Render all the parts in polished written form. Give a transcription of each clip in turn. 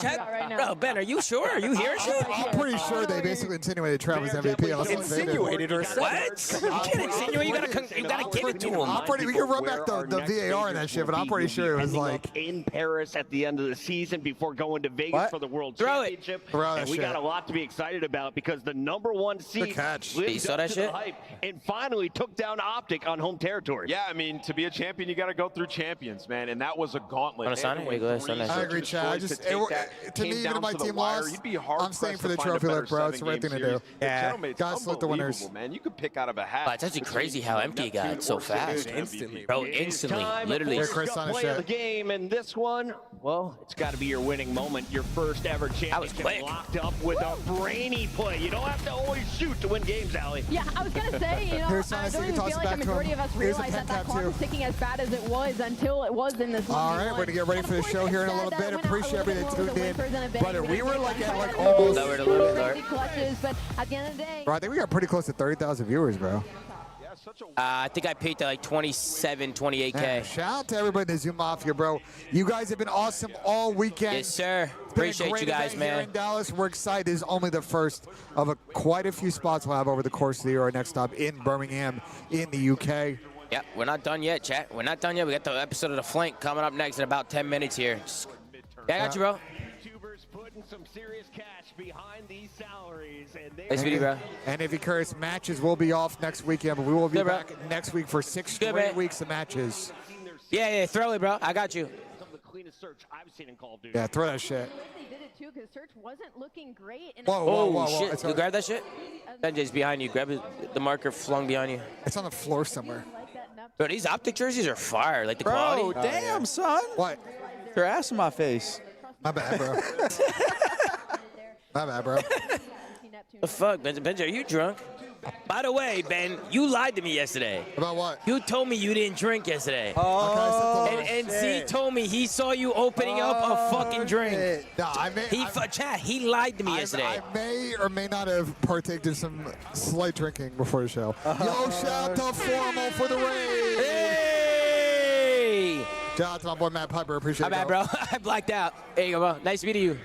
Right now. Bro, Ben, are you sure? Are you hearing shit? I'm pretty sure they basically insinuated Travis MVP. Insinuated or What? You can't insinuate. You gotta give it to him. I'm pretty. We can run back the VAR and that shit, but I'm pretty sure it was like in Paris at the end of the season before going to Vegas for the World Championship. And we got a lot to be excited about because the #1 seed lived up to the hype and finally took down Optic on home territory. Yeah, I mean, to be a champion, you got to go through champions, man, and that was a gauntlet. I agree, Chad. To me, even if my team lost, I'm staying for the trophy look, bro. It's the right thing to do. Yeah. Guys, salute the winners. Man, you could pick out of a hat. It's actually crazy how empty it got so fast. Instantly. Bro, instantly. Literally. Play of the game, and this one, well, it's got to be your winning moment. Your first ever championship locked up with a brainy play. You don't have to always shoot to win games, Allie. Yeah, I was going to say, you know, I don't even feel like the majority of us realized that clock was ticking as bad as it was until it was in this one. All right, we're going to get ready for the show here in a little bit. Appreciate everybody that tuned in. Brother, we were like at like almost... Lowered a little bit, but at the end of the day... Bro, I think we got pretty close to 30,000 viewers, bro. I think I peaked at like 27, 28K. Yeah, shout out to everybody in the Zoom Mafia, bro. You guys have been awesome all weekend. Yes, sir. Appreciate you guys, man. Here in Dallas, we're excited. This is only the first of quite a few spots we'll have over the course of the year. Our next stop in Birmingham, in the UK. Yeah, we're not done yet, chat. We're not done yet. We got the episode of The Flank coming up next in about 10 minutes here. Yeah, I got you, bro. Putting some serious cash behind these salaries, and nice video, bro. And if you're curious, matches will be off next weekend, but we will be back next week for 6 straight weeks of matches. Yeah, throw it, bro. I got you. Some of the cleanest search I've seen in Call of Duty. Yeah, throw that shit. They did it too because search wasn't looking great. Whoa, shit. You grab that shit? Benji's behind you. Grab the marker flung behind you. It's on the floor somewhere. Bro, these Optic jerseys are fire. Like the quality. Bro, damn, son. What? Your ass in my face. My bad, bro. My bad, bro. The fuck, Benji, are you drunk? By the way, Ben, you lied to me yesterday. About what? You told me you didn't drink yesterday. Oh, and Z told me he saw you opening up a fucking drink. Nah, he lied to me yesterday. I may or may not have partaken in some slight drinking before the show. Yo, shout out to Formal for the raid. Hey! Shout out to my boy Matt Piper. Appreciate it. My bad, bro. I blacked out. There you go, bro. Nice meeting you.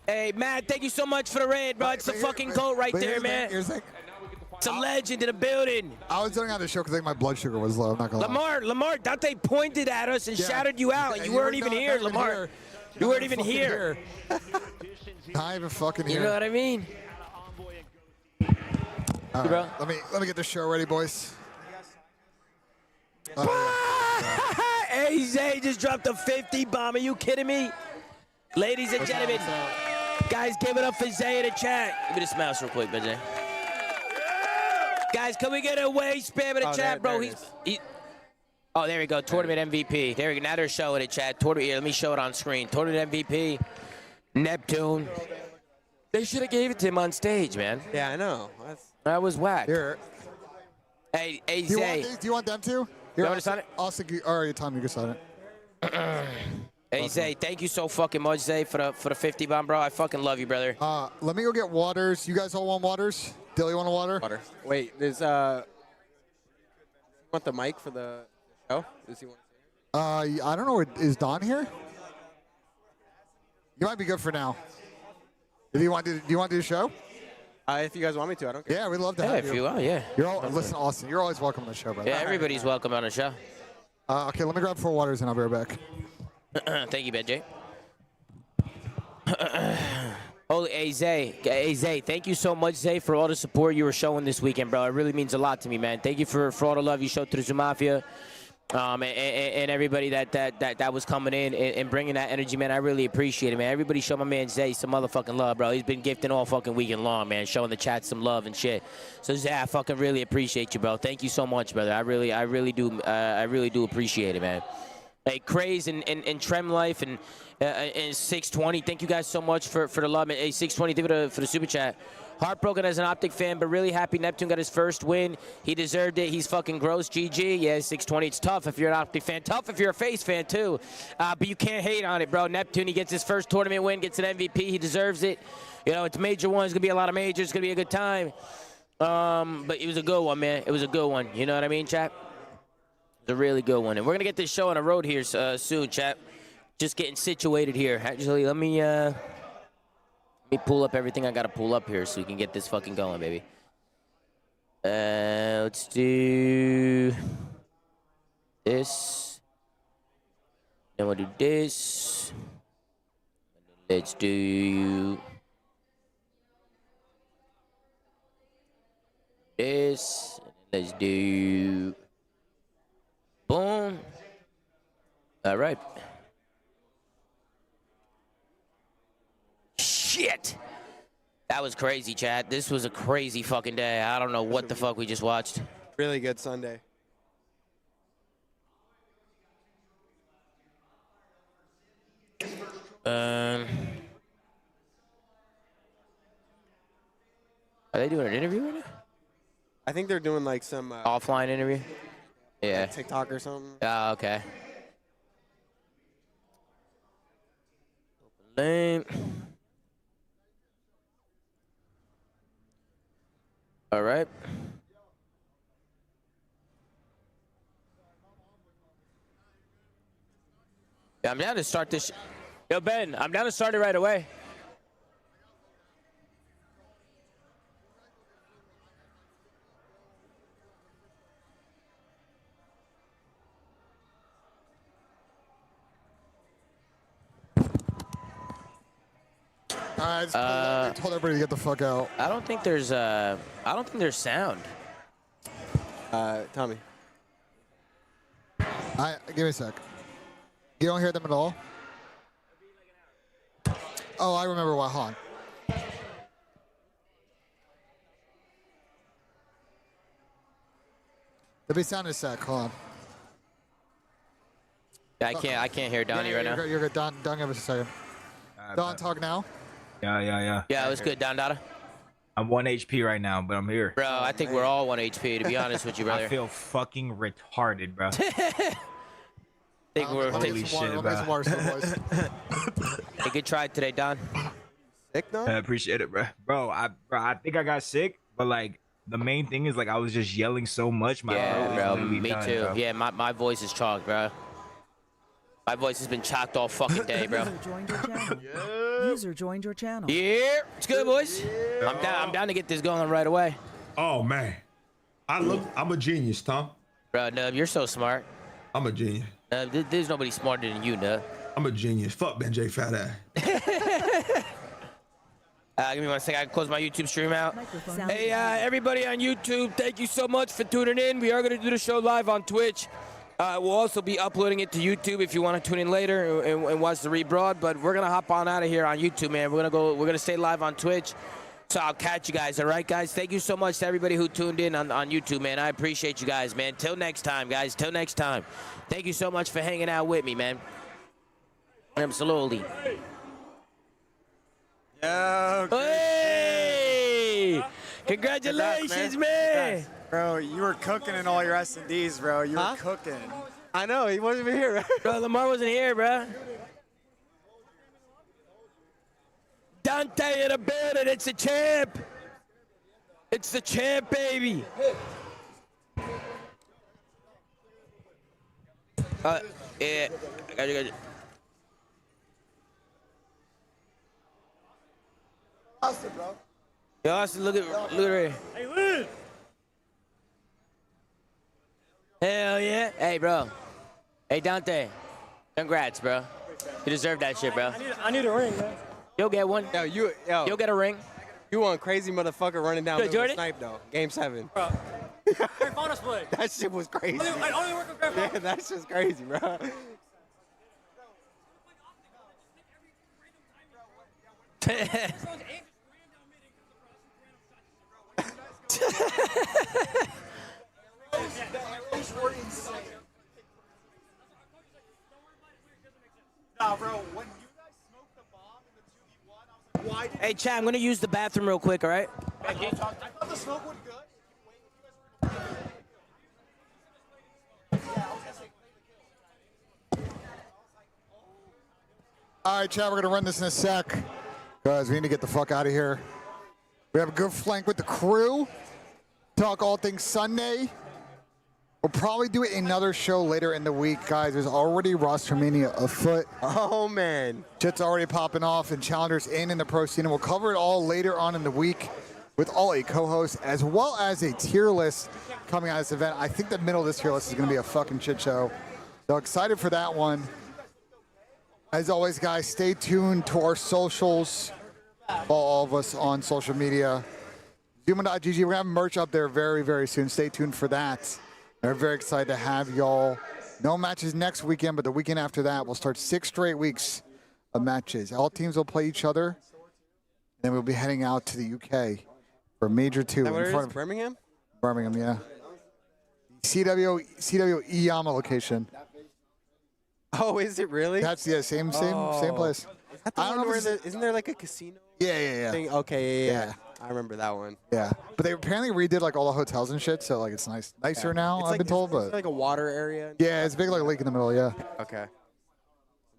Hey, Matt, thank you so much for the raid, bro. It's the fucking GOAT right there, man. It's a legend in the building. I was doing on the show because my blood sugar was low. I'm not gonna lie. Lamar, Dante pointed at us and shouted you out, and you weren't even here, Lamar. You weren't even here. Not even fucking here. You know what I mean? Right, bro. Let me get the show ready, boys. AZ just dropped a 50 bomb. Are you kidding me? Ladies and gentlemen, guys, give it up for Zay in the chat. Give me the smash real quick, Benji. Guys, can we get a wave spam in the chat, bro? Oh, there we go. Tournament MVP. There we go. Now they're showing it, chat. Tournament. Here, let me show it on screen. Tournament MVP, Neptune. They should have gave it to him on stage, man. Yeah, I know. That was whack. Here. Hey, do you want them to? You want to sign it? All right, Tom, you can sign it. Hey, Zay, thank you so fucking much, Zay, for the 50 bomb, bro. I fucking love you, brother. Let me go get waters. You guys all want waters? Dill, you want a water? Water. Wait, there's you want the mic for the show? Does he want I don't know. Is Don here? You might be good for now. If you want to, do you want to do the show? If you guys want me to, I don't care. Yeah, we'd love to have you. If you are, yeah. Listen, Austin, you're always welcome on the show, brother. Yeah, everybody's welcome on the show. Okay, let me grab 4 waters and I'll be right back. Thank you, Benji. Holy Zay, thank you so much, Zay, for all the support you were showing this weekend, bro. It really means a lot to me, man. Thank you for all the love you showed to the Zoom Mafia, and everybody that was coming in and bringing that energy, man. I really appreciate it, man. Everybody show my man Zay some motherfucking love, bro. He's been gifting all fucking weekend long, man, showing the chat some love and shit. So Zay, I fucking really appreciate you, bro. Thank you so much, brother. I really do appreciate it, man. Hey, Craze and Trem Life and 620, thank you guys so much for the love. Hey, 620, thank you for the super chat. Heartbroken as an Optic fan, but really happy Neptune got his first win. He deserved it. He's fucking gross. GG. Yeah, 620. It's tough if you're an Optic fan. Tough if you're a FAZE fan, too. But you can't hate on it, bro. Neptune, he gets his first tournament win, gets an MVP. He deserves it. You know, it's major one. It's going to be a lot of majors. It's going to be a good time. But it was a good one, man. It was a good one. You know what I mean, chat? It's a really good one. And we're going to get this show on the road here soon, chat. Just getting situated here. Actually, let me pull up everything I gotta pull up here so we can get this fucking going, baby. Let's do this. Then we'll do this. Let's do this. Let's do boom. All right. Shit. That was crazy, chat. This was a crazy fucking day. I don't know what the fuck we just watched. Really good Sunday. Are they doing an interview right now? I think they're doing like some offline interview. Yeah. Like TikTok or something. Oh, okay. Lame. All right. Yeah, I'm down to start this. Yo, Ben, I'm down to start it right away. I told everybody to get the fuck out. I don't think there's sound. Tommy. Give me a sec. You don't hear them at all? Oh, I remember why. Hold on. There'll be sound in a sec. Hold on. Yeah, I can't hear Donnie right now. You're good. Don, give us a second. Don, talk now. Yeah. Yeah, it was good, Don Dada. I'm 1 HP right now, but I'm here. Bro, I think we're all 1 HP, to be honest with you, brother. I feel fucking retarded, bro. Think we're holy shit, bro. Hey, good try today, Don. Sick though? I appreciate it, bro. Bro, I think I got sick, but like the main thing is like I was just yelling so much. My yeah, bro. Me done, too. Bro. Yeah, my voice is chalked, bro. My voice has been chocked all fucking day, bro. User joined your channel. Yeah, it's good, boys. Yeah. I'm down to get this going right away. Oh man, I'm a genius, Tom. Bro, Nub, you're so smart. I'm a genius. There's nobody smarter than you, Nub. I'm a genius. Fuck Ben J. Fat ass. Give me 1 second. I can close my YouTube stream out. Hey, everybody on YouTube, thank you so much for tuning in. We are going to do the show live on Twitch. We'll also be uploading it to YouTube if you want to tune in later and watch the rebroad. But we're gonna hop on out of here on YouTube, man. We're gonna stay live on Twitch. So I'll catch you guys. All right, guys. Thank you so much to everybody who tuned in on YouTube, man. I appreciate you guys, man. Till next time, guys. Till next time. Thank you so much for hanging out with me, man. Absolutely. Yo, hey! Congratulations, man. Bro, you were cooking in all your S&Ds, bro. You were cooking. I know, he wasn't even here. Bro, Lamar wasn't here, bro. Dante in the building. It's the champ. It's the champ, baby. Yeah. I got you. Austin, bro. Yo, Austin, look at Ray. Hey, Lynn. Hell yeah. Hey, bro. Hey, Dante. Congrats, bro. You deserve that shit, bro. I need a ring, man. You'll get one. You'll get a ring. You want crazy motherfucker running down the snipe, though. Game 7. Bro. Bonus play. That shit was crazy. I only work with Grandpa. Yeah, that's just crazy, bro. Nah, bro, when you guys smoked the bomb in the 2v1, I was like, why did Hey, Chad, I'm going to use the bathroom real quick, all right? I thought the smoke would good. All right, Chad, we're going to run this in a sec. Guys, we need to get the fuck out of here. We have a good flank with the crew. Talk all things Sunday. We'll probably do another show later in the week, guys. There's already ROSTERMANIA afoot. Oh, man. Shit's already popping off and challengers in the pro scene. And we'll cover it all later on in the week with all 8 co-hosts, as well as a tier list coming out of this event. I think the middle of this tier list is going to be a fucking shit show. So excited for that one. As always, guys, stay tuned to our socials. Follow all of us on social media. Zuma.gg. We're going to have merch up there very, very soon. Stay tuned for that. We're very excited to have y'all. No matches next weekend, but the weekend after that, we'll start 6 straight weeks of matches. All teams will play each other. Then we'll be heading out to the UK for Major 2. In front of Birmingham? Birmingham, yeah. CW Iyama location. Oh, is it really? That's, yeah, same place. I don't know where isn't there like a casino? Yeah. Thing? Okay, yeah. I remember that one. Yeah, but they apparently redid like all the hotels and shit, so like it's nicer now. I've been told, but like a water area. Yeah, it's big like a lake in the middle. Yeah. Okay.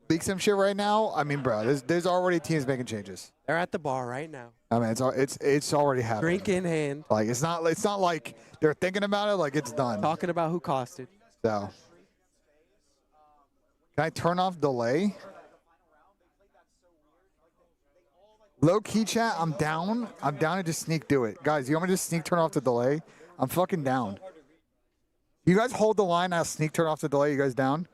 Leak some shit right now. I mean, bro, there's already teams making changes. They're at the bar right now. I mean, it's already happening. Drink in hand. Like it's not like they're thinking about it. Like it's done. Talking about who costed. So, can I turn off delay? Low key chat, I'm down. I'm down to just sneak do it. Guys, you want me to just sneak turn off the delay? I'm fucking down. You guys hold the line, I'll sneak turn off the delay. You guys down?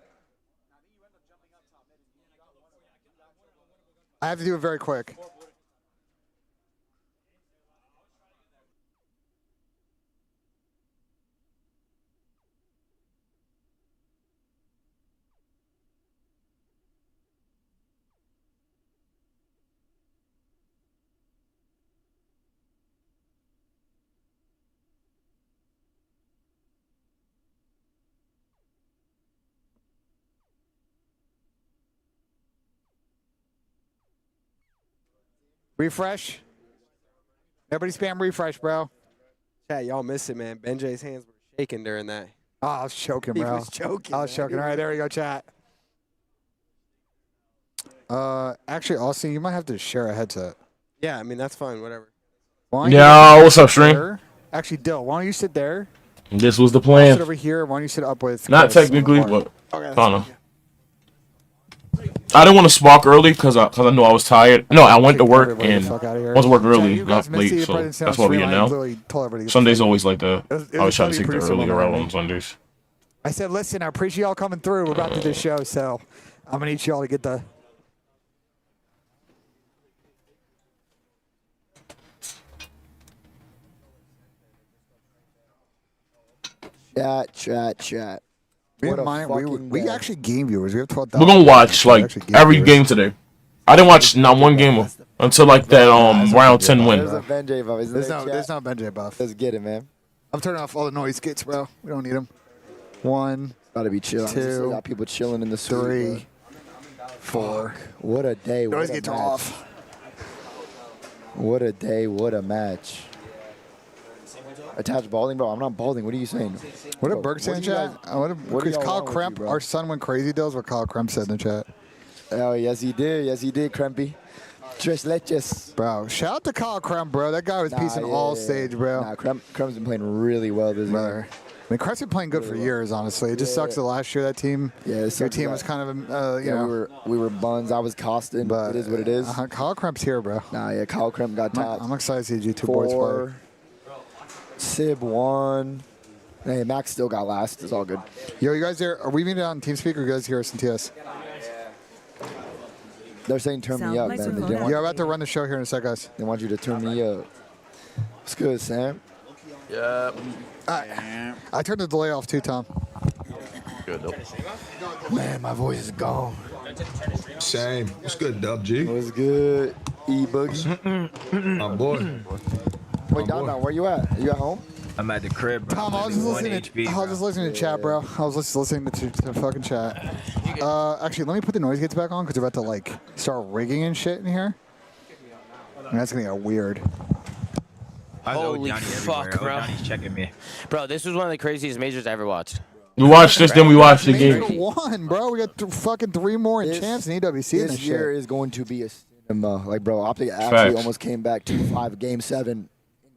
I have to do it very quick. Refresh. Everybody spam refresh, bro. Chat, y'all miss it, man. Benjay's hands were shaking during that. Oh, I was choking, bro. He was choking. I was choking. All right, there we go, chat. Actually, Austin, you might have to share a headset. Yeah, I mean, that's fine. Whatever. Yeah, what's up, stream? There? Actually, Dill, why don't you sit there? This was the I'll plan. sit over here. Why don't you sit up with Not Chris technically, on the but board? I don't know. I didn't want to spark early because I knew I was tired. No, I went to work and I was work early, not late, so that's why we get now. Sunday's always like that. I always try to seek the earlier out on Sundays. I said, listen, I appreciate y'all coming through. We're about to do this show, so I'm going to need y'all to get the... Chat. We actually game viewers. We have 12,000. We're gonna watch like every game today. I didn't watch not one game until like that round 10 win. There's a Benjay buff. There's no Benjay buff. Let's get it, man. I'm turning off all the noise kits, bro. We don't need them. 1, Gotta be chill. 2, got people chilling in the 3, 4. What a day. Noise What a kits are match. off. What a day. What a match. Attached balding, bro. I'm not balding. What are you saying? What did Berg say in the chat? Because Kyle Kremp, our son went crazy deals. What Kyle Kremp said in the chat. Oh, yes, he did. Yes, he did, Krempy. Tres leches. Bro, shout out to Kyle Kremp, bro. That guy was piecing all stage, bro. Nah, Kremp's been playing really well this year. I mean, Kremp's been playing good for years, honestly. It just sucks that last year that team, your team was kind of, you know. We were buns. I was costing, but it is what it is. Kyle Kremp's here, bro. Nah, yeah, Kyle Kremp got top. I'm excited to see G2 boys play. Sib won. Hey, Max still got last. It's all good. Yo, you guys there? Are we meeting on TeamSpeak or you guys hear us in TS? They're saying turn me up, man. Yeah, I'm about to run the show here in a sec, guys. They want you to turn me up. What's good, Sam? Yeah. I turned the delay off too, Tom. Good. Man, my voice is gone. Same. What's good, Dub G? What's good, E-Boogie? My boy. Wait, Don, where you at? Are you at home? I'm at the crib, bro. Tom, I was just listening to chat, bro. I was just listening to fucking chat. Actually, let me put the noise gates back on because they're about to like start rigging and shit in here. And that's gonna get weird. Holy fuck, bro. Johnny's checking me. Bro, this was one of the craziest majors I ever watched. We watched this, then we watched the Major game. 1, bro. We got fucking 3 more in champs in EWC in This this year shit. is going to be a cinema. Like, bro, Optic actually almost came back 2-5 game 7.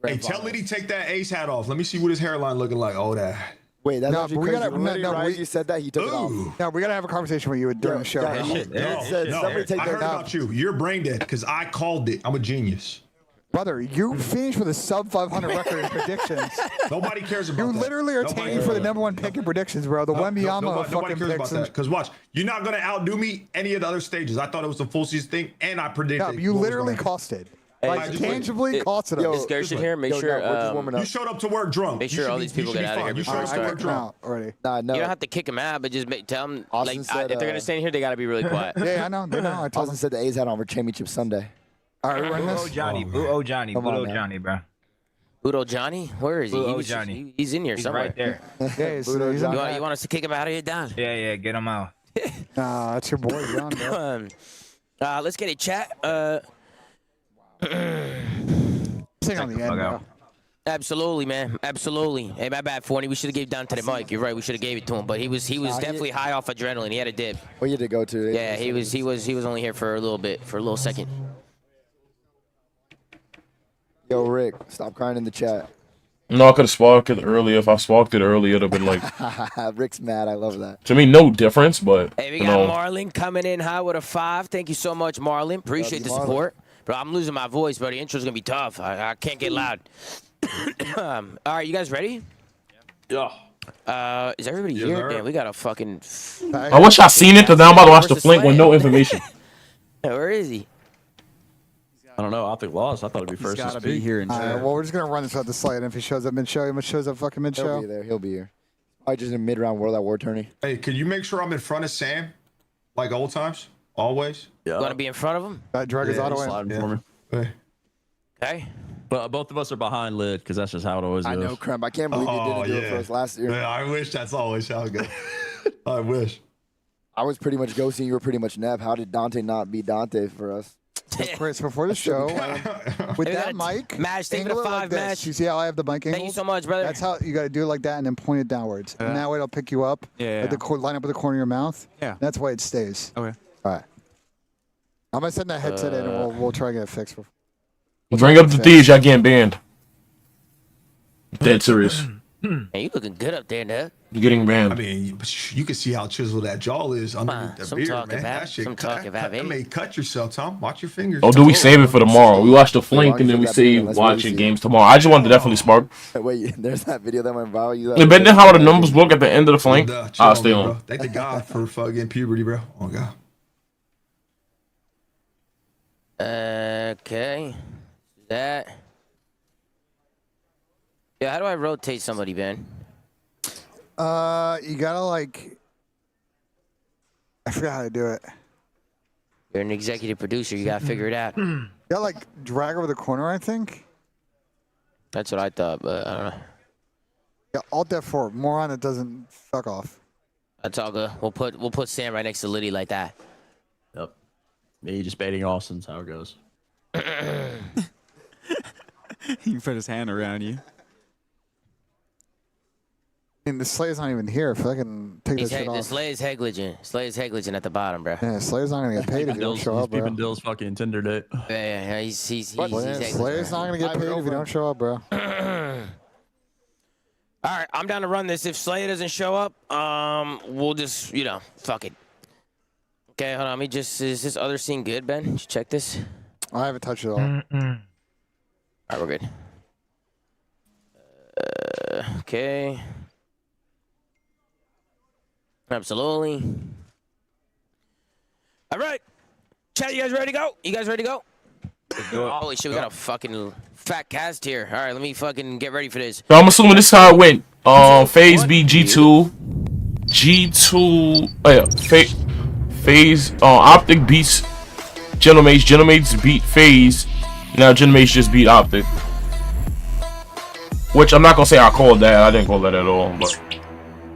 Hey, tell Liddy take that ace hat off. Let me see what his hairline looking like. Oh, that. Wait, that's actually crazy. You said that, he took it off. No, we got to have a conversation with you during the show. I heard about you. You're brain dead because I called it. I'm a genius. Brother, you finished with a sub 500 record in predictions. Nobody cares about that. You literally are tanking for the #1 pick in predictions, bro. The Wembanyama of fucking picks. Because watch, you're not going to outdo me any of the other stages. I thought it was a full season thing, and I predicted. No, you literally costed. Like, tangibly costed us. Is Gershon here? Make sure. You showed up to work drunk. Make sure all these people get out of here before we start. Already. Nah, no. You don't have to kick them out, but just tell them, like, if they're going to stay in here, they got to be really quiet. Yeah, I know. They know. Austin said the A's had on for championship Sunday. All right, we're running this. Blue Johnny, bro. Budo Johnny? Where is he? Johnny. He's in here somewhere. Right there. Yeah, you want us to kick him out of here, Don? Yeah, get him out. Nah, that's your boy, Don, bro. Let's get a chat. Sing on the end, bro. Absolutely, man. Absolutely. Hey, my bad, Forney. We should have gave Dante the mic. You're right. We should have gave it to him, but he was definitely high off adrenaline. He had a dip. Well, you had to go to. Yeah, he was only here for a little bit, for a little second. Yo, Rick, stop crying in the chat. No, I could have sparked it earlier. If I sparked it earlier, it'd have been like. Rick's mad. I love that. To me, no difference, but. Hey, we got Marlon coming in high with a 5. Thank you so much, Marlon. Appreciate the support. Bro, I'm losing my voice, bro. The intro's going to be tough. I can't get loud. All right, you guys ready? Yeah. Is everybody here? Damn, we got a fucking... I wish I seen it, because now I'm about to watch the flank with no information. Where is he? I don't know. Optic lost. I thought it'd be first to speak. Here in well, we're just going to run this out the slide. And if he shows up mid-show, he shows up fucking mid-show. He'll be there. He'll be here. Probably just in mid-round World at War tourney. Hey, can you make sure I'm in front of Sam? Like old times? Always? Yeah. You want to be in front of him? Drag his auto in. Sliding for me. Okay. But both of us are behind lid because that's just how it always is. I know, Crumb. I can't believe you didn't do it for us last year. Yeah, I wish that's always how it goes. I wish. I was pretty much ghosting. You were pretty much Nev. How did Dante not be Dante for us? Chris, before the show, with that mic, match, angle it like this. You see how I have the mic angle? Thank you so much, brother. That's how you got to do it like that and then point it downwards. And that way it'll pick you up. At the line up at the corner of your mouth. Yeah. That's why it stays. Okay. All right. I'm going to send that headset in and we'll try to get it fixed. Bring up the thieves, y'all getting banned. Dead serious. Hey, you looking good up there, Nev. You're getting banned. I mean, you can see how chiseled that jaw is underneath the beard, man. That shit that may cut yourself, Tom. Watch your fingers. Oh, do we save it for tomorrow? We watch the flank and then we say watching games tomorrow. I just wanted to definitely spark. Wait, there's that video that went viral. Depending on how the numbers look at the end of the flank, I'll stay on. Thank the God for fucking puberty, bro. Oh, God. Okay. That. Yeah, how do I rotate somebody, Ben? You gotta like. I forgot how to do it. You're an executive producer. You gotta figure it out. You gotta like drag over the corner, I think. That's what I thought, but I don't know. Yeah, Alt F4. Moron that doesn't fuck off. That's all good. We'll put Sam right next to Liddy like that. Yep. Me just baiting Austin's how it goes. He can put his hand around you. I mean, the Slayer's not even here. If I can take this shit off. The Slayer's hegliging. Slayer's hegliging at the bottom, bro. Yeah, Slayer's not gonna get paid if you don't show up, bro. Peeping Dill's fucking Tinder date. Yeah, he's Slayer's not gonna get paid if you don't show up, bro. All right, I'm down to run this. If Slayer doesn't show up, we'll just, fuck it. Okay, hold on. Is this other scene good, Ben? Did you check this? I haven't touched it all. All right, we're good. Okay. Absolutely. All right. Chat, you guys ready to go? You guys ready to go? Holy shit, we got a fucking fat cast here. All right, let me fucking get ready for this. So I'm assuming this is how it went. FAZE beat G2. FAZE. Optic beats Gentlemates. Gentlemates beat FAZE. Now Gentlemates just beat Optic. Which I'm not gonna say I called that. I didn't call that at all. But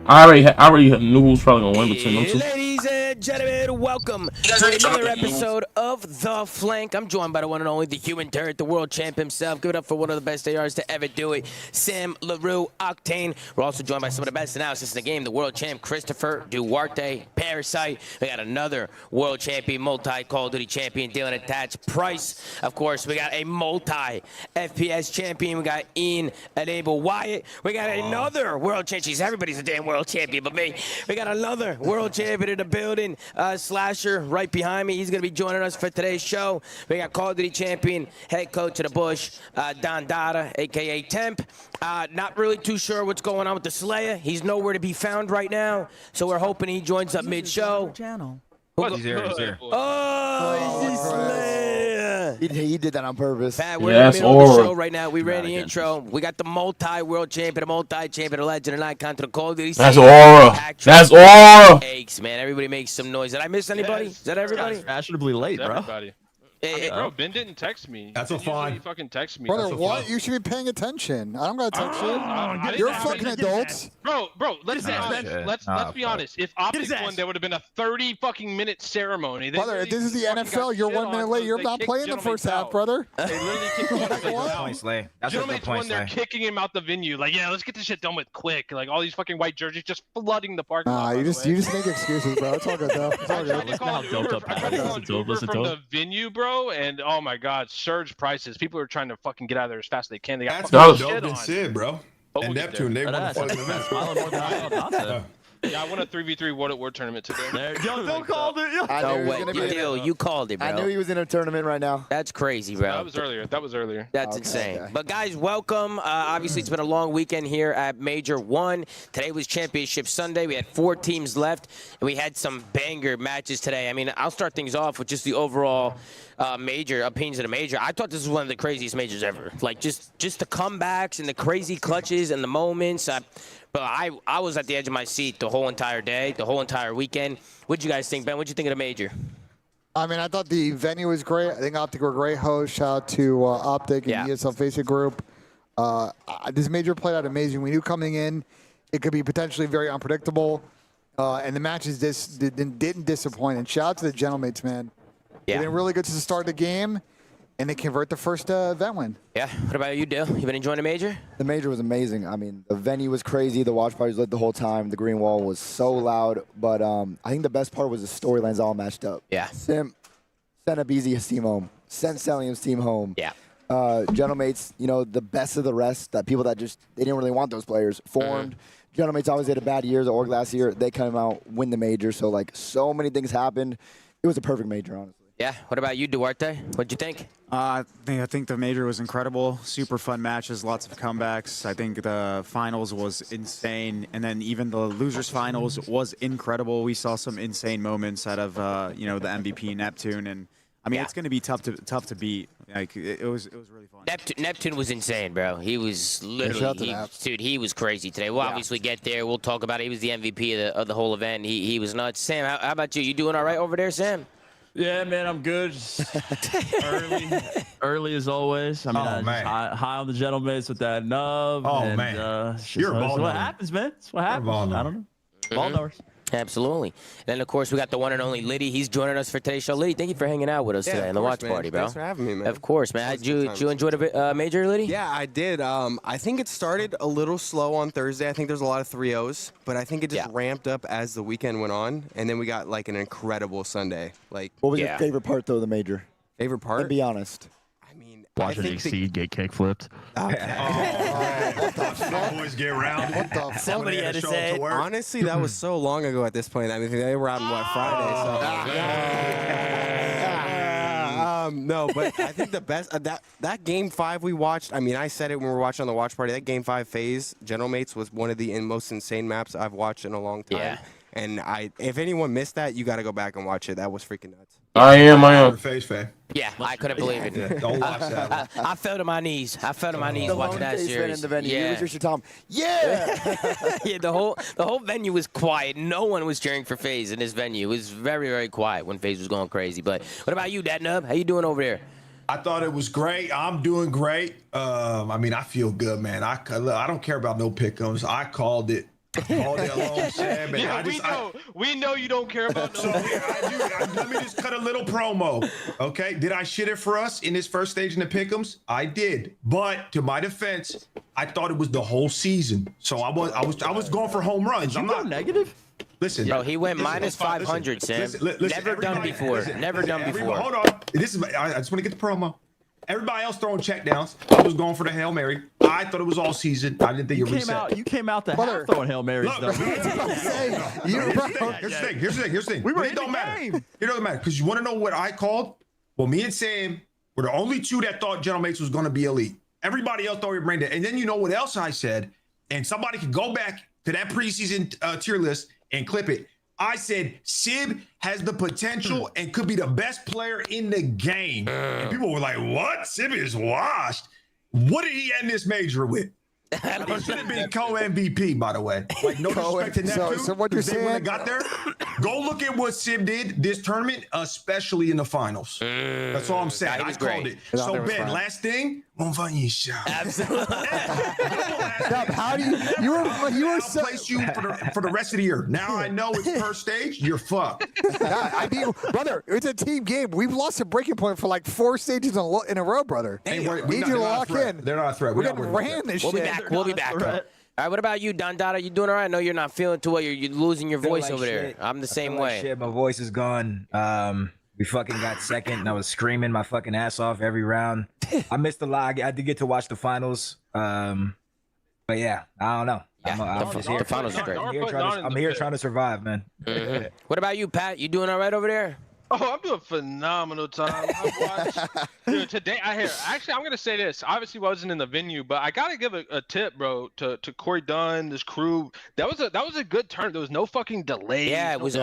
I already knew who was probably gonna win between them two. Ladies and and gentlemen, welcome to another episode of The Flank. I'm joined by the one and only, the human turret, the world champ himself. Give it up for one of the best ARs to ever do it, Sam LaRue, Octane. We're also joined by some of the best analysis in the game, the world champ, Christopher Duarte, Parasite. We got another world champion, multi-Call of Duty champion, Dylan Attached Price. Of course, we got a multi-FPS champion. We got Ian Enable Wyatt. We got another world champion. Everybody's a damn world champion but me. We got another world champion in the building, Slasher, right behind me. He's going to be joining us for today's show. We got Call of Duty champion, head coach of the Bush, Don Dada, a.k.a. Temp. Not really too sure what's going on with the Slayer. He's nowhere to be found right now, so we're hoping he joins up mid-show. He's here, he's here. Oh, he's Slayer. He did that on purpose. Pat, we're in the middle of the show right now. We ran the intro. We got the multi-world champion, a multi-champion, a legend, an icon to the Call of Duty. That's aura. That's aura. Aches, man. Everybody makes some noise. Did I miss anybody? Yes. Is that everybody? Fashionably late, bro. Everybody. Hey, bro, Ben didn't text me. That's a fine. He fucking text me. Brother, what? You should be paying attention. I don't gotta text you. You're fucking adults. Bro, let's be honest. Let's be honest. If Optic won, there would have been a 30 fucking minute ceremony. Brother, if this is the NFL, you're 1 minute late. You're not playing the first half, brother. They literally kicked him out. Gentlemates won, they're kicking him out the venue. Like, yeah, let's get this shit done with quick. Like all these fucking white jerseys just flooding the parking lot. You just make excuses, bro. It's all good though. It's all good. I tried to call Uber from the venue, bro, and oh my god, surge prices. People are trying to fucking get out of there as fast as they can. They got That's what Dope said, bro. And Neptune, they won the fucking event. Yeah, I won a 3v3 World at War tournament today. Yo, called it. You called it, bro. I knew he was in a tournament right now. That's crazy, bro. That was earlier. That's insane. Okay. But guys, welcome. Obviously, it's been a long weekend here at Major 1. Today was Championship Sunday. We had 4 teams left, and we had some banger matches today. I mean, I'll start things off with just the overall major opinions of the major. I thought this was one of the craziest majors ever. Like, just the comebacks and the crazy clutches and the moments. But I was at the edge of my seat the whole entire day, the whole entire weekend. What'd you guys think, Ben? What'd you think of the major? I mean, I thought the venue was great. I think Optic were great hosts. Shout out to Optic and ESL Facebook group. This major played out amazing. We knew coming in it could be potentially very unpredictable. And the matches didn't disappoint. And shout out to the Gentlemates, man. Yeah. They did really good to the start of the game. And they convert the first event win. Yeah. What about you, Dill? You been enjoying the major? The major was amazing. I mean, the venue was crazy. The watch parties lit the whole time. The green wall was so loud. But I think the best part was the storylines all matched up. Yeah. Sent abezy's team home. Sent cellium's team home. Yeah. Gentlemates, you know, the best of the rest. That people that they didn't really want those players formed. Gentlemates always had a bad year. The org last year, they come out, win the major. So like, so many things happened. It was a perfect major, honestly. Yeah. What about you, Duarte? What'd you think? I think the major was incredible. Super fun matches, lots of comebacks. I think the finals was insane, and then even the losers finals was incredible. We saw some insane moments out of the MVP Neptune, and I mean it's going to be tough to beat. Like it was really fun. Neptune was insane, bro. He was literally dude. He was crazy today. We'll obviously get there. We'll talk about it. He was the MVP of the whole event. He was nuts. Sam, how about you? You doing all right over there, Sam? Yeah, man, I'm good. Just early as always. I mean, high on the Gentlemates with that nub. Oh, and, man. You're a ball what happens, man. It's what happens. I don't know. Ball numbers. Absolutely. And then, of course, we got the one and only Liddy. He's joining us for today's show. Liddy, thank you for hanging out with us today in the watch party, bro. Thanks for having me, man. Of course, man. Did you enjoy the major, Liddy? Yeah, I did. I think it started a little slow on Thursday. I think there's a lot of 3-0s, but I think it just ramped up as the weekend went on, and then we got like an incredible Sunday. Like, what was your favorite part, though, of the major? Favorite part? And be honest. Watching Exceed get kick flipped. Boys get round. Somebody had to say it. Honestly, that was so long ago at this point. I mean, they were out on Friday. So. No, but I think the best that game 5 we watched. I mean, I said it when we were watching on the watch party. That game 5 phase Gentlemates was one of the most insane maps I've watched in a long time. Yeah. And if anyone missed that, you got to go back and watch it. That was freaking nuts. I am. FAZE fan. Yeah, I couldn't believe it. Yeah, don't watch that. I fell to my knees. Watching that series. In the venue. Yeah. You was just Tom. Yeah. Yeah. The whole venue was quiet. No one was cheering for FAZE in this venue. It was very, very quiet when FAZE was going crazy. But what about you, Dad Nub? How you doing over there? I thought it was great. I'm doing great. I mean, I feel good, man. I don't care about no pick'ems. I called it. All day long, Sam. Yeah, we know you don't care about no. So let me just cut a little promo. Okay, did I shit it for us in this first stage in the pick'ems? I did, but to my defense, I thought it was the whole season. So I was going for home runs. I'm not negative. Listen, bro, he went minus 500, Sam. Never done before. Never done before. Hold on. I just want to get the promo. Everybody else throwing checkdowns. I was going for the Hail Mary. I thought it was all season. I didn't think it was reset. You came out the half throwing Hail Marys, though. Here's the thing. We were it don't matter. It doesn't matter because you want to know what I called? Well, me and Sam were the only two that thought Gentlemates was going to be elite. Everybody else thought we were brain dead. And then you know what else I said? And somebody could go back to that preseason tier list and clip it. I said Sib has the potential and could be the best player in the game. And people were like, what? Sib is washed. What did he end this major with? He should have been co-MVP, by the way. Like, no disrespect to Neptune. So what you're saying? When they got there, go look at what Sib did this tournament, especially in the finals. That's all I'm saying. I called it. So, Ben, last thing. Absolutely. How do you were so place you for the rest of the year. Now I know it's per stage. You're fucked. I mean, brother, it's a team game. We've lost a breaking point for like 4 stages in a row, brother. Hey, need you to lock in. They're not a threat. We're getting ran this shit. We'll be back. All right, what about you, Don Dada? You doing all right? I know you're not feeling too well. You're losing your voice over there. I'm the same way. Shit, my voice is gone. We fucking got second, and I was screaming my fucking ass off every round. I missed a lot. I did get to watch the finals. But yeah, I don't know. The finals are great. I'm here trying to survive, man. What about you, Pat? You doing all right over there? Oh, I'm doing phenomenal, Tom. I watched, dude, today, actually, I'm going to say this. Obviously, wasn't in the venue, but I got to give a tip, bro, to Corey Dunn, this crew. That was a good turn. There was no fucking delay. Yeah, it was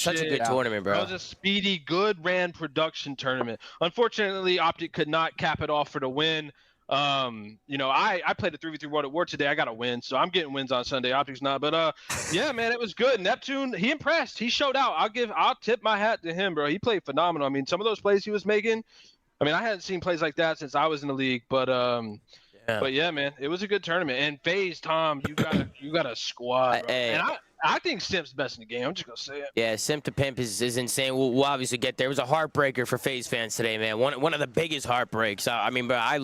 such a good tournament, bro. It was a speedy, good ran production tournament. Unfortunately, Optic could not cap it off for the win. You know, I played a 3v3 World at War today. I got a win, so I'm getting wins on Sunday. Optic's not, but yeah, man, it was good. Neptune, he impressed. He showed out. I'll tip my hat to him, bro. He played phenomenal. I mean, some of those plays he was making, I mean, I hadn't seen plays like that since I was in the league, but yeah, man, it was a good tournament. And FaZe, Tom, you got a squad, bro. And I think Simp's best in the game. I'm just gonna say it. Yeah, Simp to Pimp is insane. We'll obviously get there. It was a heartbreaker for FaZe fans today, man. One of the biggest heartbreaks. I mean, bro, I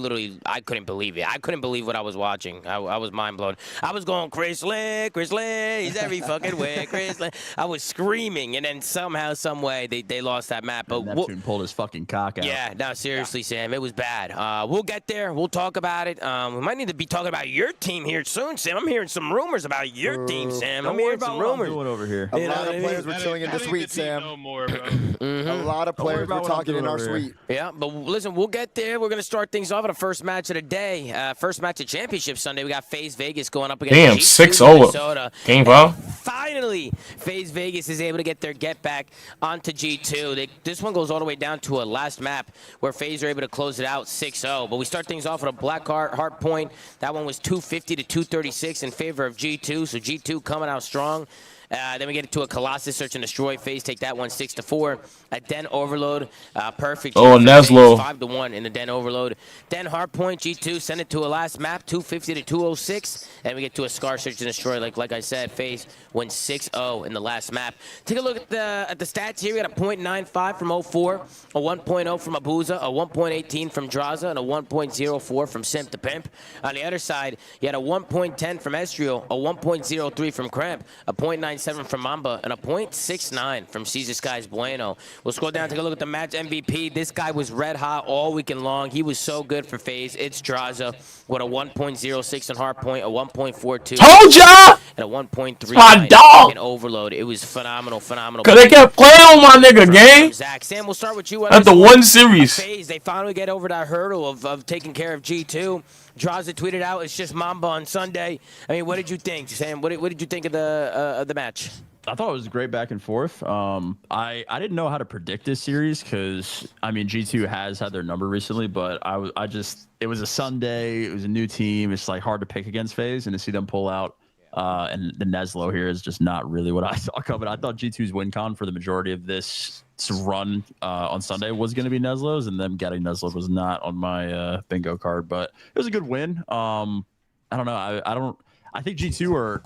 couldn't believe it. I couldn't believe what I was watching. I was mind blown. I was going, Chris Lee, he's every fucking way, Chris Lee. I was screaming, and then somehow, some way, they lost that map. But Neptune pulled his fucking cock out. Yeah, no, seriously, Sam, it was bad. We'll get there. We'll talk about it. We might need to be talking about your team here soon, Sam. I'm hearing some rumors about your team, Sam. I'm hearing some rumors. Over here. A lot of players were chilling in the suite, Sam. A lot of players were talking in our suite. Yeah, but listen, we'll get there. We're going to start things off at the first match of the day. First match of Championship Sunday. We got FaZe Vegas going up against G2 6-0. Game 5. Finally, FaZe Vegas is able to get their get back onto G2. This one goes all the way down to a last map where FaZe are able to close it out 6-0. But we start things off with a black heart point. That one was 250 to 236 in favor of G2. So G2 coming out strong. Then we get to a Colossus Search and Destroy. FaZe take that one 6-4. A Den Overload, perfect. Oh, Neslo. 5-1 in the Den Overload. Den Hardpoint, G2 send it to a last map, 250 to 206. And we get to a Scar Search and Destroy. Like I said, FaZe wins 6-0 in the last map. Take a look at the stats here. We got a .95 from 04, a 1.0 from Abuza, a 1.18 from Draza, and a 1.04 from Simp to Pimp. On the other side, you had a 1.10 from Estriel, a 1.03 from Cramp, a .97 from Mamba, and a .69 from Caesar Skyz Bueno. We'll scroll down, take a look at the match MVP. This guy was red hot all weekend long. He was so good for FaZe. It's Draza with a 1.06 in Hardpoint, a 1.42. Told ya! And a 1.3 in Overload. It was phenomenal. Cause they kept playing on my nigga, gang. Zach, Sam, we'll start with you. At the one series. FaZe, they finally get over that hurdle of taking care of G2. Draza tweeted out, it's just Mamba on Sunday. I mean, what did you think, Sam? What did you think of the match? I thought it was great back and forth. I didn't know how to predict this series because, I mean, G2 has had their number recently, but it was a Sunday. It was a new team. It's like hard to pick against FaZe, and to see them pull out. And the Neslo here is just not really what I saw coming. I thought G2's win con for the majority of this run on Sunday was going to be Neslo's, and them getting Neslo was not on my bingo card. But it was a good win. I don't know. I think G2 are.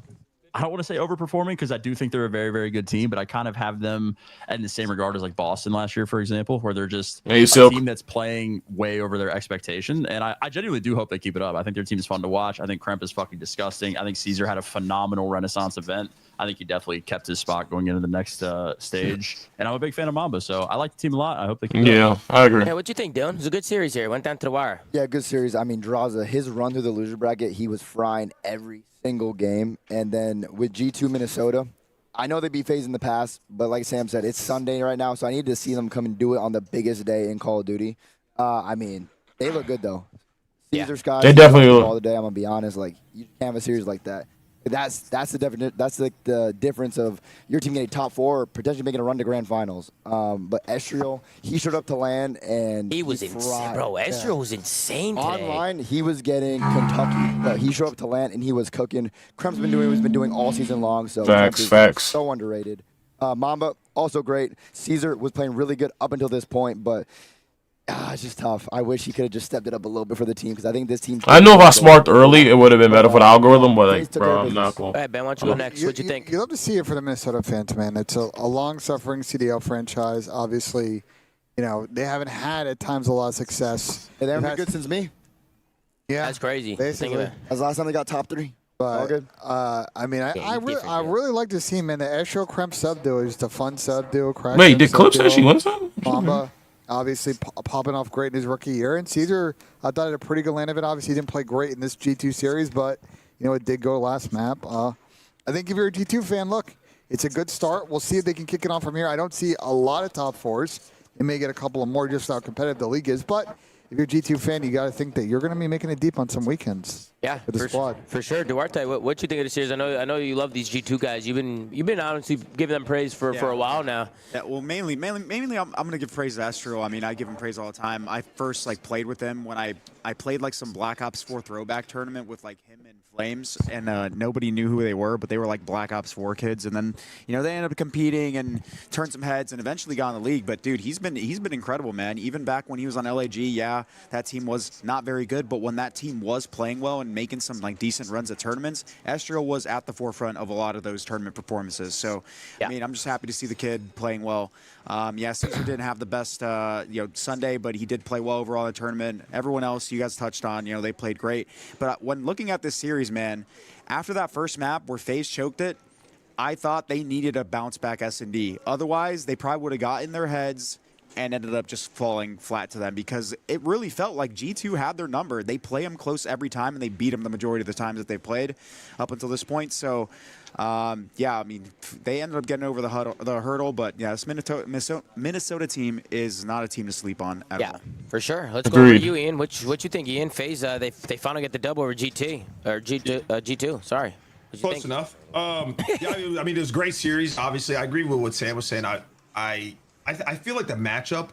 I don't want to say overperforming because I do think they're a very, very good team, but I kind of have them in the same regard as like Boston last year, for example, where they're just a team that's playing way over their expectation. And I genuinely do hope they keep it up. I think their team is fun to watch. I think Kremp is fucking disgusting. I think Caesar had a phenomenal Renaissance event. I think he definitely kept his spot going into the next stage. And I'm a big fan of Mamba, so I like the team a lot. I hope they keep it up. Yeah, I agree. Yeah, what you think, Dylan? It was a good series here. Went down to the wire. Yeah, good series. I mean, Draza, his run through the loser bracket, he was frying every single game. And then with G2 Minnesota, I know they beat FaZe in the past, but like Sam said, it's Sunday right now, so I need to see them come and do it on the biggest day in Call of Duty. I mean, they look good, though. Caesar Sky, they definitely look. All the day, I'm going to be honest. Like, you can't have a series like that. That's the difference of your team getting top 4, potentially making a run to grand finals. But Estriel, he showed up to LAN and he was insane, bro. Estriel was insane today. Online, he was getting Kentucky, but he showed up to LAN and he was cooking. Kremp's been doing what he's been doing all season long. So facts. So underrated. Mamba also great. Caesar was playing really good up until this point, but. It's just tough. I wish he could have just stepped it up a little bit for the team because I think this team. I know if I smarked early, it would have been better for the algorithm, but like, bro, I'm not cool. All right, Ben, why don't you go next? What you think? You love to see it for the Minnesota fans, man. It's a long-suffering CDL franchise. Obviously, you know they haven't had at times a lot of success. They haven't been good since me. Yeah, that's crazy. Basically, that's the last time they got top 3. But all good. I mean, I really like to see, man. The Estriel Kremp sub duo is just a fun sub duo. Wait, did Clips actually win some? Mamba. Obviously popping off great in his rookie year. And Caesar, I thought, had a pretty good land of it. Obviously, he didn't play great in this G2 series, but, you know, it did go last map. I think if you're a G2 fan, look, it's a good start. We'll see if they can kick it on from here. I don't see a lot of top 4s. They may get a couple of more just how competitive the league is. But if you're a G2 fan, you got to think that you're going to be making it deep on some weekends. Yeah, with the squad. For sure. Duarte, what you think of the series? I know you love these G2 guys. You've been honestly giving them praise for a while now. Yeah, well, mainly, I'm gonna give praise to Estriel. I mean, I give him praise all the time. I first played with them when I played some Black Ops 4 throwback tournament with him and Flames, and nobody knew who they were, but they were Black Ops 4 kids. And then they ended up competing and turned some heads, and eventually got in the league. But dude, he's been incredible, man. Even back when he was on LAG, yeah, that team was not very good, but when that team was playing well and making some decent runs at tournaments, Estriel was at the forefront of a lot of those tournament performances. So, I mean, I'm just happy to see the kid playing well. Yeah, Caesar didn't have the best Sunday, but he did play well overall in the tournament. Everyone else you guys touched on, they played great. But when looking at this series, man, after that first map where FaZe choked it, I thought they needed a bounce back S&D. Otherwise, they probably would have got in their heads and ended up just falling flat to them because it really felt like G2 had their number. They play them close every time, and they beat them the majority of the times that they played up until this point. So, yeah, I mean, they ended up getting over the hurdle, but yeah, this Minnesota team is not a team to sleep on at all. For sure. Let's go over to you, Ian. What you think, Ian? FaZe, they finally get the double over G2. Sorry. Close enough. Yeah, I mean, it was a great series. Obviously, I agree with what Sam was saying. I feel like the matchup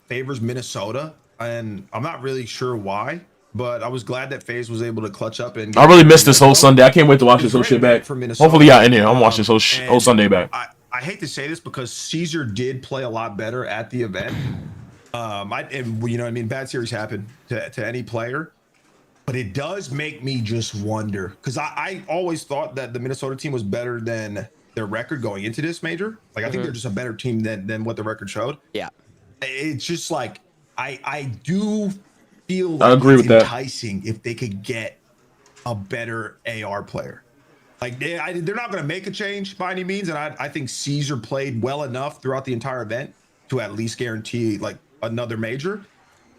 favors Minnesota, and I'm not really sure why, but I was glad that FaZe was able to clutch up. And I really missed this whole Sunday. I can't wait to watch this whole shit back. Hopefully, yeah, in here. I'm watching this whole Sunday back. I hate to say this because Caesar did play a lot better at the event. And you know what I mean? Bad series happen to any player. But it does make me just wonder, because I always thought that the Minnesota team was better than their record going into this major. I think they're just a better team than what the record showed. Yeah. It's just I do feel I agree with that. Enticing if they could get a better AR player. They're not going to make a change by any means, and I think Caesar played well enough throughout the entire event to at least guarantee another major.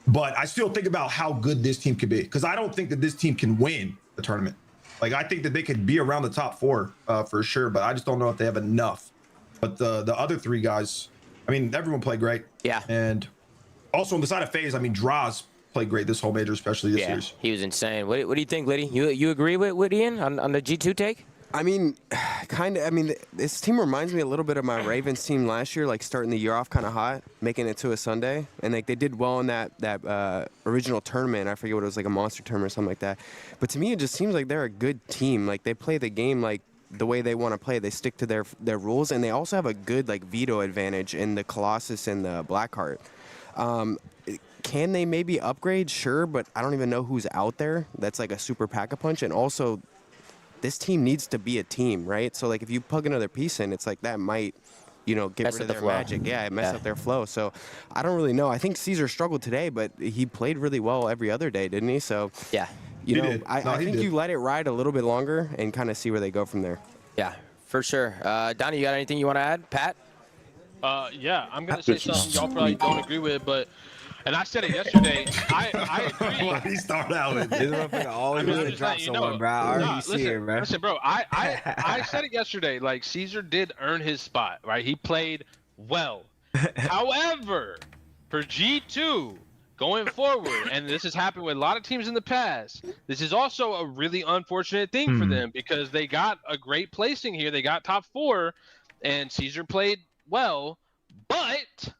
But I still think about how good this team could be, because I don't think that this team can win the tournament. I think that they could be around the top 4 for sure, but I just don't know if they have enough. But the other 3 guys, I mean, everyone played great. Yeah. And also on the side of FaZe, I mean, Draws played great this whole major, especially this series. He was insane. What do you think, Liddy? You agree with Ian on the G2 take? I mean, kind of. I mean, this team reminds me a little bit of my Ravens team last year, starting the year off kind of hot, making it to a Sunday, and they did well in that original tournament. I forget what it was, a monster tournament or something like that. But to me, it just seems like they're a good team. They play the game the way they want to play. They stick to their rules, and they also have a good veto advantage in the Colossus and the Blackheart. Can they maybe upgrade? Sure, but I don't even know who's out there. That's a super pack-a-punch, and also this team needs to be a team, right? So like if you plug another piece in, it's like that might, you know, get rid of their magic. Yeah, it messed up their flow. So I don't really know. I think Caesar struggled today, but he played really well every other day, didn't he? So yeah, you know, I think you let it ride a little bit longer and kind of see where they go from there. Yeah, for sure. Donnie, you got anything you want to add? Pat? Yeah, I'm gonna say something y'all probably don't agree with, but and I said it yesterday. I agree. Why he start out with this motherfucker always really drop someone, bro. I already see it, bro. Listen, bro. I said it yesterday. Like Caesar did earn his spot, right? He played well. However, for G2 going forward, and this has happened with a lot of teams in the past, this is also a really unfortunate thing for them because they got a great placing here. They got top 4, and Caesar played well, but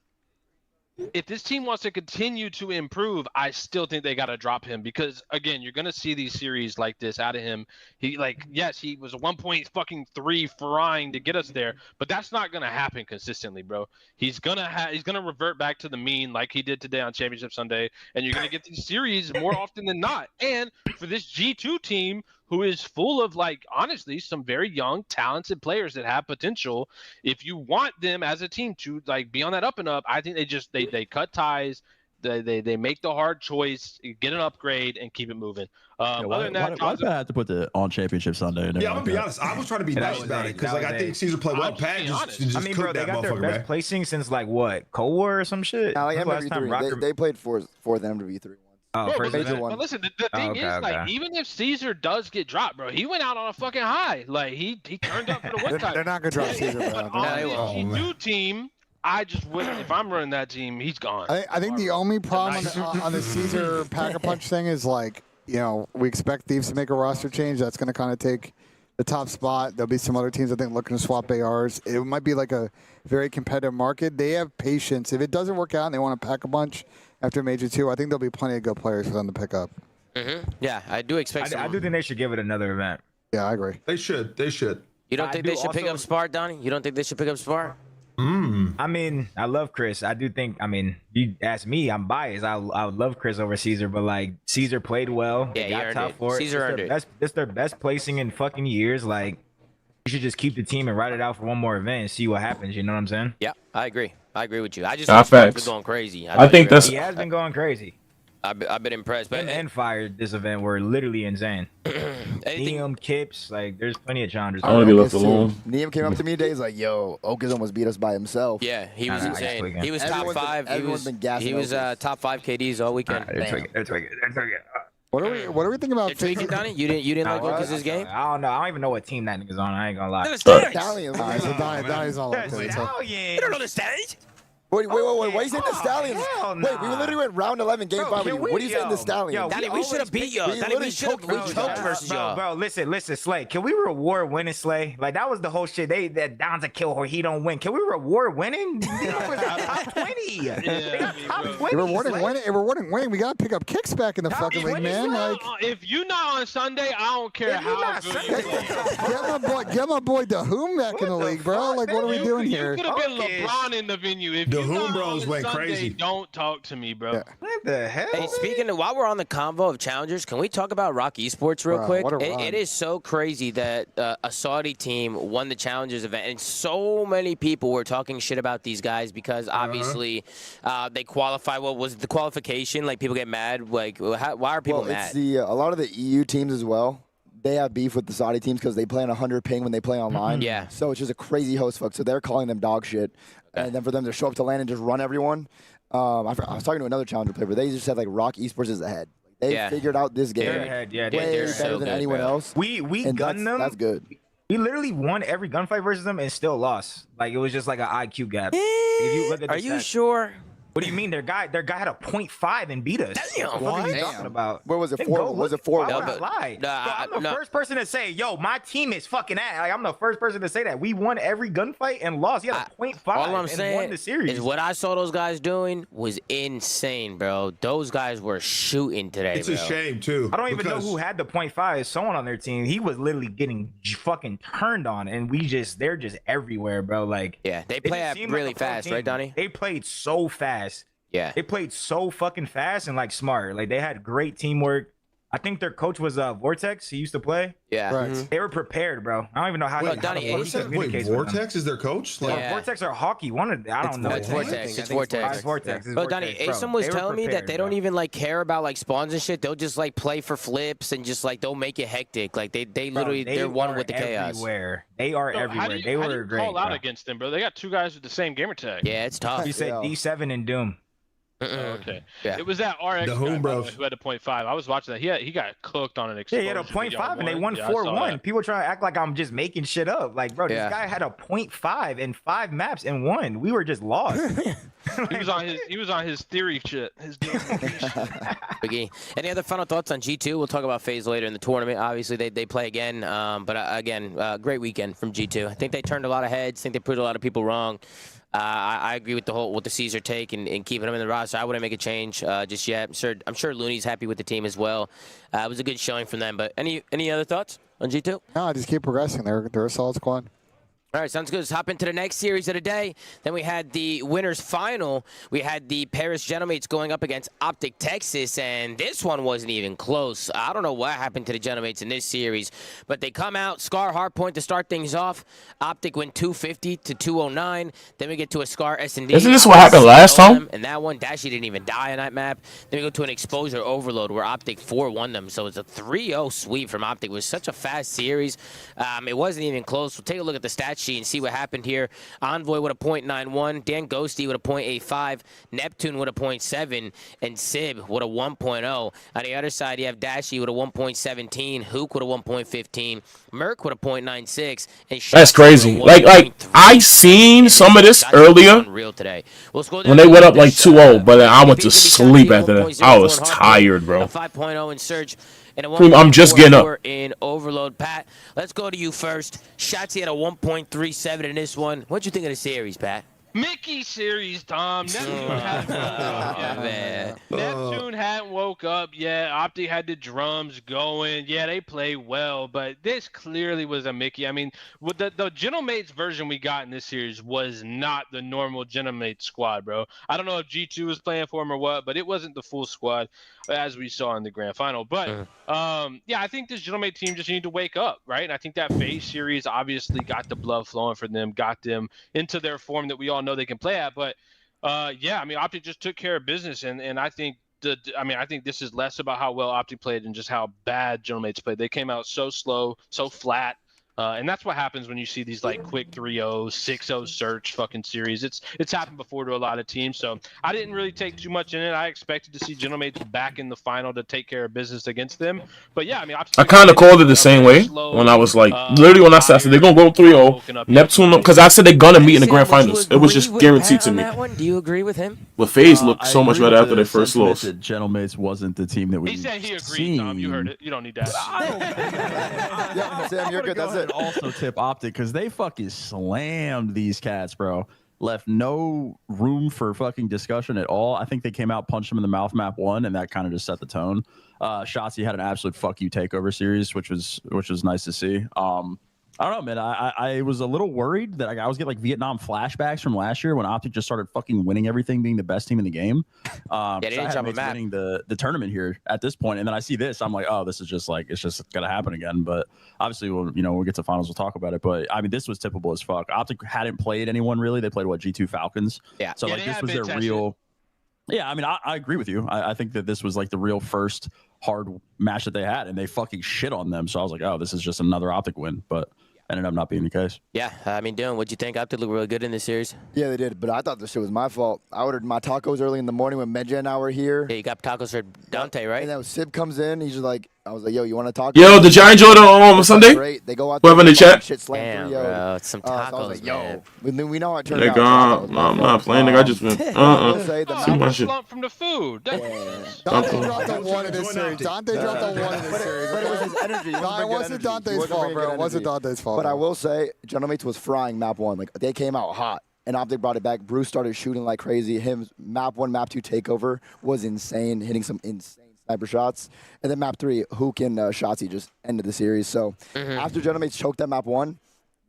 if this team wants to continue to improve, I still think they got to drop him because, again, you're going to see these series like this out of him. He, like, yes, he was a 1.3 frying to get us there, but that's not going to happen consistently, bro. He's going to revert back to the mean like he did today on Championship Sunday, and you're going to get these series more often than not. And for this G2 team, who is full of, like, honestly, some very young, talented players that have potential. If you want them as a team to, like, be on that up and up, I think they cut ties, they make the hard choice, get an upgrade, and keep it moving. Other than that, why did I have to put the on Championship Sunday? Yeah, I'm gonna be honest. I was trying to be nice about it because, like, I think Caesar played well. Pat just I mean, bro, they got their best placing since like what, Cold War or some shit. Like MW3, they played fourth MW3. Oh, bro, but listen, the thing is, like, even if Caesar does get dropped, bro, he went out on a fucking high. Like, he turned up for the one time. They're not gonna drop Caesar, bro. On this G2 team, I just wouldn't. If I'm running that team, he's gone. I think the only problem on the Caesar Pack-a-Punch thing is, like, you know, we expect Thieves to make a roster change. That's going to kind of take the top spot. There'll be some other teams, I think, looking to swap ARs. It might be like a very competitive market. They have patience. If it doesn't work out and they want to pack a bunch after Major 2, I think there'll be plenty of good players for them to pick up. Yeah, I do expect I do think they should give it another event. Yeah, I agree. They should. You don't think they should pick up Spart, Donnie? You don't think they should pick up Spart? I mean, I love Chris. I do think, I mean, you ask me, I'm biased. I would love Chris over Caesar, but, like, Caesar played well. Yeah, he got earned top it. 4. Caesar earned it. It's their best placing in fucking years. Like, you should just keep the team and ride it out for one more event and see what happens. You know what I'm saying? Yeah, I agree. I agree with you. I just Nah, think facts. going crazy. I think that's. He has been going crazy. I've been impressed. But Him and Fire this event were literally insane. Neum, Kips, like, there's plenty of challengers. I want to be left alone. Neum came up to me today. He's like, "Yo, Oakers almost beat us by himself." Yeah, he was insane. He was top 5. He was top 5 KDs all weekend. They're tweaking. What are we thinking about? Tweaking, Donnie? You didn't like Lucas's game? I don't know. I don't even know what team that nigga's on. I ain't gonna lie. Stallions. All right, so Donnie's all up to it. You don't know the stage? Wait, why are you saying the Stallions? Wait, we literally went round 11, game 5. What are you saying the Stallions? Donnie, we should have beat y'all. Donnie, we choked versus y'all. Bro, listen, Slay. Can we reward winning, Slay? Like, that was the whole shit. That Don's a kill or he don't win. Can we reward winning? That was top 20. Yeah, top 20. If we're winning, we gotta pick up kicks back in the fucking league, man. Like, if you're not on Sunday, I don't care how good you play. get my boy Dahoom back in the league, bro. Like, what are we doing here? You could have been LeBron in the venue. If you Dahoom bros went Sunday, crazy. Don't talk to me, bro. What the hell? Hey, speaking of, while we're on the convo of challengers, can we talk about Rock Esports real quick? It is so crazy that a Saudi team won the challengers event, and so many people were talking shit about these guys because obviously they qualify. What was the qualification? Like, people get mad. Like, why are people mad? It's a lot of the EU teams as well. They have beef with the Saudi teams because they play on 100 ping when they play online. Yeah. So it's just a crazy host fuck. So they're calling them dog shit. And then for them to show up to LAN and just run everyone. I was talking to another challenger player, but they just said, like, Rock Esports is ahead. They figured out this game way better than anyone else. We gunned them. That's good. We literally won every gunfight versus them and still lost. Like, it was just like an IQ gap. If you look at Are you sure? What do you mean? Their guy had a 0.5 and beat us. Damn. What are you talking about? What was it? 4? Was it 4? Why would I lie? I'm the first person to say, yo, my team is fucking ass. Like, I'm the first person to say that. We won every gunfight and lost. He had a 0.5 All I'm and saying won the series. is what I saw those guys doing was insane, bro. Those guys were shooting today, It's a shame, too. I don't even know who had the 0.5. Someone on their team. He was literally getting fucking turned on, and they're just everywhere, bro. Like, yeah, they play up really fast, right, Donnie? They played so fast. Yeah. They played so fucking fast and, like, smart. Like, they had great teamwork. I think their coach was Vortex. He used to play. Yeah. Right. They were prepared, bro. I don't even know how Wait, he Donnie, communicates with Vortex is their coach? them. Vortex or hockey? One of I don't know. It's Vortex. It's Vortex. It's Vortex. Bro, Donnie, Asim was telling me that they don't even like care about like spawns and shit. They'll just like play for flips and just like they'll make it hectic. Like they literally they're one with the chaos. Everywhere. They are everywhere. They were great. Call out against them, bro. They got 2 guys with the same gamer tag. Yeah, it's tough. You said D7 and Doom. Okay. Yeah. It was that RX The guy, home by the bros. way, who had a 0.5. I was watching that. He got cooked on an Yeah, explosion. he had a video 0.5 and they won Yeah, I saw 4-1. that. People try to act like I'm just making shit up. Like, bro, Yeah. this guy had a 0.5 in 5 maps and won. We were just lost. He was on his theory shit. His Biggie. Any other final thoughts on G2? We'll talk about FaZe later in the tournament. Obviously, they play again. But again, great weekend from G2. I think they turned a lot of heads. I think they proved a lot of people wrong. I agree with the Caesar take and keeping him in the roster. I wouldn't make a change just yet. I'm sure Looney's happy with the team as well. It was a good showing from them. But any other thoughts on G2? No, just keep progressing. They're a solid squad. All right, sounds good. Let's hop into the next series of the day. Then we had the winners final. We had the Paris Gentlemates going up against Optic Texas, and this one wasn't even close. I don't know what happened to the Gentlemates in this series, but they come out, Scar hardpoint to start things off. Optic win 250 to 209. Then we get to a Scar S&D. Isn't this what happened last time? And that one, Dashy didn't even die on that map. Then we go to an exposure overload where Optic 4-1 them. So it's a 3-0 sweep from Optic. It was such a fast series. It wasn't even close. We'll take a look at the stat sheet and see what happened here. Envoy with a .91, Dan Ghosty with a .85, Neptune with a .7, and Sib with a 1.0. On the other side, you have Dashy with a 1.17, Huke with a 1.15, Merc with a .96, and That's crazy. Like I seen some of this earlier when they went up like 2-0, but then I went to sleep after that. I was tired, bro. 5.0 in Surge. I'm just getting up. In Overload. Pat, let's go to you first. SHOTZZY had a 1.37 in this one. What'd you think of the series, Pat? Mickey series, Tom. Neptune hadn't woke up yet. Neptune hadn't woke up yet. Optic had the drums going. Yeah, they play well, but this clearly was a Mickey. I mean, with the Gentlemates version we got in this series was not the normal Gentlemates squad, bro. I don't know if G2 was playing for him or what, but it wasn't the full squad as we saw in the grand final. But yeah, I think this Gentlemate team just needed to wake up, right? And I think that FaZe series obviously got the blood flowing for them, got them into their form that we all know they can play at. But yeah, I mean, Optic just took care of business, and I think I think this is less about how well Optic played and just how bad Gentlemates played. They came out so slow, so flat. And that's what happens when you see these like quick 3-0, 6-0 search fucking series. It's happened before to a lot of teams. So I didn't really take too much in it. I expected to see Gentlemates back in the final to take care of business against them. But yeah, I mean, I kind of called it the same way when I was like, literally when I said they're gonna go 3-0, Neptune, because I said they're gonna meet in the grand finals. It was just guaranteed to me. Do you agree with him? But FaZe looked so much better after their first loss. Gentlemates wasn't the team that we. He said he agreed, Tom. You heard it. You don't need that. Yeah, Sam, you're good. That's it. Also tip Optic because they fucking slammed these cats, bro. Left no room for fucking discussion at all. I think they came out, punched them in the mouth map 1, and that kind of just set the tone. SHOTZZY had an absolute fuck you takeover series, which was nice to see. I don't know, man. I was a little worried that I was getting like Vietnam flashbacks from last year when Optic just started fucking winning everything, being the best team in the game. Yeah, they didn't drop a map. Winning the tournament here at this point, and then I see this, I'm like, oh, this is just like it's just gonna happen again. But obviously, we'll get to finals, we'll talk about it. But I mean, this was typical as fuck. Optic hadn't played anyone really. They played G2 Falcons. Yeah. So like this was their real. Yeah, I mean, I agree with you. I think that this was like the real first hard match that they had, and they fucking shit on them. So I was like, oh, this is just another Optic win, but. Ended up not being the case. Yeah, I mean, Dylan, what'd you think? Optic looked really good in this series. Yeah, they did, but I thought this shit was my fault. I ordered my tacos early in the morning when Medja and I were here. Yeah, you got tacos for Dante, right? And then when Sib comes in, he's just like, I was like, yo, you want to talk? Yo, did y'all enjoy it on Sunday? Great. They go out there. Whoever in the chat. Damn, bro, it's some tacos, so I was like, man. Yo, we know how it turned Nigga, out. I'm not playing. Nigga, I just been Too much slump from the food. Dante dropped a 1 in this series. Dante dropped a 1 in this series. But it was his energy. No, it wasn't Dante's fault, bro. It wasn't Dante's fault. But I will say, Gentlemates was frying map 1. Like they came out hot. And Optic brought it back. Bruce started shooting like crazy. Him map 1, map 2 takeover was insane, hitting some insane sniper shots. And then map 3, Huke and SHOTZZY just ended the series. So after Gentlemates choked that map 1,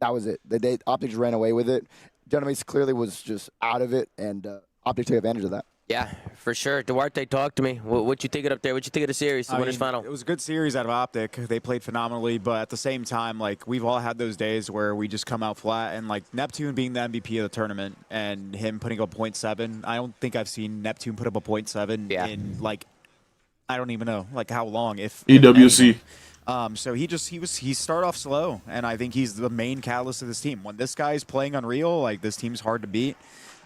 that was it. Optic just ran away with it. Gentlemates clearly was just out of it, and Optic took advantage of that. Yeah, for sure. Duarte, talk to me. What you thinking up there? What you think of the series, the winners final? It was a good series out of Optic. They played phenomenally, but at the same time, like, we've all had those days where we just come out flat, and like Neptune being the MVP of the tournament and him putting up 0.7. I don't think I've seen Neptune put up a 0.7 in like, I don't even know like how long. If EWC. So he started off slow, and I think he's the main catalyst of this team. When this guy's playing Unreal, like, this team's hard to beat.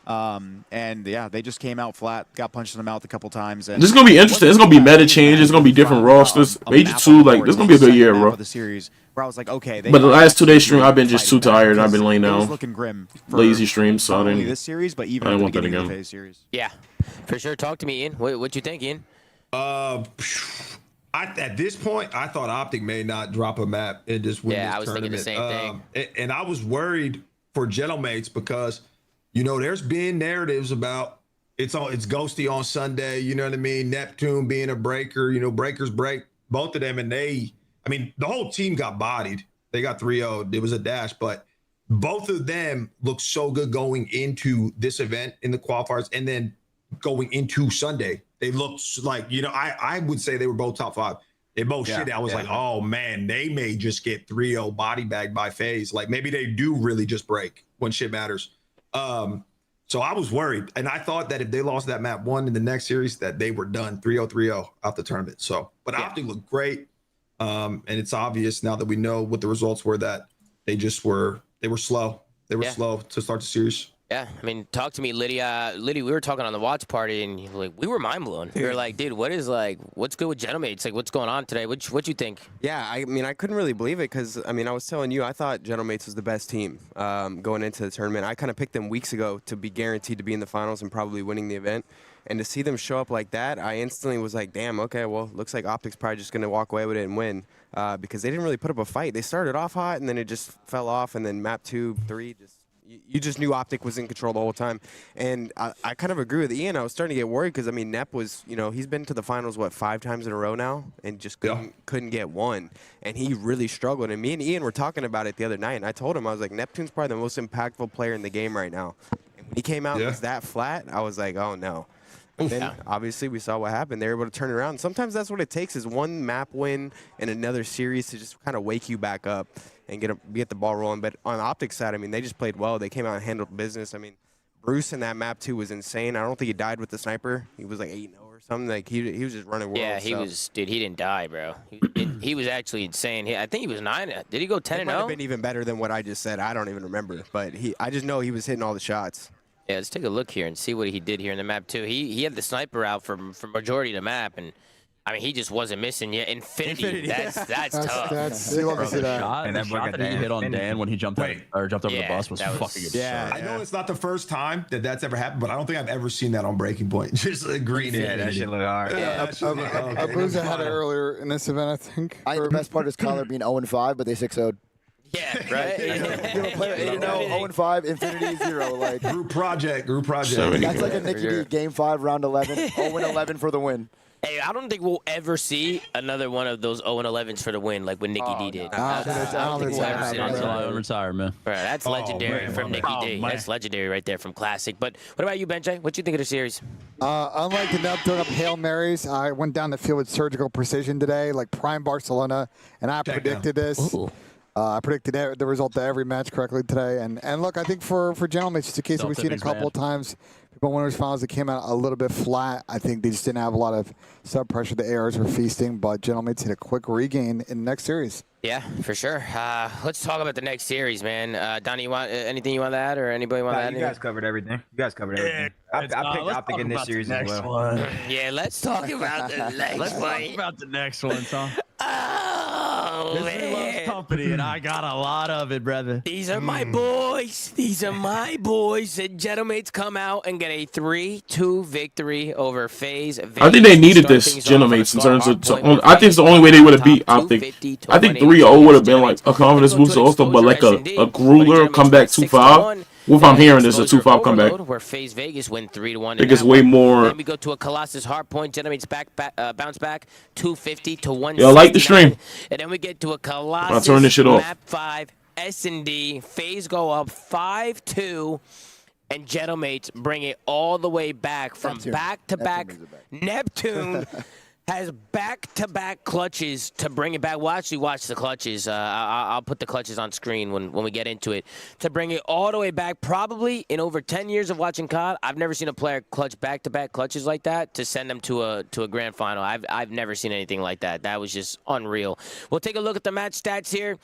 And yeah, they just came out flat, got punched in the mouth a couple times. And this is gonna be interesting. It's gonna be meta changes. It's gonna be different rosters. Major 2, like, this is gonna be a good year, bro. The series where I was like, okay. But the last 2 days stream, I've been just too tired. And I've been laying down. Looking grim. Lazy stream, so I didn't. This series, but even I at didn't the want that beginning of the again. FaZe series. Yeah, for sure. Talk to me, Ian. What you think, Ian? At this point, I thought Optic may not drop a map and just win this I was tournament. thinking the same thing. And I was worried for Gentlemates because, you know, there's been narratives about it's Ghosty on Sunday, you know what I mean? Neptune being a breaker, you know, breakers break both of them. And the whole team got bodied. They got 3-0'd. It was a dash, but both of them look so good going into this event in the qualifiers and then going into Sunday. They looked like, you know, I would say they were both top 5. They both shit. I was like, oh man, they may just get 3-0 body bagged by FaZe. Like, maybe they do really just break when shit matters. So I was worried. And I thought that if they lost that map 1 in the next series, that they were done 3-0 out the tournament. So, but Optic looked great. And it's obvious now that we know what the results were that they were slow. They were slow to start the series. Yeah, I mean, talk to me, Lydia. Lydia, we were talking on the watch party, and like we were mind blown. We were like, dude, what's good with Gentlemates? Like, what's going on today? What you think? Yeah, I mean, I couldn't really believe it because, I mean, I was telling you, I thought Gentlemates was the best team going into the tournament. I kind of picked them weeks ago to be guaranteed to be in the finals and probably winning the event. And to see them show up like that, I instantly was like, damn, okay, well, looks like Optic's probably just going to walk away with it and win because they didn't really put up a fight. They started off hot, and then it just fell off, and then map 2, 3, you just knew Optic was in control the whole time. And I kind of agree with Ian. I was starting to get worried because, I mean, Nep was, you know, he's been to the finals, 5 times in a row now and just couldn't get one. And he really struggled. And me and Ian were talking about it the other night, and I told him, I was like, Neptune's probably the most impactful player in the game right now. And when he came out and was that flat, I was like, oh, no. And then, obviously, we saw what happened. They were able to turn it around. Sometimes that's what it takes is one map win in another series to just kind of wake you back up and get the ball rolling. But on the Optic side, I mean, they just played well. They came out and handled business. I mean, Bruce in that map, too, was insane. I don't think he died with the sniper. He was like 8-0 or something. Like, he was just running world. Yeah, he was. Dude, he didn't die, bro. He was actually insane. I think he was 9. Did he go 10-0? It might have been even better than what I just said. I don't even remember. But I just know he was hitting all the shots. Yeah, let's take a look here and see what he did here in the map, too. He had the sniper out for majority of the map, and, I mean, he just wasn't missing yet. Infinity. That's tough. You love to see that. And that shot that he hit on Dan when he jumped over the bus was fucking absurd. Yeah, I know it's not the first time that's ever happened, but I don't think I've ever seen that on Breaking Point. Just a green. Yeah, that shit look hard. Abuza had it earlier in this event, I think. I think the best part is Collar being 0-5, but they 6-0'd. Yeah, right? You have a player 8-0, 0-5, Infinity 0. Like, group project. That's like a Nicky D, Game 5, Round 11, 0-11 for the win. Hey, I don't think we'll ever see another one of those 0-11s for the win like what Nicky D did. I don't think we'll ever see that. Until I retire, man. Right, that's legendary from Nicky D. That's legendary right there from Classic. But what about you, Benjay? What you think of the series? Unlike the Nep throwing up Hail Marys, I went down the field with surgical precision today, like prime Barcelona, and I predicted this. I predicted the result of every match correctly today. And look, I think for Gentlemates, it's just a case that we've seen a couple of times. People winners finals that came out a little bit flat. I think they just didn't have a lot of sub pressure. The ARs were feasting, but Gentlemates hit a quick regain in the next series. Yeah, for sure. Let's talk about the next series, man. Donnie, you want anything you want to add, or anybody want to add? You guys covered everything. I picked Optic in this series as well. Yeah, let's talk about the next one. Let's talk about the next one, Tom. Oh, man. Loves company, and I got a lot of it, brother. These are my boys. These are my boys. And Gentlemates come out and get a 3-2 victory over FaZe. I think they needed this, Gentlemates, in terms of. I think it's the only way they would have beat Optic. I think 3-0 would have been like a confidence boost also, but like a grueler comeback 2-5. What if I'm hearing this, a 2-5 comeback? Where FaZe Vegas win 3-1. I think it's way more. Then we go to a Colossus Hardpoint. Gentlemates bounce back 250 to 1. Yeah, I like the stream. And then we get to a Colossus I'll turn this shit off. map 5 S&D. FaZe go up 5-2. and Gentlemates bring it all the way back from back-to-back. Neptune has back-to-back clutches to bring it back. We'll actually watch the clutches. I'll put the clutches on screen when we get into it. To bring it all the way back, probably in over 10 years of watching COD, I've never seen a player clutch back-to-back clutches like that to send them to a grand final. I've never seen anything like that. That was just unreal. We'll take a look at the match stats here.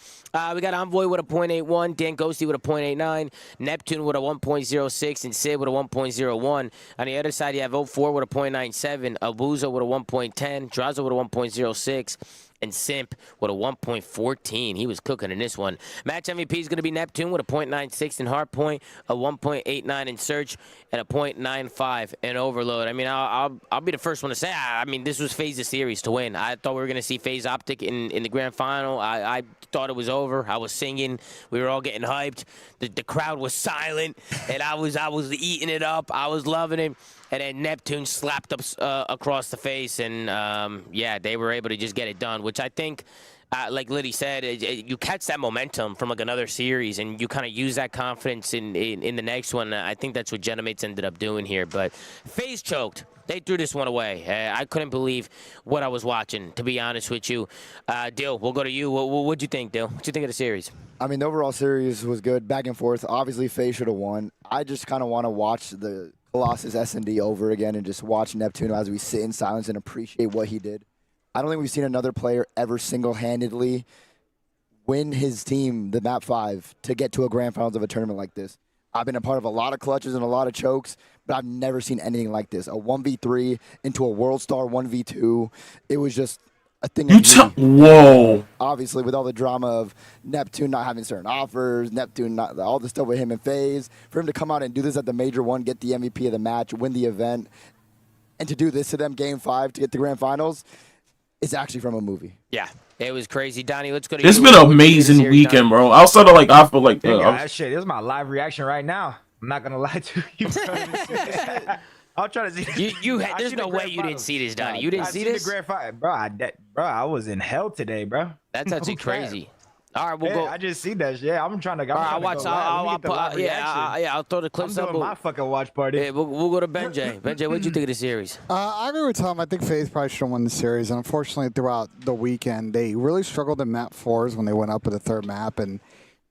We got Envoy with a .81, Dan Ghosty with a .89, Neptune with a 1.06, and Sid with a 1.01. On the other side, you have 04 with a .97, Abuza with a 1.10, Draza with a 1.06, and Simp with a 1.14. He was cooking in this one. Match MVP is going to be Neptune with a .96 in Hardpoint, a 1.89 in Search, and a .95 in Overload. I mean, I'll be the first one to say, I mean, this was FaZe's series to win. I thought we were going to see FaZe Optic in the grand final. I thought it was over. I was singing. We were all getting hyped. The crowd was silent, and I was eating it up. I was loving it. And then Neptune slapped up across the face, and yeah, they were able to just get it done, which I think, like Liddy said, you catch that momentum from like another series, and you kind of use that confidence in the next one. I think that's what Gentlemates ended up doing here, but FaZe choked. They threw this one away. I couldn't believe what I was watching, to be honest with you. Dill, we'll go to you. What'd you think, Dill? What'd you think of the series? I mean, the overall series was good, back and forth. Obviously, FaZe should have won. I just kind of want to watch the Colossus S&D over again and just watch Neptune as we sit in silence and appreciate what he did. I don't think we've seen another player ever single-handedly win his team, the map 5, to get to a grand finals of a tournament like this. I've been a part of a lot of clutches and a lot of chokes, but I've never seen anything like this. A 1v3 into a World Star 1v2. It was just a thing. Whoa. Obviously, with all the drama of Neptune not having certain offers, Neptune not all the stuff with him and FaZe, for him to come out and do this at the major one, get the MVP of the match, win the event, and to do this to them game 5 to get the grand finals, it's actually from a movie. Yeah, it was crazy. Donnie, let's go to you. It's been an amazing weekend, bro. Outside of like, I feel like that shit. This is my live reaction right now. I'm not gonna lie to you. I'll try to see. There's no way you didn't see this, Donnie. You didn't see this? The grand final, bro. I was in hell today, bro. That's actually crazy. All right, we'll go. I just see that. Yeah, I'm trying to go. I'll watch. I'll throw the clips up. I'm doing my fucking watch party. Yeah, we'll go to Benjay. Benjay, what'd you think of the series? I agree with Tom. I think FaZe probably should have won the series, and unfortunately, throughout the weekend, they really struggled in map 4s when they went up with the third map, and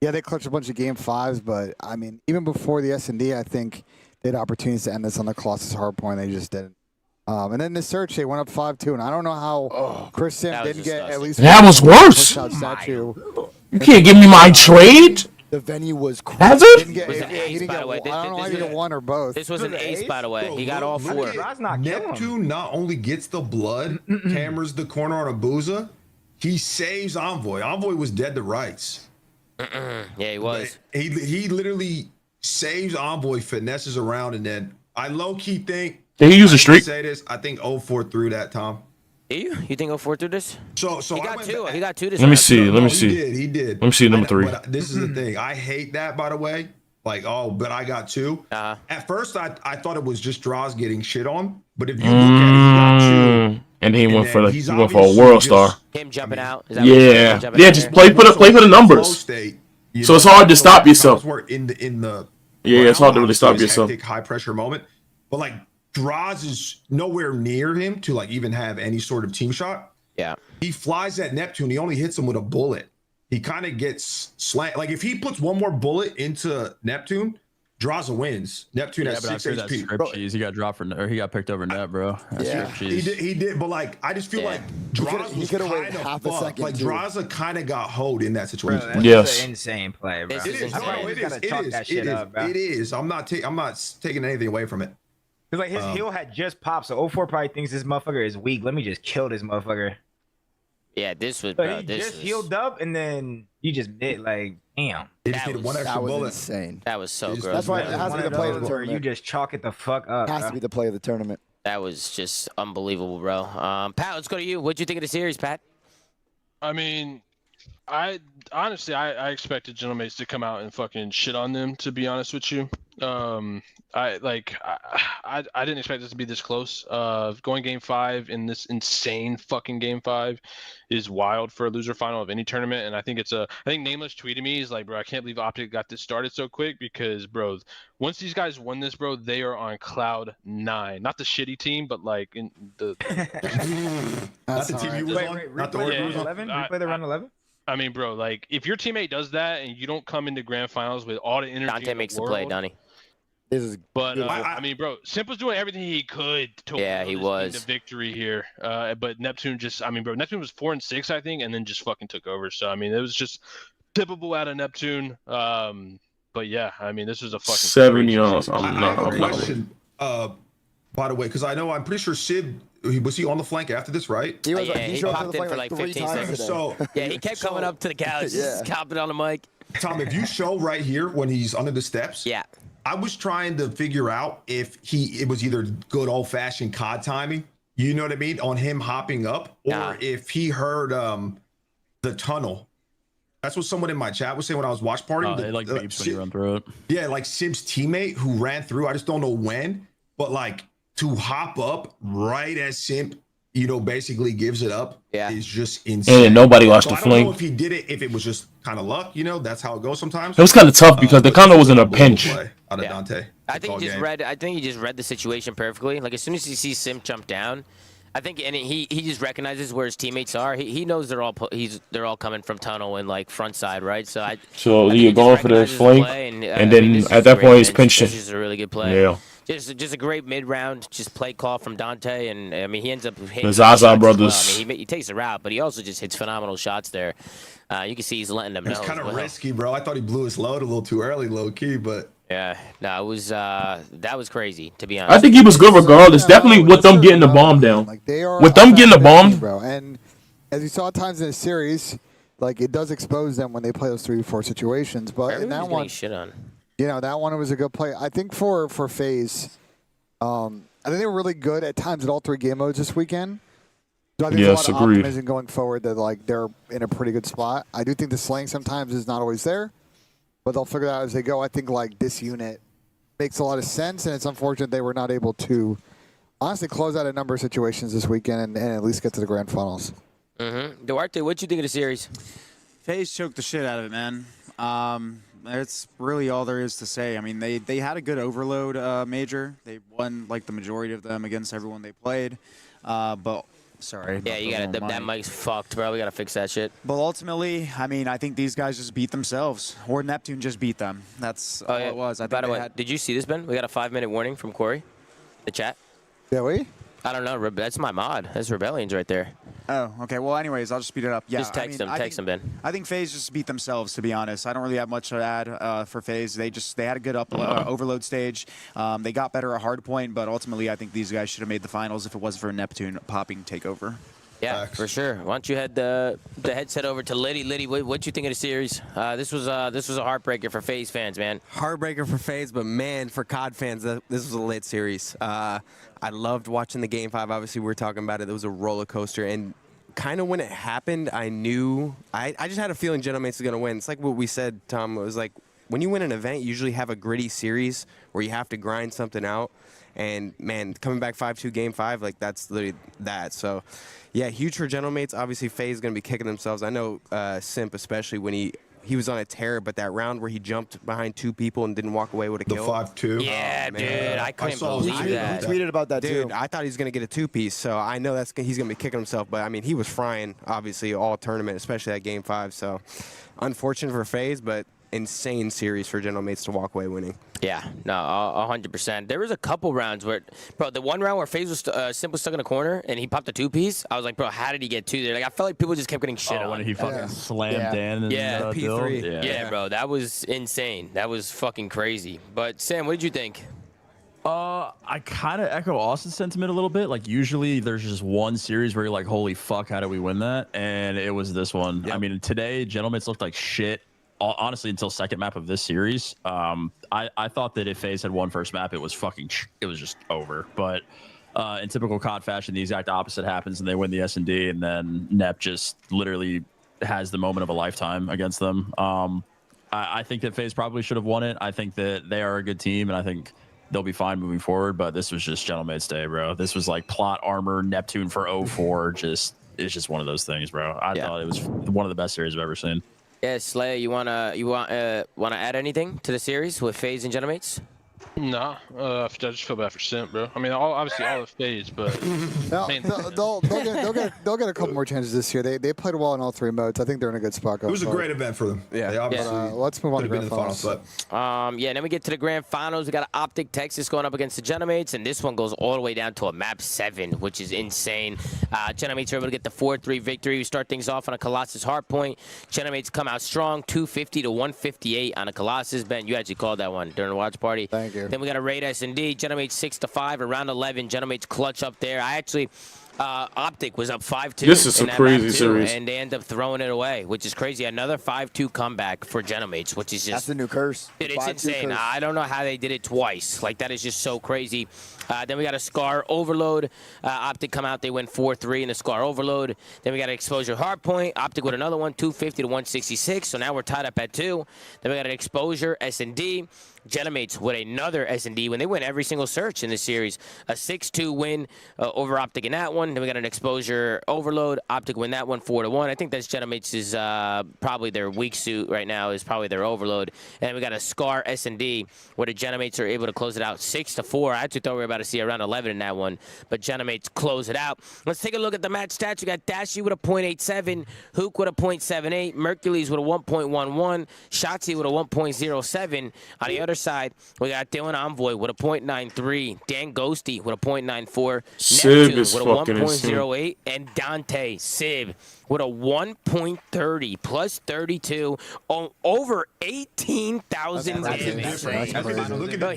yeah, they clutched a bunch of game 5s, but I mean, even before the S&D, I think they had opportunities to end this on the Colossus hardpoint. They just didn't. And then the Search, they went up 5-2, and I don't know how Chris Sim didn't get at least. That was worse. You can't give me my trade. The venue was crazy. Has it? He didn't get one. I don't know if he got one or both. This was an ace, by the way. He got all 4. Neptune not only gets the blood, hammers the corner on Abuza, he saves Envoy. Envoy was dead to rights. Yeah, he was. He literally saves Envoy, finesses around, and then I low-key think. Did he use a streak? Say this. I think 04 threw that, Tom. Do you? You think 04 through this? So he got 2. He got 2 this Let me round. see. Let me see. He did. Let me see number 3. But this is the thing. I hate that, by the way. Like, but I got 2. At first, I thought it was just Draws getting shit on. But if you look at it, he got 2. And he went for a World Star. Him jumping out. Yeah. Just play for the numbers. So it's hard to stop yourself. Yeah, it's hard to really stop yourself. High pressure moment, but like Draws is nowhere near him to like even have any sort of team shot. Yeah, he flies at Neptune. He only hits him with a bullet. He kind of gets slant. Like if he puts one more bullet into Neptune, Draza wins. Neptune has 6 HP. He got dropped or he got picked over net, bro. That's he did. But like I just feel like Draza was kind of fucked. Like Draza kind of got hoed in that situation. Bro, that's an insane play, bro. It is. I'm not taking anything away from it. Because like his heal had just popped, so 04 probably thinks this motherfucker is weak. Let me just kill this motherfucker. Yeah, this was. Bro, he just healed up, and then you just like, damn. That was insane. That was so gross. That's why it has to be the play of the tournament. You just chalk it the fuck up. It has to be the play of the tournament. That was just unbelievable, bro. Pat, let's go to you. What'd you think of the series, Pat? I mean, I honestly expected Gentlemates to come out and fucking shit on them, to be honest with you. I didn't expect this to be this close. Going game 5 in this insane fucking game 5 is wild for a loser final of any tournament, and I think I think Nameless tweeted me, he's like, bro, I can't believe Optic got this started so quick because, bro, once these guys won this, bro, they are on cloud 9. Not the shitty team, but like in the not the team you was on. Not the order you was on. Replay the round 11. I mean, bro, like if your teammate does that and you don't come into grand finals with all the energy, Dante makes the play, Donnie. But I mean, bro, Simp was doing everything he could to win the victory here. But Neptune just, I mean, bro, Neptune was 4-6, I think, and then just fucking took over. So I mean, it was just typical out of Neptune. But yeah, I mean, this was a fucking 70 yards. I have a question. By the way, because I know I'm pretty sure Sid was he on the flank after this, right? He was. He popped in for like 15 seconds. So yeah, he kept coming up to the couch, just copping on the mic. Tom, if you show right here when he's under the steps, yeah, I was trying to figure out if it was either good old fashioned COD timing, you know what I mean, on him hopping up, or if he heard the tunnel. That's what someone in my chat was saying when I was watch partying. It like beeps when you run through it. Yeah, like Sim's teammate who ran through. I just don't know when, but like to hop up right as Simp, you know, basically gives it up is just insane. And nobody watched the I don't know flank. if he did it, if it was just kind of luck, you know, that's how it goes sometimes. It was kind of tough because the condo was in a pinch. Out of Dante. I think he just read the situation perfectly. Like as soon as he sees Simp jump down, I think, and he just recognizes where his teammates are. He knows they're all coming from tunnel and like front side, right? So you're going for the flank, and then at that point he's pinching. This is a really good play. Yeah. Just a great mid-round just play call from Dante, and I mean he ends up hitting the Zaza brothers. Well. I mean he takes a route, but he also just hits phenomenal shots there. You can see he's letting them know. It's kind of risky, bro. I thought he blew his load a little too early, low key, but yeah, no, it was that was crazy to be honest. I think he was good regardless. Definitely with them getting the bomb down. Like they are with them getting the bomb, bro. And as you saw at times in the series, like it does expose them when they play those 3-4 situations. But in that one, shit on. You know, that one was a good play. I think for FaZe, I think they were really good at times at all 3 game modes this weekend. So I think there's a lot of optimism going forward that like they're in a pretty good spot. I do think the slang sometimes is not always there, but they'll figure it out as they go. I think like this unit makes a lot of sense, and it's unfortunate they were not able to honestly close out a number of situations this weekend and at least get to the grand finals. Duarte, what you think of the series? FaZe choked the shit out of it, man. That's really all there is to say. I mean, they had a good overload major. They won like the majority of them against everyone they played. But sorry. Yeah, you got that mic's fucked, bro. We gotta fix that shit. But ultimately, I mean, I think these guys just beat themselves, or Neptune just beat them. That's all it was. By the way, did you see this, Ben? We got a 5-minute warning from Corey. The chat. Yeah, we? I don't know. That's my mod. That's Rebellions right there. Oh, okay. Well, anyways, I'll just speed it up. Yeah, just text him, Ben. I think FaZe just beat themselves, to be honest. I don't really have much to add for FaZe. They had a good overload stage. They got better at hardpoint, but ultimately, I think these guys should have made the finals if it wasn't for Neptune popping takeover. Yeah, for sure. Why don't you head the headset over to Liddy? Liddy, what you think of the series? This was a heartbreaker for FaZe fans, man. Heartbreaker for FaZe, but man, for COD fans, this was a lit series. I loved watching the Game 5. Obviously, we were talking about it. It was a roller coaster, and kind of when it happened, I knew I just had a feeling Gentlemates was going to win. It's like what we said, Tom. It was like when you win an event, you usually have a gritty series where you have to grind something out. And man, coming back 5-2 Game 5, like that's literally that. So, yeah, huge for Gentlemates. Obviously, FaZe is going to be kicking themselves. I know Simp, especially when he was on a tear, but that round where he jumped behind 2 people and didn't walk away with a kill. The 5-2. Yeah, dude, I couldn't believe that. I tweeted about that too. Dude, I thought he was going to get a 2-piece, so I know he's going to be kicking himself. But I mean, he was frying, obviously, all tournament, especially that Game 5. So, unfortunate for FaZe, but insane series for Gentlemates to walk away winning. Yeah, no, 100%. There was a couple rounds where, bro, the one round where FaZe was Simp was stuck in a corner and he popped a 2-piece. I was like, bro, how did he get 2 there? Like, I felt like people just kept getting shit on. When he fucking slammed Dan. Yeah, P3. Yeah, bro, that was insane. That was fucking crazy. But Sam, what did you think? I kind of echo Austin's sentiment a little bit. Like, usually there's just one series where you're like, holy fuck, how did we win that? And it was this one. Yep. I mean, today, Gentlemates looked like shit. Honestly, until second map of this series, I thought that if FaZe had won first map, it was just over. But in typical COD fashion, the exact opposite happens, and they win the S&D, and then Nep just literally has the moment of a lifetime against them. I think that FaZe probably should have won it. I think that they are a good team, and I think they'll be fine moving forward. But this was just Gentlemates Day, bro. This was like plot armor Neptune for 04. It's just one of those things, bro. I thought it was one of the best series I've ever seen. Yeah, Slay, you wanna add anything to the series with FaZe and Gentlemates? Nah, I just feel bad for Simp, bro. I mean, obviously all of FaZe, but they'll get a couple more chances this year. They played well in all 3 modes. I think they're in a good spot. It was a great event for them. Yeah. They obviously let's move on to grand finals. Yeah, then we get to the grand finals. We got Optic Texas going up against the Gentlemates, and this one goes all the way down to a map 7, which is insane. Gentlemates are able to get the 4-3 victory. We start things off on a Colossus hardpoint. Gentlemates come out strong, 250 to 158 on a Colossus. Ben, you actually called that one during the watch party. Thank you. Then we got a raid S&D. Gentlemates 6-5, around 11. Gentlemates clutch up there. I actually, Optic was up 5-2. This is a crazy series. And they end up throwing it away, which is crazy. Another 5-2 comeback for Gentlemates, which is just... That's a new curse. Dude, it's insane. Curse. I don't know how they did it twice. Like, that is just so crazy. Then we got a Scar Overload. Optic come out. They win 4-3 in the Scar Overload. Then we got an Exposure Hardpoint. Optic with another one, 250 to 166. So now we're tied up at 2. Then we got an Exposure S&D. Gentlemates with another S&D when they win every single search in this series. A 6-2 win over Optic in that one. Then we got an Exposure Overload. Optic win that one 4-1. I think that's Gentlemates' probably their weak suit right now is probably their Overload. And then we got a Scar S&D where the Gentlemates are able to close it out 6-4. I actually thought we were about to see around 11 in that one, but Gentlemates close it out. Let's take a look at the match stats. We got Dashy with a .87, Huke with a .78, Mercules with a 1.11, SHOTZZY with a 1.07. On the other side, we got Dylan Envoy with a .93, Dan Ghosty with a .94, Neptune with a 1.08, and Dante Sib with a 1.30 plus 32 over 18,000 damage.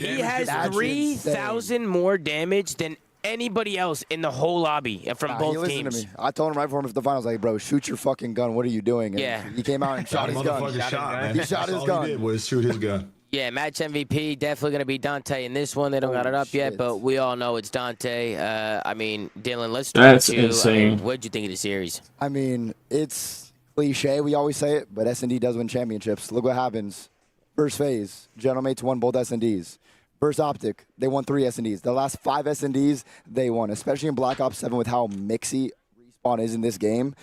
He has 3,000 more damage than anybody else in the whole lobby from both teams. To me. I told him right before the finals, like, bro, shoot your fucking gun. What are you doing? And he came out and shot his gun. He shot his gun. All he did was shoot his gun. Yeah, match MVP, definitely going to be Dante in this one. They don't got it up yet, but we all know it's Dante. I mean, Dylan, let's start with you. Insane. I mean, what'd you think of the series? I mean, it's cliche. We always say it, but S&D does win championships. Look what happens. First phase, Gentlemates won both S&Ds. First Optic, they won 3 S&Ds. The last 5 S&Ds, they won, especially in Black Ops 7 with how mixy Respawn is in this game.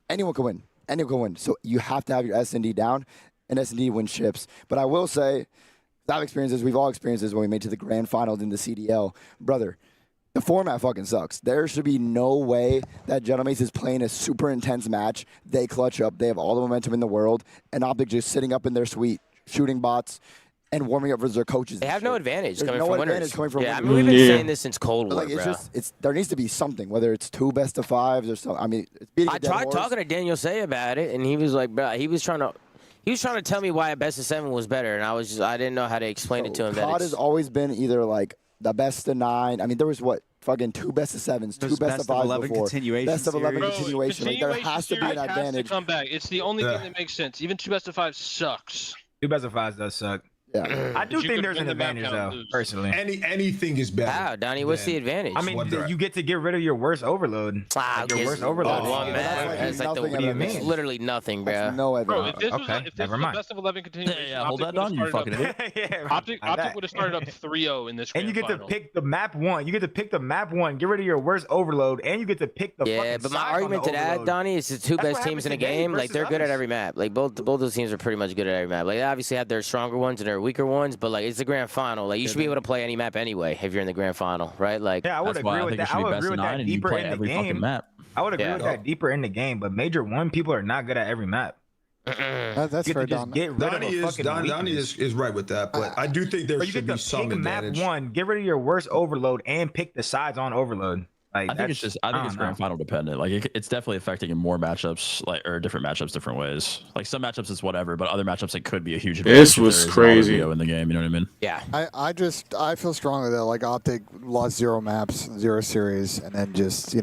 Anyone can win. Anyone can win. So you have to have your S&D down, and S&D wins chips. But I will say, I've experienced this, we've all experienced this when we made to the grand finals in the CDL. Brother, the format fucking sucks. There should be no way that Gentlemates is playing a super intense match. They clutch up. They have all the momentum in the world, and Optic just sitting up in their suite, shooting bots, and warming up for their coaches. They have no advantage There's coming no from advantage winners. coming from yeah, I winners. mean, we've been saying this since Cold War, Like, bro. there needs to be something, whether it's 2 best-of-5s or something. I mean, it's beating I tried talking to Daniel Say about it, and he was like, bro, he was trying to tell me why a best-of-7 was better, and I didn't know how to explain it to him. COD has always been either like the best-of-9. I mean, there was fucking 2 best-of-7s, 2 best-of-5s before. Best of 11 continuation. Like, there has to be an advantage. Come back. It's the only thing that makes sense. Even 2 best-of-5s sucks. 2 best-of-5s does suck. Yeah. I do think there's an advantage, though, personally. Anything is better. How, Donnie? What's the advantage? I mean, you get to get rid of your worst overload. Your worst overload. That's like what do you mean? It's literally nothing, bro. No advantage. Bro, if this was a best of 11 continuation, yeah, hold that down, you fucking idiot. Optic would have started up 3-0 in this grand And you get final. to pick the map 1. You get to pick the map 1, get rid of your worst overload, and you get to pick the yeah, but my argument to that, Donnie, is the 2 best teams in the game. Like, they're good at every map. Like, both those teams are pretty much good at every map. Like, they obviously have their stronger ones and their weaker ones, but like, it's the grand final. Like, you should be able to play any map anyway if you're in the grand final, right? Like, yeah, I would agree with that. I would agree with that deeper in the game. I would agree with that deeper in the game, but Major 1 people are not good at every map. That's fair, Don. Donnie is right with that, but I do think there should be some advantage. Map 1, get rid of your worst overload, and pick the sides on overload. Like, I think it's grand final dependent. Like, it's definitely affecting in more matchups, like, or different matchups, different ways. Like, some matchups it's whatever, but other matchups it could be a huge advantage. This was crazy in the game. You know what I mean? Yeah. I feel strongly that like Optic lost 0 maps, 0 series, and then just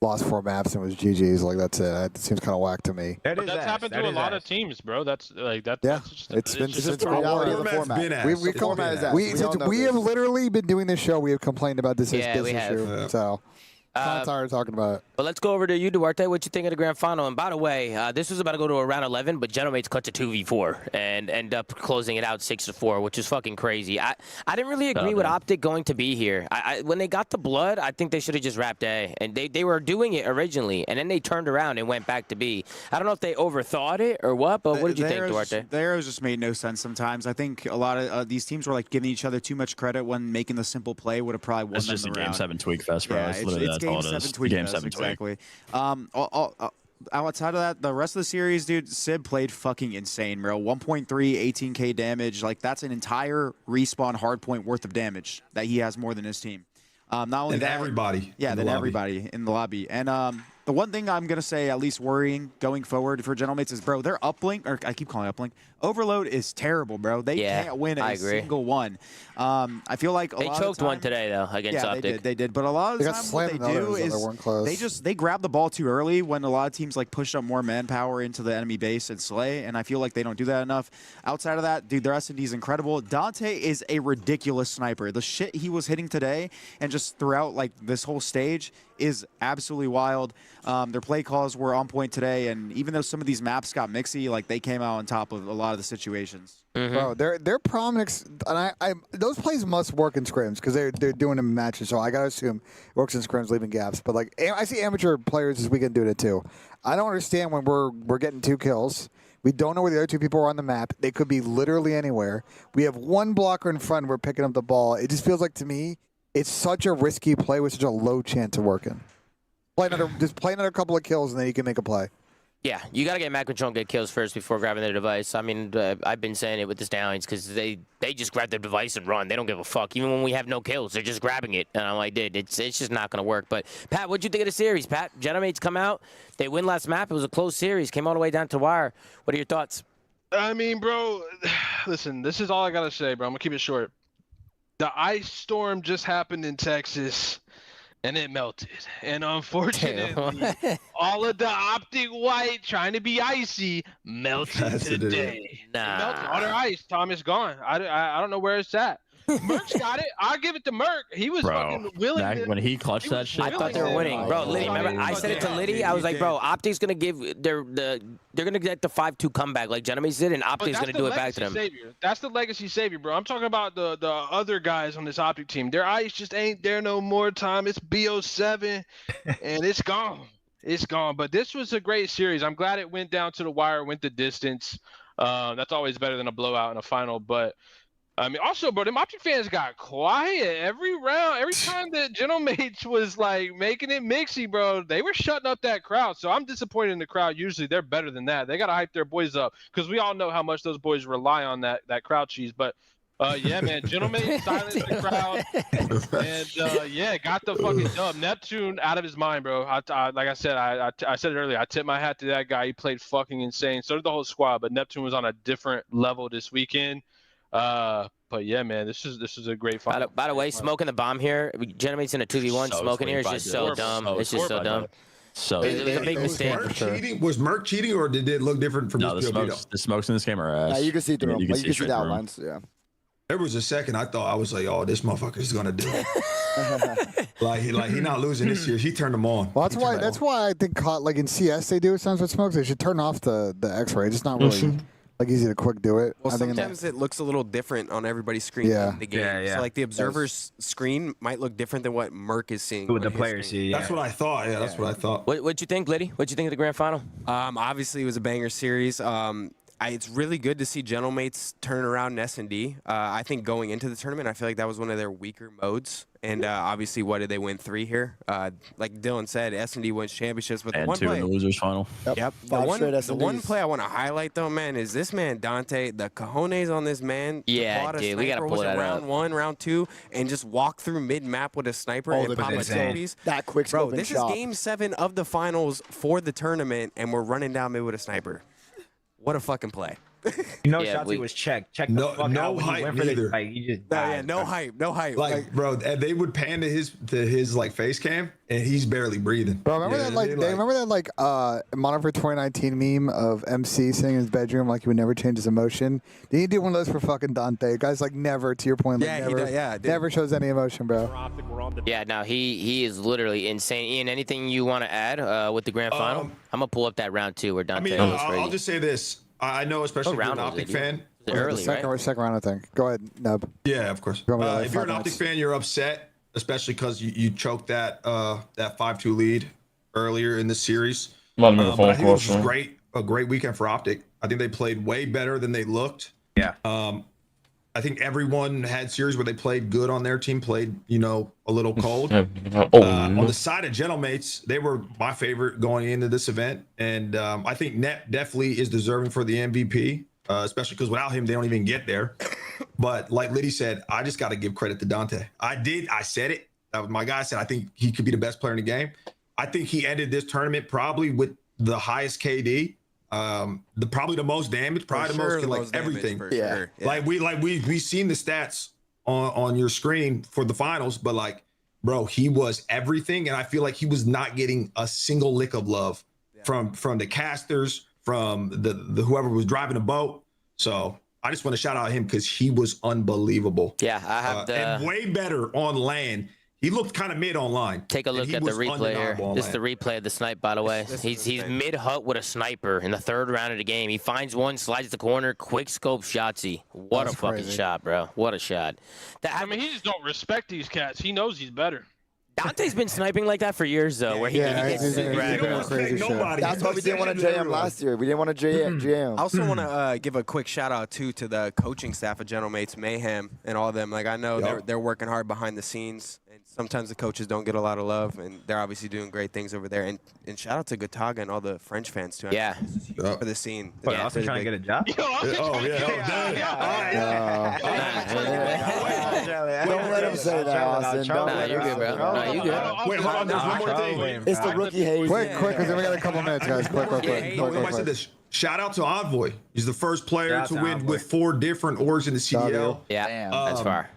lost 4 maps and was GG's. Like, that's it. It seems kind of whack to me. But that's happened to a lot of teams, bro. That's like that. Yeah, it's just the reality of the format. We have literally been doing this show. We have complained about this as this issue. So I'm tired of talking about it. But let's go over to you, Duarte. What you think of the grand final? And by the way, this was about to go to a round 11, but Gentlemates cut to 2v4 and end up closing it out 6-4, which is fucking crazy. I didn't really agree with Optic going to be here. When they got the blood, I think they should have just wrapped A. And they were doing it originally, and then they turned around and went back to B. I don't know if they overthought it or what, but what did you think, Duarte? The arrows just made no sense sometimes. I think a lot of these teams were like giving each other too much credit when making the simple play would have probably won It's them just the a round. Game 7 tweak fest, bro. Yeah, It's literally it's that's Game all 7 it is. tweak Game fest, 7 exactly. Outside of that, the rest of the series, dude, Sib played fucking insane, bro. 1.3, 18k damage. Like, that's an entire respawn hardpoint worth of damage that he has more than his team. Not only that, everybody. Yeah, than everybody in the lobby. And the one thing I'm going to say, at least worrying going forward for Gentlemates is, bro, their uplink, or I keep calling it uplink, Overload is terrible, bro. They can't win a single one. I feel like they choked one today, though, against Optic. They did. But a lot of the time what they do is they grab the ball too early when a lot of teams like push up more manpower into the enemy base and slay, and I feel like they don't do that enough. Outside of that, dude, their S&D is incredible. Dante is a ridiculous sniper. The shit he was hitting today and just throughout like this whole stage is absolutely wild. Their play calls were on point today, and even though some of these maps got mixy, like they came out on top of a lot of the situations. Bro, their prominence, and those plays must work in scrims because they're doing them in matches. So I gotta assume it works in scrims, leaving gaps. But like I see amateur players this weekend doing it too. I don't understand when we're getting 2 kills. We don't know where the other 2 people are on the map. They could be literally anywhere. We have 1 blocker in front. And we're picking up the ball. It just feels like to me, it's such a risky play with such a low chance of working. Just play another couple of kills and then you can make a play. Yeah, you got to get map control and get kills first before grabbing their device. I mean, I've been saying it with the Stallions because they just grab their device and run. They don't give a fuck. Even when we have no kills, they're just grabbing it. And I'm like, dude, it's just not going to work. But, Pat, what'd you think of the series? Pat, Gentlemates come out. They win last map. It was a close series. Came all the way down to the wire. What are your thoughts? I mean, bro, listen, this is all I got to say, bro. I'm going to keep it short. The ice storm just happened in Texas. And it melted. And unfortunately, all of the Optic white trying to be icy melted today. Melted. All their ice, Tom, is gone. I don't know where it's at. Merc's got it. I'll give it to Merc. He was fucking willing. When he clutched that shit, I thought they were winning, bro. Liddy, remember I said it to Liddy. I was like, bro, Optic's gonna give they're gonna get the 5-2 comeback like Gentlemates did, and Optic's gonna do it back to them. That's the legacy savior, bro. I'm talking about the other guys on this Optic team. Their ice just ain't there no more, Tom. It's BO7, and it's gone. It's gone. But this was a great series. I'm glad it went down to the wire, went the distance. That's always better than a blowout in a final, but. I mean, also, bro, them Optic fans got quiet every round. Every time that Gentlemates was, like, making it mixy, bro, they were shutting up that crowd. So I'm disappointed in the crowd. Usually they're better than that. They got to hype their boys up because we all know how much those boys rely on that crowd cheese. But, yeah, man, Gentlemates silenced the crowd. And, yeah, got the fucking dub. Neptune out of his mind, bro. Like I said, I said it earlier. I tip my hat to that guy. He played fucking insane. So did the whole squad. But Neptune was on a different level this weekend. But yeah, man, this is a great fight. By the way, smoking the bomb here, Gentlemates in a 2v1, smoking here is just so dumb. It's just so dumb. So it was a big mistake. Was Merc cheating, or did it look different from his POV? The smokes in this game are ass. Yeah, you can see through them. You can see the outlines. Yeah. There was a second I thought I was like, oh, this motherfucker is gonna do it. like he not losing this year. He turned them on. Well, that's why I think like in CS they do it sometimes with smokes. They should turn off the X-ray. It's not really. Like easy to quick do it. Well, sometimes it looks a little different on everybody's screen in the game. So like the observer's screen might look different than what Merc is seeing. What the players see. That's what I thought. Yeah, that's what I thought. What'd you think, Liddy? What'd you think of the grand final? Obviously it was a banger series. It's really good to see Gentlemates turn around in S&D. I think going into the tournament, I feel like that was one of their weaker modes. And obviously, what did they win? 3 here? Like Dylan said, S&D wins championships. But and the one 2 play, in the losers final. Yep. The one play I want to highlight, though, man, is this man, Dante, the cojones on this man. Yeah, dude, we got to pull that out. Round 1, round 2, and just walk through mid-map with a sniper and pop a piece. That quick Bro, this is game 7 of the finals for the tournament, and we're running down mid with a sniper. What a fucking play. You know, Yeah, SHOTZZY was checked. Check the No, fuck out no when he hype went for neither. this. Like, he just no hype, no hype. Like, bro, and they would pan to his like face cam, and he's barely breathing. Bro, remember that remember that Modern for 2019 meme of MC sitting in his bedroom like he would never change his emotion? Did he do one of those for fucking Dante? Guys, like never, to your point, like never shows any emotion, bro. Yeah, no, he is literally insane. Ian, anything you want to add with the grand final? I'm gonna pull up that round 2 where Dante. I'll just say this. I know, especially if you're an Optic fan. Early, second round, I think. Go ahead, Nub. Yeah, of course. If you're an Optic fan, you're upset, especially because you choked that 5-2 lead earlier in the series. But I think it was a great weekend for Optic. I think they played way better than they looked. Yeah. I think everyone had series where they played good on their team, played, a little cold. On the side of Gentlemates, they were my favorite going into this event. And I think Net definitely is deserving for the MVP, especially because without him, they don't even get there. But like Liddy said, I just got to give credit to Dante. I said it. That was my guy. I said, I think he could be the best player in the game. I think he ended this tournament probably with the highest KD. Probably the most damage, probably the most everything. Sure. Like we've seen the stats on your screen for the finals, but like, bro, he was everything, and I feel like he was not getting a single lick of love from the casters, from the whoever was driving the boat. So I just want to shout out him because he was unbelievable. Yeah, I have and way better on land. He looked kind of mid online. Take a look at the replay here. This is the replay of the snipe, by the way. He's mid-hut with a sniper in the 3rd round of the game. He finds one, slides the corner, quick scope SHOTZZY. What a fucking shot, bro. What a shot. I mean, he just don't respect these cats. He knows he's better. Dante's been sniping like that for years, though, where he gets crazy shit. That's why we didn't want to JM last year. We didn't want to JM. I also want to give a quick shout out to the coaching staff of Gentlemates, Mayhem, and all of them. Like I know they're working hard behind the scenes, and sometimes the coaches don't get a lot of love, and they're obviously doing great things over there. And shout out to Gotaga and all the French fans too. Yeah, for the scene. But also trying to get a job. Don't let him say that, Austin. Nah, you're good, bro. Nah, you good. Wait, hold on. There's one more thing. It's the rookie haze. Quick, because then we got a couple minutes, guys. Quick. I said this. Shout out to Envoy. He's the first player to win with 4 different orgs in the CDL. Yeah, that's far.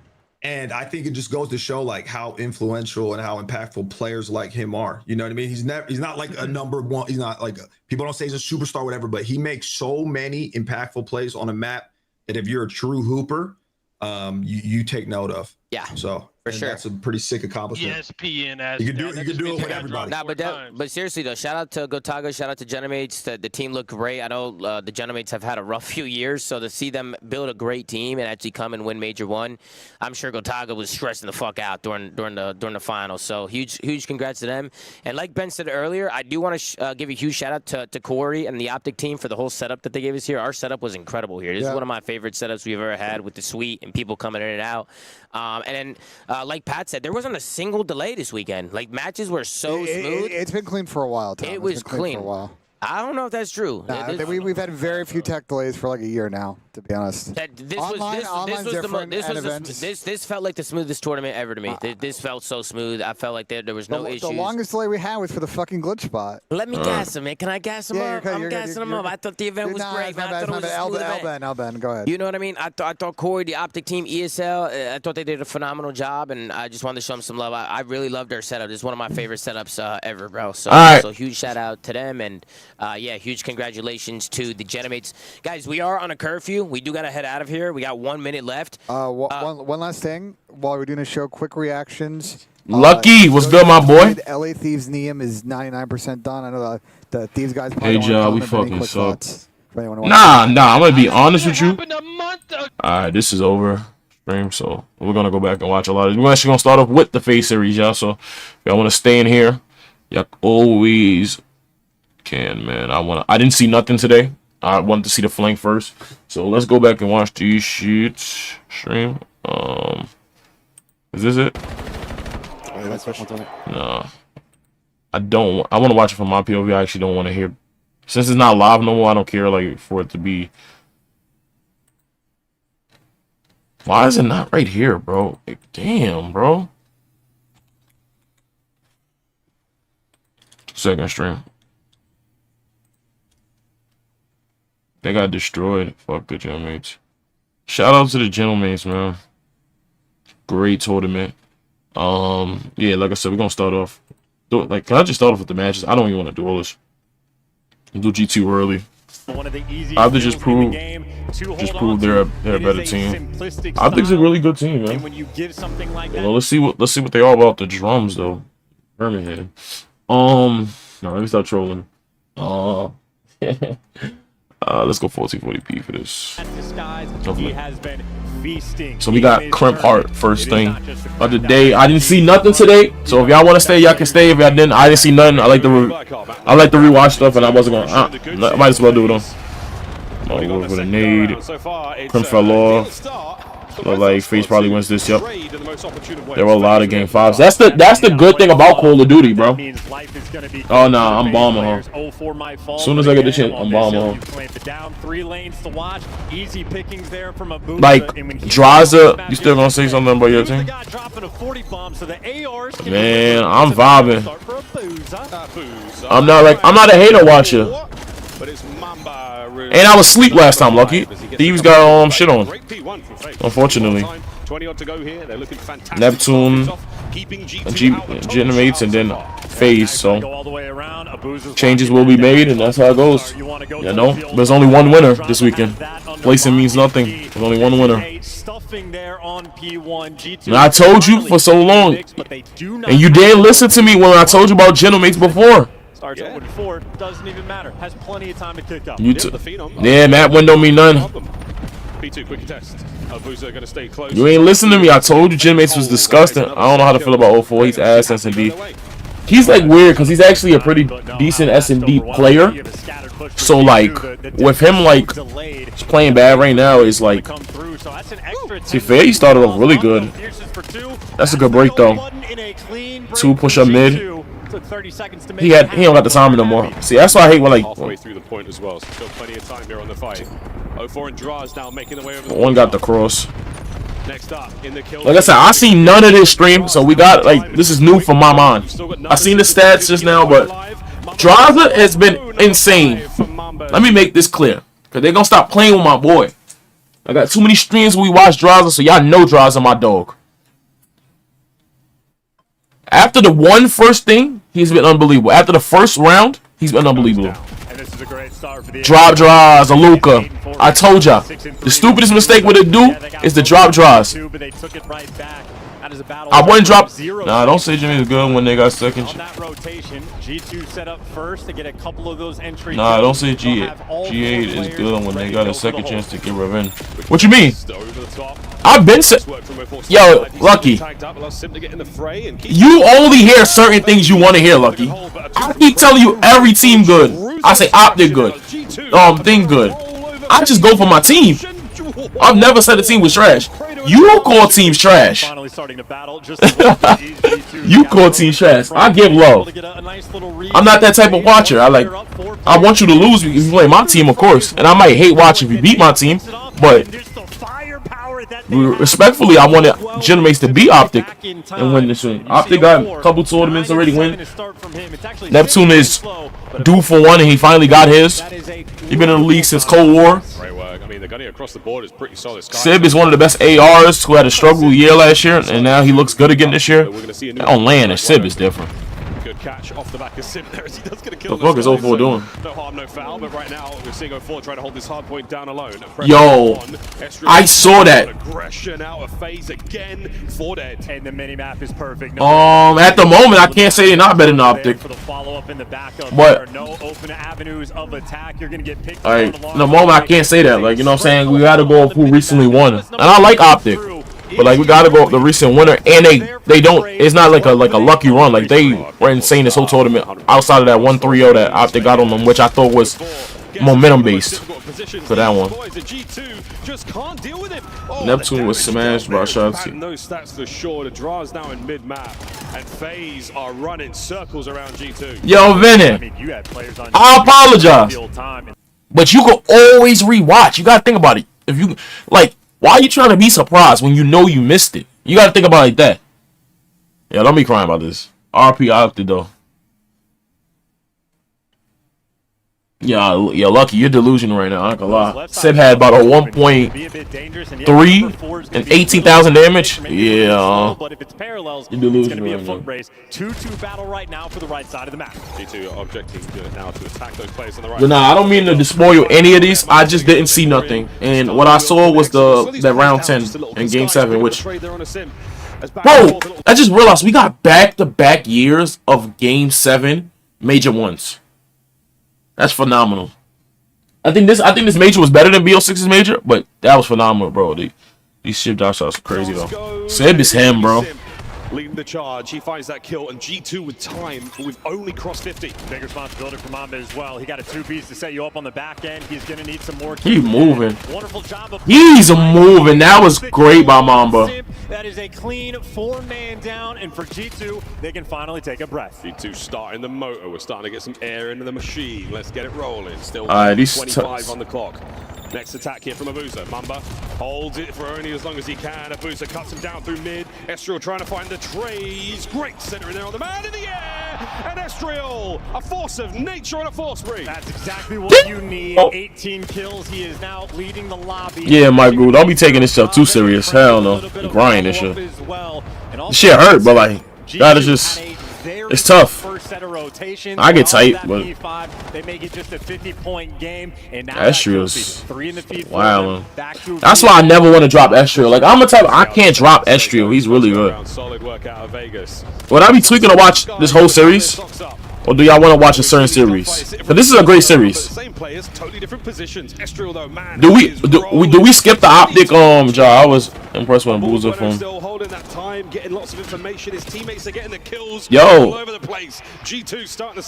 And I think it just goes to show like how influential and how impactful players like him are. You know what I mean? He's not like a number one. He's not like people don't say he's a superstar, whatever. But he makes so many impactful plays on a map that if you're a true hooper, you take note of. Yeah, so for sure, that's a pretty sick accomplishment. ESPN as you can do it with everybody. Nah, but seriously though, shout out to Gotaga, shout out to Gentlemates. The team looked great. I know the Gentlemates have had a rough few years, so to see them build a great team and actually come and win Major 1, I'm sure Gotaga was stressing the fuck out during the finals. So huge congrats to them. And like Ben said earlier, I do want to give a huge shout out to Corey and the Optic team for the whole setup that they gave us here. Our setup was incredible here. This is one of my favorite setups we've ever had with the suite and people coming in and out. And then, like Pat said, there wasn't a single delay this weekend. Like, matches were so smooth. It's been clean for a while, Tom. It was clean for a while. I don't know if that's true. Nah, we've had very few tech delays for like a year now, to be honest. This felt like the smoothest tournament ever to me. This felt so smooth. I felt like there was no issues. The longest delay we had was for the fucking glitch spot. Let me gas him, man. Can I gas him up? I'm gassing him up. I thought the event was great, man. I thought it was a smooth event. Elben, go ahead. You know what I mean? I thought Corey, the Optic team, ESL, I thought they did a phenomenal job, and I just wanted to show them some love. I really loved their setup. This is one of my favorite setups ever, bro. So huge shout out to them, and yeah, huge congratulations to the Gentlemates. Guys, we are on a curfew. We do got to head out of here. We got 1 minute left. One last thing. While we're doing a show, quick reactions. Lucky, what's good, my boy? LA Thieves Neum is 99% done. I know the Thieves guys. Hey, Joe, we fucking suck. Nah, I'm going to be honest with you. Alright, this is over. Stream, so we're going to go back and watch a lot of. We're actually going to start off with the FAZE series, y'all. So if y'all want to stay in here, y'all always can, man. I didn't see nothing today. I wanted to see the flank first, so let's go back and watch these shits. Stream. Is this it? No, I don't. I want to watch it from my POV. I actually don't want to hear, since it's not live no more. I don't care like for it to be. Why is it not right here, bro? Like, damn, bro. Second stream. They got destroyed. Fuck the Gentlemates. Shout out to the Gentlemates, man. Great tournament. Yeah, like I said, we're gonna start off. Can I just start off with the matches? I don't even want to do all this. Do G2 early. Optic just proved they're a better team. Optic's a really good team, man. Let's see what they are about the drums though. Birmingham. No, let me start trolling. Let's go 1440p for this. So we got Crimp Heart first thing of the day. I didn't see nothing today, so if y'all want to stay, y'all can stay. If y'all didn't, I didn't see nothing. I like to rewatch stuff, and I wasn't gonna. I might as well do them. Oh, with a nade. Crimp fell off. Look like FAZE probably wins this. Yep. There were a lot of game 5s. That's the good thing about Call of Duty, bro. Oh nah, I'm bombing her. As soon as I get the chance, I'm bombing her. Like Draza, you still gonna say something about your team? Man, I'm vibing. I'm not a hater watcher. And I was asleep last time, Lucky. Thieves got shit on. Unfortunately. Neptune, Gentlemates, and then FAZE. So changes will be made, and that's how it goes. You know, there's only one winner this weekend. Placing means nothing. There's only one winner. And I told you for so long, and you didn't listen to me when I told you about Gentlemates before. Starts out with 4, doesn't even matter. Has plenty of time to kick up. Yeah, Matt win don't mean none. P2 quick test. Gonna stay close. You ain't listening to me. I told you Gentlemates was disgusting. I don't know how to feel about 04. He's ass S&D. He's like weird because he's actually a pretty decent S&D player. So like with him like playing bad right now is like. See, FAZE started off really good. That's a good break though. 2 push up mid. He don't got the time no more. See, that's why I hate when like halfway through the point as well. So still plenty of time here on the fight. 04 and draws now making the way over the one got the cross. Next up in the kill. Like I said, I seen none of this stream, so we got like this is new for my mind. I seen the stats just now, but Draza has been insane. Let me make this clear, cause they're gonna stop playing with my boy. I got too many streams where we watch Draza, so y'all know Draza my dog. After the first thing, he's been unbelievable. After the first round, he's been unbelievable. Drop draws, ALLUKA. I told y'all. The stupidest mistake with it do is the drop draws. I wouldn't drop. Nah, don't say Jimmy is good when they got second. G2 set up first to get a couple of those entries. Nah, don't say G8. G8 is good when they got a second chance to get revenge. What you mean? I've been Yo, Lucky. You only hear certain things you want to hear, Lucky. I keep telling you every team good. I say Optic good. Thing good. I just go for my team. I've never said a team was trash. You call teams trash. You call teams trash. I give love. I'm not that type of watcher. I want you to lose if you play my team, of course. And I might hate watching if you beat my team. But respectfully, I wanted Gentlemates to beat Optic and win this one. Optic got a couple tournaments already win. Neptune is due for one, and he finally got his. He's been in the league since Cold War. The gunning across the board is pretty solid. Sib is one of the best ARs who had a struggle year last year, and now he looks good again this year. On land, and Sib is different. Good catch off the back of Sib there as he does get a kill. What the fuck is 04 doing? No harm, no foul, but right now we're seeing 04 trying to hold this hard point down alone. Yo, I saw that. Aggression out of FAZE again. 4 dead. And the minimap is perfect. At the moment, I can't say they're not better than Optic. But no open avenues of attack. You're gonna get picked. Alright, in the moment, I can't say that. Like, you know what I'm saying? We gotta go who recently won. And I like Optic. But like we gotta go with the recent winner, and they don't. It's not like a lucky run. Like they were insane this whole tournament. Outside of that 1-3-0 that Optic got on them, which I thought was momentum based for that one. Neptune was smashed by SHOTZZY. Those stats for sure. The draws now in mid map, and FAZE are running circles around G2. Yo, Vinny, I apologize, but you can always rewatch. You gotta think about it. If you like. Why are you trying to be surprised when you know you missed it? You gotta think about it like that. Yeah, don't be crying about this. RP Optic though. Yeah, Lucky, you're delusional right now. I'm not gonna lie. Seb had about a 1.3 and 18,000 damage. Yeah, but if it's parallels, you're delusional. It's going to be a right foot now. race. 2-2 battle right now for the right side of the map. G2 objecting now to attack those players on the right. But nah, I don't mean to despoil any of these. I just didn't see nothing, and what I saw was that round 10 in Game 7, which. Bro, I just realized we got back-to-back years of Game 7 major ones. That's phenomenal. I think this major was better than BO6's major, but that was phenomenal, bro. These ship dodge shots are crazy though. Seb is him, bro. Leading the charge, he finds that kill, and G2 with time, but we've only crossed 50. Big responsibility for Mamba as well. He got a 2-piece to set you up on the back end. He's going to need some more. He's moving. Wonderful job of He's moving. That was great by Mamba. That is a clean 4-man down, and for G2, they can finally take a breath. G2 starting the motor. We're starting to get some air into the machine. Let's get it rolling. Still 25 on the clock. Next attack here from Abuza. Mamba holds it for only as long as he can. Abuza cuts him down through mid. Estriel trying to find the trays. Great center in there on the man in the air. And Estriel, a force of nature on a force break. That's exactly what you need. 18 kills. He is now leading the lobby. Yeah, my dude, don't be taking this stuff too serious. Hell no. You grind this shit. This shit hurt, but like, gotta just. It's tough. I get tight, but they make it just a 50-point game, and now Estriel's wow. That's why I never want to drop Estriel. Like I'm a type, I can't drop Estriel. He's really good. Would I be tweaking to watch this whole series, or do y'all want to watch a certain series? But this is a great series. Do we skip the Optic? Ja, I was impressed with Abuza from. Yo,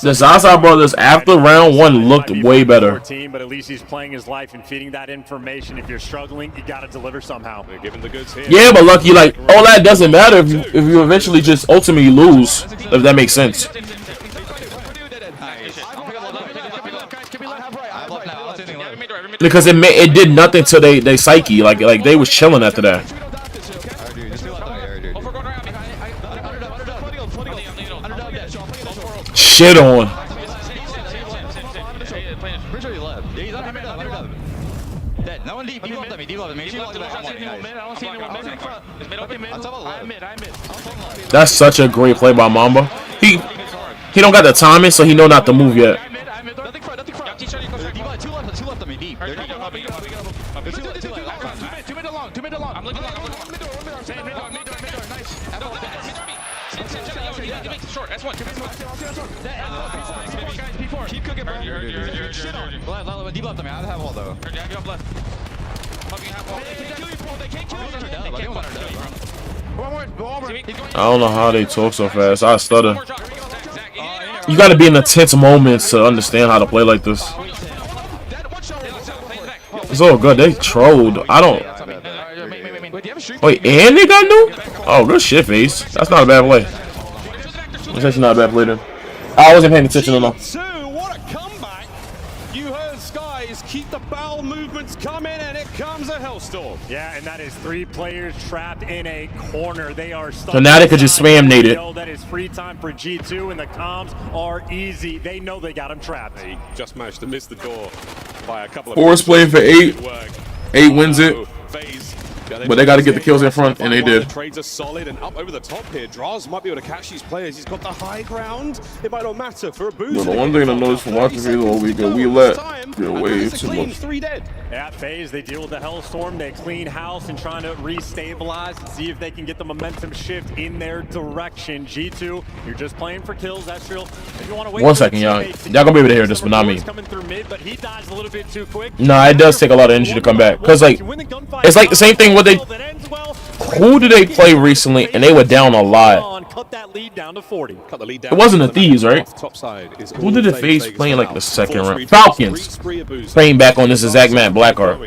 the Zaza brothers after round 1 looked way better. But at least he's playing his life and feeding that information. If you're struggling, you got to deliver somehow. Yeah, but Lucky, like all that doesn't matter if you eventually just ultimately lose. If that makes sense. Because it did nothing to they psyche. Like they was chilling after that. Shit on. That's such a great play by Mamba. He don't got the timing, so he know not to move yet. I don't know how they talk so fast. I stutter. You got to be in the tense moments to understand how to play like this. It's all good. They trolled. I don't. Wait, and they got new? Oh, good shit, FAZE. That's not a bad play. That's actually not a bad play then. I wasn't paying attention enough. What a comeback. You heard skyz. Keep the bowel movements coming, and it comes a hellstorm. Yeah, and that is 3 players trapped in a corner. They are stuck. So now they could just spam nade it. That is free time for G2, and the comms are easy. They know they got him trapped. They just managed to miss the door by a couple of. Force playing for 8. 8 wins it. But they got to get the kills in front, and they did. The trades are solid and up over the top here. Draws might be able to catch these players. He's got the high ground. It might not matter for a boost. The one thing I noticed from watching FAZE all weekend, we let get way too much. 3 dead. At FAZE, they deal with the hellstorm. They clean house and trying to restabilize and see if they can get the momentum shift in their direction. G2, you're just playing for kills. Estriel, if you want to wait. 1 second, y'all. Y'all gonna be able to hear this, but not me. Coming through mid, but he dies a little bit too quick. Nah, it does take a lot of energy to come back. Cause like, it's like the same thing. What they, who did they play recently, and they were down a lot. Cut that lead down to 40. Cut the lead down. It wasn't the Thieves, right? Who did the FAZE play in like the second round? Falcons. Playing back on this exact map, Blackheart.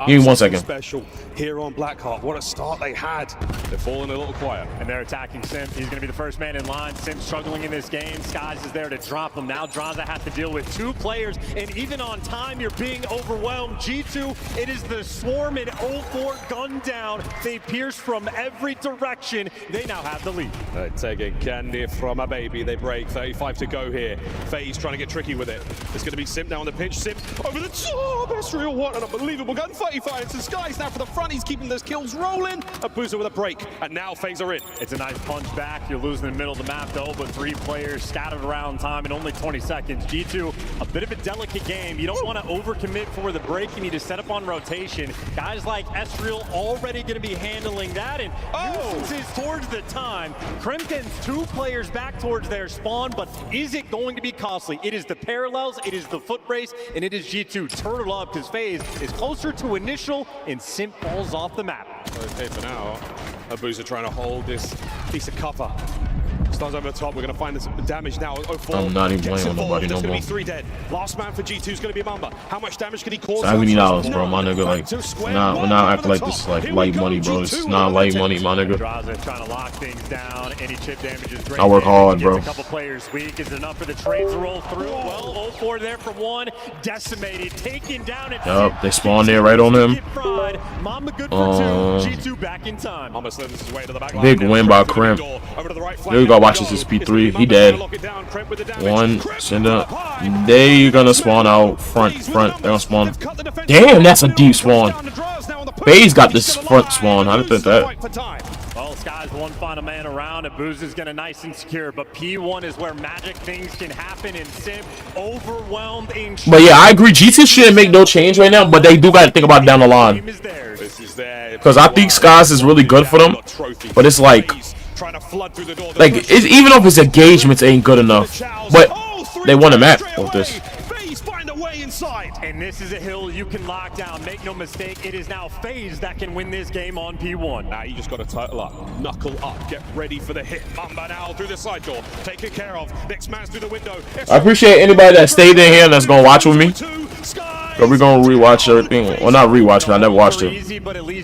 Give me 1 second. Special here on Blackheart. What a start they had. They're falling a little quiet. And they're attacking Sim. He's going to be the first man in line. Sim struggling in this game. skyz is there to drop them. Now Draza has to deal with 2 players. And even on time, you're being overwhelmed. G2, it is the swarm in 04 gun down. They pierce from every direction. They now have the lead. Taking candy from a baby. They break. 35 to go here. FaZe trying to get tricky with it. It's going to be Simp now on the pitch. Simp over the top. Ezreal, what an unbelievable gun. 35 into skyz now for the front. He's keeping those kills rolling. abezy with a break. And now FaZe are in. It's a nice punch back. You're losing in the middle of the map though, but 3 players scattered around time in only 20 seconds. G2, a bit of a delicate game. You don't want to overcommit for the break. You need to set up on rotation. Guys like Ezreal already going to be handling that. And nuisances towards the time. Crimson's 2 players back towards their spawn, but is it going to be costly? It is the parallels, it is the foot race, and it is G2. Turn it up because FaZe is closer to initial, and Simp falls off the map. Okay, for now, abezy trying to hold this piece of cover. Stars over the top. We're going to find this damage now. 04. I'm not even playing with nobody no more. There's going to be 3 dead. Last man for G2 is going to be Mamba. How much damage can he cause? $70, bro, my nigga. Like, we're not acting like this is like light money, bro. It's not light money, my nigga. Trying to lock things down. Any chip damage is great. I work hard, bro. A couple players weak. Is it enough for the trades to roll through? Well, 04 there from 1. Decimated. Taken down. Yup, they spawned there right on him. Mamba good for 2. G2 back in time. Big win by Crimp. There you go, watch this P3. He dead. 1, send up. They gonna spawn out front. They're gonna spawn. Damn, that's a deep spawn. FaZe got this front spawn. I didn't think that. Well, skyz one final man around. abezy's gonna nice and secure, but P1 is where magic things can happen. And Simp overwhelmed in. But yeah, I agree. G2 shouldn't make no change right now, but they do gotta think about it down the line. Because I think skyz is really good for them, but it's like it's, even if his engagements ain't good enough, but they won a map with this. And this is a hill you can lock down. Make no mistake, it is now FaZe that can win this game on P1. Now you just got to title up, knuckle up, get ready for the hit. Mamba now through the side door, taken care of. Next man's through the window. I appreciate anybody that stayed in here and that's gonna watch with me. So we're gonna rewatch everything. Well, not rewatch it. I never watched it.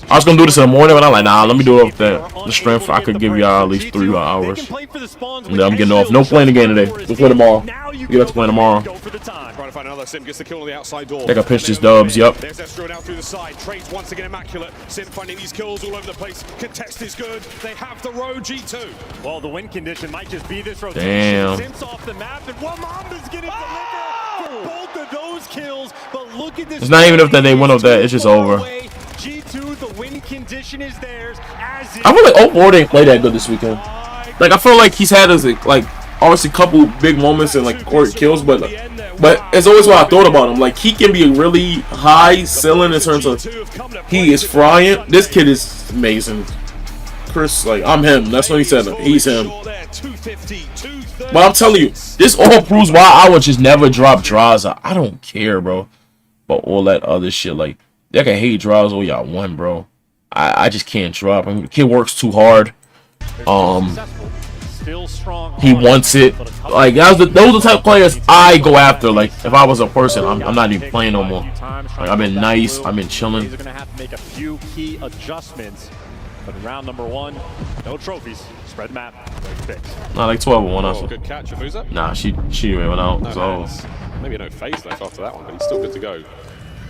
I was gonna do this in the morning, but I'm like, nah, let me do it with the strength. I could give y'all at least 3 hours. And then I'm getting off. No playing again today. We'll play tomorrow. Get up to play tomorrow. Trying to find another. Simp gets the kill on the outside door. They got pinch his dubs. Yep. There's Ezreal down through the side. Trades once again immaculate. Simp finding these kills all over the place. Contest is good. They have the road. G2. Well, the win condition might just be this rotation. Damn. Simp's off the map, and Mamba's getting delivered for both of those kills. But look at this. It's not even if they win of that. It's just over. G2, the win condition is theirs. I feel like 04 didn't play that good this weekend. Like I feel like he's had his like obviously a couple big moments and like court kills, but it's always what I thought about him. Like he can be really high ceiling in terms of he is frying. This kid is amazing. Chris, like I'm him. That's what he said. He's him. But I'm telling you, this all proves why I would just never drop Draza. I don't care, bro. But all that other shit, like y'all can hate Draza all y'all want, bro. I just can't drop. I mean, the kid works too hard. He wants it. Like those are the type of players I go after. Like if I was a person, I'm not even playing no more. Like I've been nice. I've been chilling. They're gonna have to make a few key adjustments. But in round number 1, no trophies. Spread the map. Not like 12-1 also. Good catch, abezy. Nah, she went out. No, So maybe no FaZe left after that one, but he's still good to go.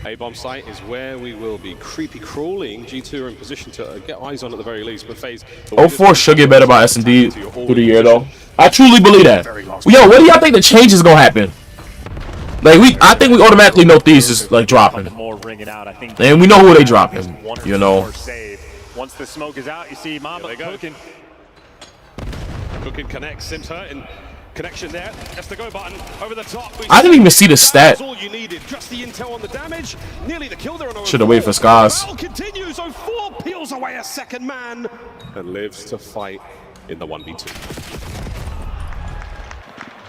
A-bomb site is where we will be creepy crawling. G2 are in position to get eyes on at the very least, but FaZe. 04 should get better by S&D through the year though. I truly believe that. Yo, what do y'all think the change is gonna happen? Like I think we automatically know thieves is like dropping, and we know who they dropping. You know. Once the smoke is out, you see Mamba cooking. Cooking connects, Sim's hurting. Connection there. That's the go button over the top. I didn't even see the stat. All you needed, just the intel on the damage. Nearly the kill there on. Should have waited for skyz. Continues. 04 peels away a second man and lives to fight in the 1v2.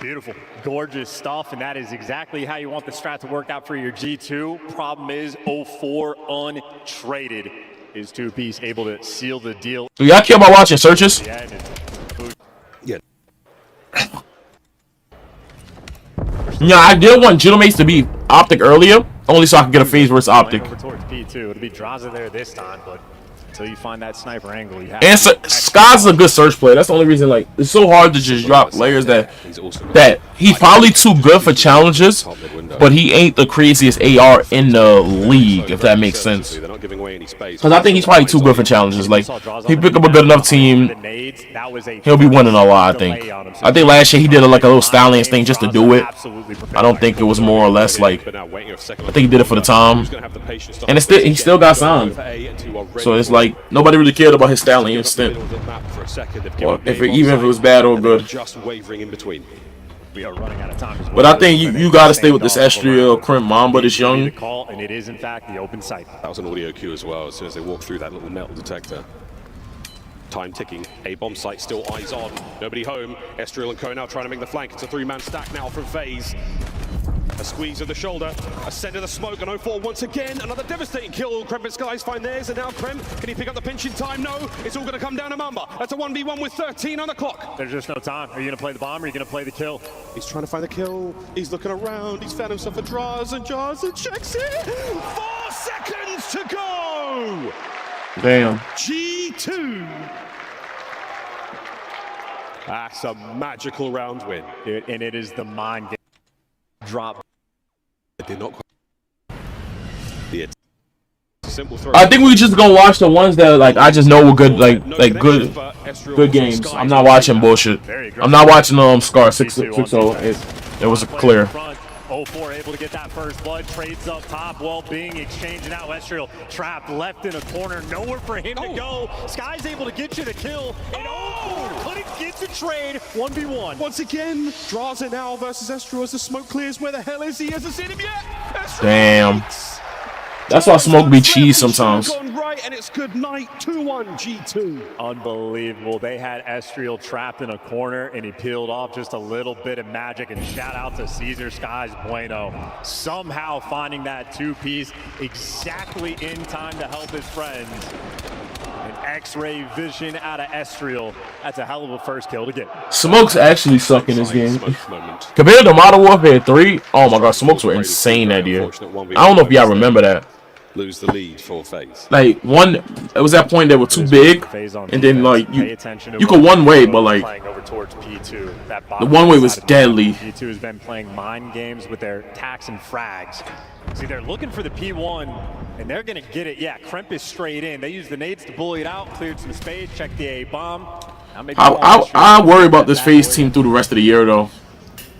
Beautiful, gorgeous stuff, and that is exactly how you want the strat to work out for your G2. Problem is 04 untraded. Is 2-piece able to seal the deal? Do y'all care about watching searches? Yeah. Yeah, I did want Gentlemates to be Optic earlier, only so I could get a FaZe versus Optic. Over towards P2. It'll be Draza there this time, but until you find that sniper angle, you have. And skyz is a good search player. That's the only reason. Like it's so hard to just drop players that he's probably too good for challenges, but he ain't the craziest AR in the league. If that makes sense. They're not giving away any any space. Because I think he's probably too good for challenges. Like, he pick up a good enough team, he'll be winning a lot, I think. I think last year he did like a little Stallions thing just to do it. I don't think it was more or less like, I think he did it for the time. And it's he still got signed. So it's like, nobody really cared about his Stallion stint. Or even if it was bad or good. Just wavering in between. We are running out of time. But I think you got to stay with this Estriel, Crimp, Mamba, this young. And it is, in fact, the open site. That was an audio cue as well, as soon as they walked through that little metal detector. Time ticking. A bomb site still eyes on. Nobody home. Estriel and Co now trying to make the flank. It's a three-man stack now from FAZE. A squeeze of the shoulder, a send of the smoke, and 0-4 once again. Another devastating kill. Kremp and skyz find theirs, and now Kremp, can he pick up the pinch in time? No, it's all going to come down to Mamba. That's a 1v1 with 13 on the clock. There's just no time. Are you going to play the bomb, or are you going to play the kill? He's trying to find the kill. He's looking around. He's found himself a Jars and checks it. 4 seconds to go. Damn. G2. That's a magical round win. And it is the mind game. Drop. They did not quite. Simple throw. I think we just gonna watch the ones that like I just know were good, like good games. I'm not watching bullshit. I'm not watching Scar 6-0. It was clear. 0-4 able to get that first blood, trades up top, well being exchanged, now Estriel trapped left in a corner, nowhere for him to go. Sky's able to get you the kill, and 0-4 couldn't get the trade, 1v1. Once again, Draza now versus Estriel as the smoke clears. Where the hell is he? Hasn't seen him yet. Damn. That's why smoke be cheese sometimes. Right, and it's good night. 2-1 G2. Unbelievable. They had Estriel trapped in a corner, and he peeled off just a little bit of magic. And shout out to Caesar Skyz Bueno, somehow finding that two-piece exactly in time to help his friends. An X-ray vision out of Estriel. That's a hell of a first kill to get. Smokes actually suck in this game. Compared to Modern Warfare 3, oh my god, smokes were insane that year. I don't know if y'all remember that. Lose the lead for FAZE. Like it was that point they were too big, and then like you could one way, but like over towards P2. The one way was deadly. P2 has been playing mind games with their tacks and frags. See, they're looking for the P1, and they're gonna get it. Yeah, Kremp is straight in. They used the nades to bully it out, cleared some space, checked the A bomb. I worry about this FAZE team through the rest of the year though.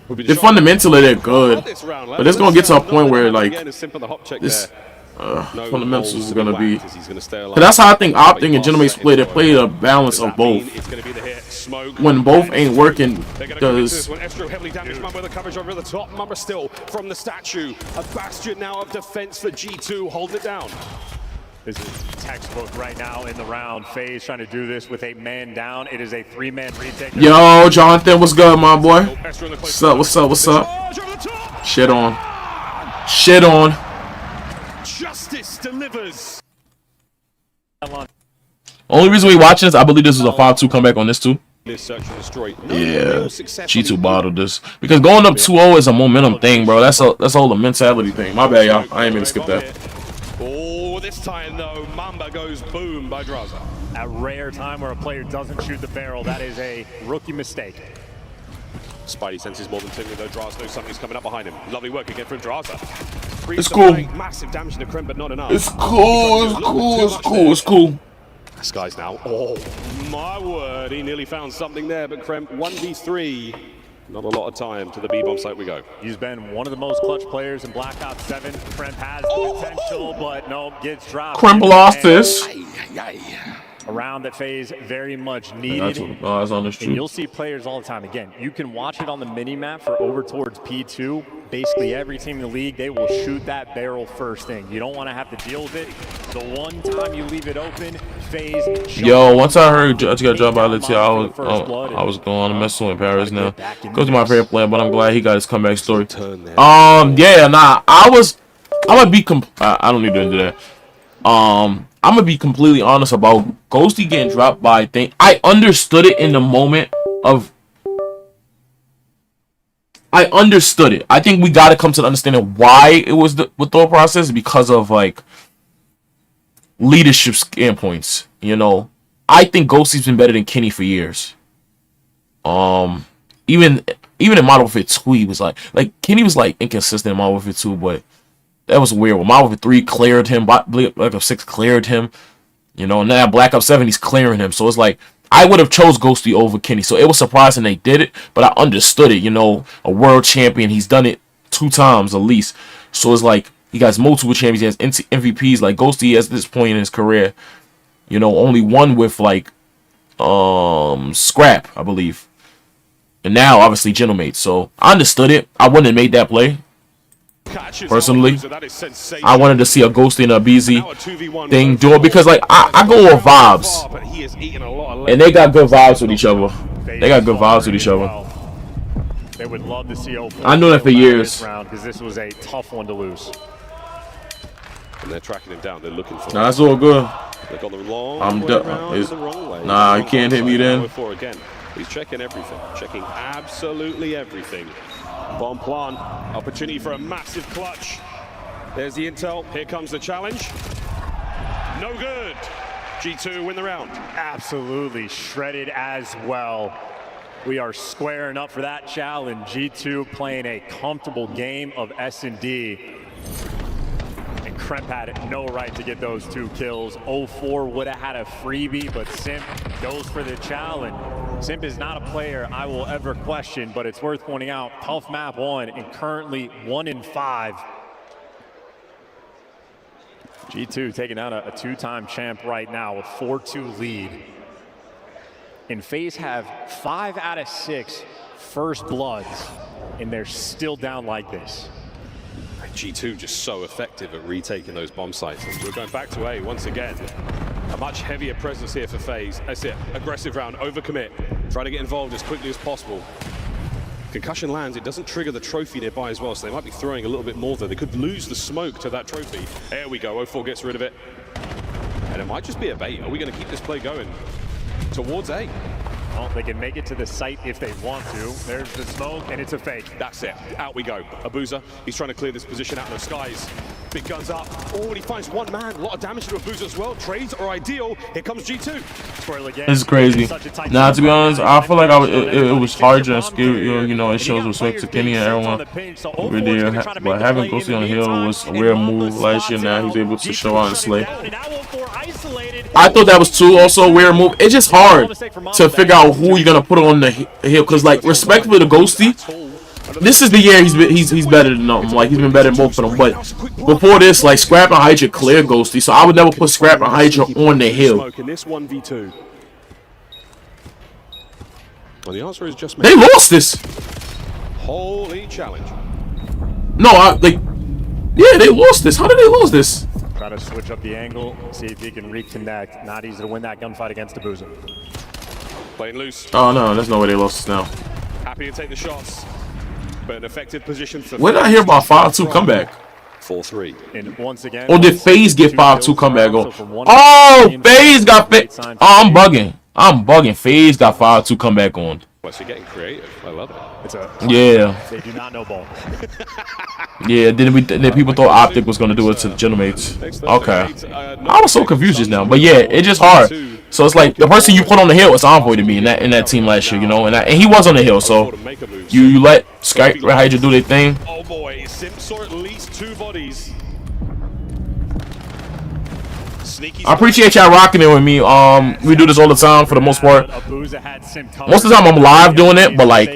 They're fundamentally they're good, but it's gonna get to a point where like this. Fundamentals is gonna be. That's how I think Optic and Gentlemates play. They play a balance of both. When both ain't working, because heavily damaged Mamba with the coverage over the top. Mamba still from the statue. A bastion now of defense for G2. Hold it down. This is textbook right now in the round. FAZE trying to do this with a man down. It is a 3-man retake. Yo, Jonathan, what's good, my boy? What's up? What's up? What's up? Shit on. Shit on. Justice delivers. Only reason we watching this, I believe this is a 5-2 comeback on this too. Yeah, G2 bottled this because going up 2-0 is a momentum thing, bro. That's all a mentality thing. My bad, y'all. I ain't mean to skip that. Oh, this time though, Mamba goes boom by Draza. A rare time where a player doesn't shoot the barrel. That is a rookie mistake. Spidey senses more than Tingley though. Draza knows something's coming up behind him. Lovely work again from Draza. It's cool. Massive damage to Kremp, but not enough. It's cool. It's cool. It's cool. It's cool. Skyz now. Oh my word! He nearly found something there, but Kremp 1v3. Not a lot of time to the B-bomb site we go. He's been one of the most clutch players in Black Ops 7. Kremp has potential, but no, gets dropped. Kremp lost this. A round that FAZE very much needed. And you'll see players all the time. Again, you can watch it on the mini-map for over towards P2. Basically every team in the league, they will shoot that barrel first thing. You don't want to have to deal with it. The one time you leave it open, FAZE. Yo, once I heard I just got dropped by Letitia, I was going to mess with Paris now. Goes to my favorite player, but I'm glad he got his comeback story. Yeah, nah, I'm gonna be I don't need to do that. I'm gonna be completely honest about Ghosty getting dropped by thing. I understood it in the moment of. I understood it. I think we got to come to the understanding why it was the withdrawal process because of like leadership standpoints. You know, I think Ghosty's been better than Kenny for years. Even in Modern Warfare 2, he was like Kenny was like inconsistent in Modern Warfare 2, but That was weird. When Black Ops 3 cleared him, Black Ops 6 cleared him. You know, now Black Ops 7 he's clearing him. So it's like I would have chose Ghosty over Kenny. So it was surprising they did it, but I understood it. You know, a world champion, he's done it 2 times at least. So it's like he got multiple champions, he has MVPs. Like Ghosty at this point in his career, you know, only one with like Scrap, I believe. And now obviously Gentlemates. So I understood it. I wouldn't have made that play. Personally, I wanted to see a Ghosty and a abezy thing do it because like I go with vibes, and they got good vibes with each other. They got good vibes with each other. They would love to see I know that for years. Because this was a tough one to lose. And they're tracking him down. They're looking for. Nah, that's all good. They got the wrong I'm way done. around the wrong way. Nah, you can't hit me then. Again. He's checking everything, checking absolutely everything. Bomb plan, opportunity for a massive clutch. There's the intel, here comes the challenge. No good. G2 win the round. Absolutely shredded as well. We are squaring up for that challenge. G2 playing a comfortable game of S&D. And Kremp had no right to get those 2 kills. 0-4 would have had a freebie, but Simp goes for the challenge. Simp is not a player I will ever question, but it's worth pointing out, tough map 1 and currently 1-5. G2 taking down a 2-time champ right now with 4-2 lead. And FaZe have 5 out of 6 first bloods, and they're still down like this. G2 just so effective at retaking those bomb sites. We're going back to A once again. A much heavier presence here for FaZe. That's it. Aggressive round, overcommit. Try to get involved as quickly as possible. Concussion lands, it doesn't trigger the trophy nearby as well, so they might be throwing a little bit more there. They could lose the smoke to that trophy. There we go, 0-4 gets rid of it. And it might just be a bait. Are we going to keep this play going towards A? Well, they can make it to the site if they want to. There's the smoke, and it's a fake. That's it. Out we go. abezy, he's trying to clear this position out in the skies. Big guns up. Oh, and he finds one man. A lot of damage to abezy as well. Trades are ideal. Here comes G2. It's crazy. Nah, to be honest, I feel like it was hard and scary. You know, it shows respect to Kenny and everyone over there. But having Ghosty on the hill was a rare move last year. Now he's able to show out and slay. I thought that was too also a weird move. It's just hard to figure out who you're gonna put on the hill because, like, respectfully to Ghosty, this is the year he's better than them. Like, he's been better than both of them. But before this, like, Scrap and Hydra clear Ghosty, so I would never put Scrap and Hydra on the hill. In this 1v2. Well, the answer is just they lost this. Holy challenge. No, yeah, they lost this. How did they lose this? Try to switch up the angle, see if he can reconnect. Not easy to win that gunfight against abezy. Playing loose. Oh no, there's no way they lost this now. Happy to take the shots, but an effective position for. When did I hear about 5-2 comeback? 4-3. And once again. Or did FaZe get 5-2 comeback on? Oh, FaZe got Oh, I'm bugging. I'm bugging. FaZe got 5-2 comeback on. Well, so you're getting creative. I love it. Yeah. They do not know ball. Yeah, then people thought Optic was gonna do it to the Gentlemates. Okay. I was so confused just now, but yeah, it's just hard. So it's like the person you put on the hill was Envoy to me in that team last year, you know, and he was on the hill. So you let Skype Hydra do their thing. Oh boy, Simp saw at least 2 bodies. I appreciate y'all rocking it with me. We do this all the time for the most part. Most of the time I'm live doing it, but like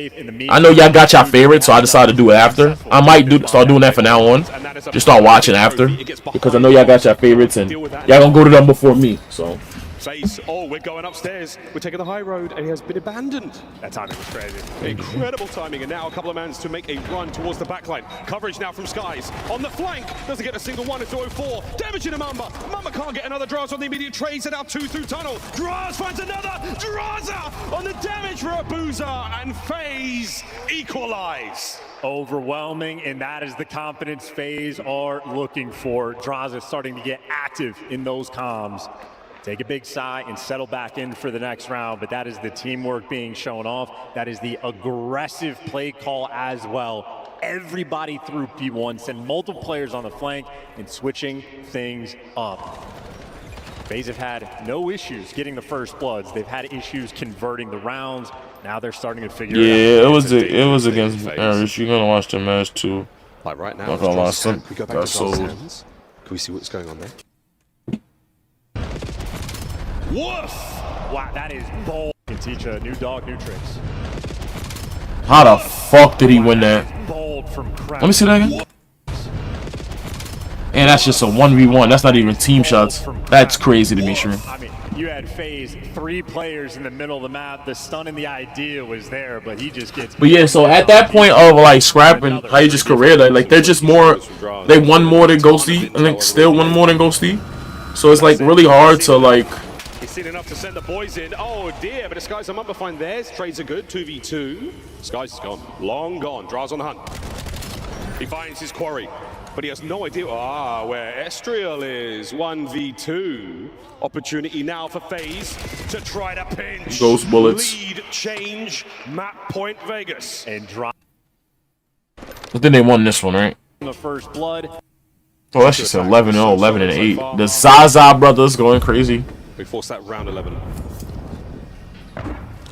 I know y'all got y'all favorites, so I decided to do it after. I might start doing that from now on. Just start watching after because I know y'all got y'all favorites and y'all gonna go to them before me. So. FaZe, oh, we're going upstairs. We're taking the high road, and he has been abandoned. That timing was crazy. Incredible timing, and now a couple of mans to make a run towards the backline. Coverage now from skyz. On the flank, doesn't get a single one. It's 0-4. Damaging to Mamba. Mamba can't get another. Draz on the immediate trades, and now 2 through tunnel. Draz finds another. Draza on the damage for abezy, and FaZe equalize. Overwhelming, and that is the confidence FaZe are looking for. Draz is starting to get active in those comms. Take a big sigh and settle back in for the next round, but that is the teamwork being shown off. That is the aggressive play call as well. Everybody through P1, send multiple players on the flank and switching things up. FaZe have had no issues getting the first bloods. They've had issues converting the rounds. Now they're starting to figure it out. Yeah, it was against Irish. You're gonna watch the match too. Like right now, Not gonna lie, can we go back got to Grau's sold. hands? Can we see what's going on there? Woof! Wow, that is bold. Can teach a new dog new tricks. How the fuck did he win that? Bold from Let me see that again. And that's just a 1v1. That's not even team shots. That's crazy to me, Shreem. I mean, you had FAZE, 3 players in the middle of the map. The stun and the idea was there, but he just gets. But yeah, so at that point of like scrapping Hydra's career, like they're just more, they won more than Ghosty, and like still won more than Ghosty. So it's like really hard to like. He's seen enough to send the boys in. Oh dear, but skyz are up behind theirs. Trades are good. 2v2. skyz is gone. Long gone. Draws on the hunt. He finds his quarry, but he has no idea where SHOTZZY is. 1v2. Opportunity now for FAZE to try to pinch. Ghost bullets. Lead change. Map point Vegas. And drop. But then they won this one, right? The first blood. Oh, that's just 11-0, 11-8. The Zaza brothers going crazy. We forced that round 11.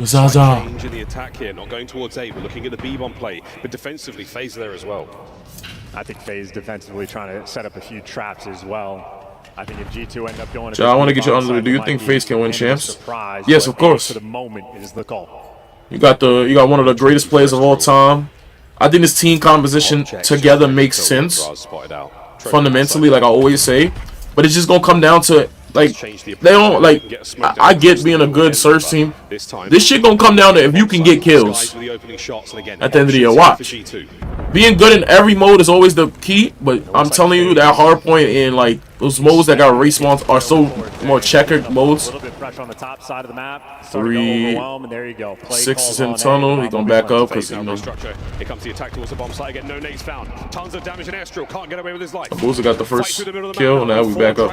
Zaza. Change in the attack here, not going towards A. We're looking at the B-bomb play, but defensively, FAZE there as well. I think FAZE defensively trying to set up a few traps as well. I think if G2 end up going. I want to get you under the. Do you think FAZE can win champs? Yes, of course. For the moment is the call. You got one of the greatest players of all time. I think this team composition together makes sense. Fundamentally, like I always say, but it's just gonna come down to. Like, they don't, like, I get being a good search team. This shit gonna come down to if you can get kills at the end of the year. Watch. Being good in every mode is always the key, but I'm telling you that hard point in, like, those modes that got respawns are so more checkered modes. A little bit pressure on the top side of the map. 3, and there you go. 6 is in tunnel. He's gonna back up because, you know. Here comes the attack towards the bomb site again. No nades found. Tons of damage in Astral. Can't get away with his life. Abuza got the first kill. Now we back up.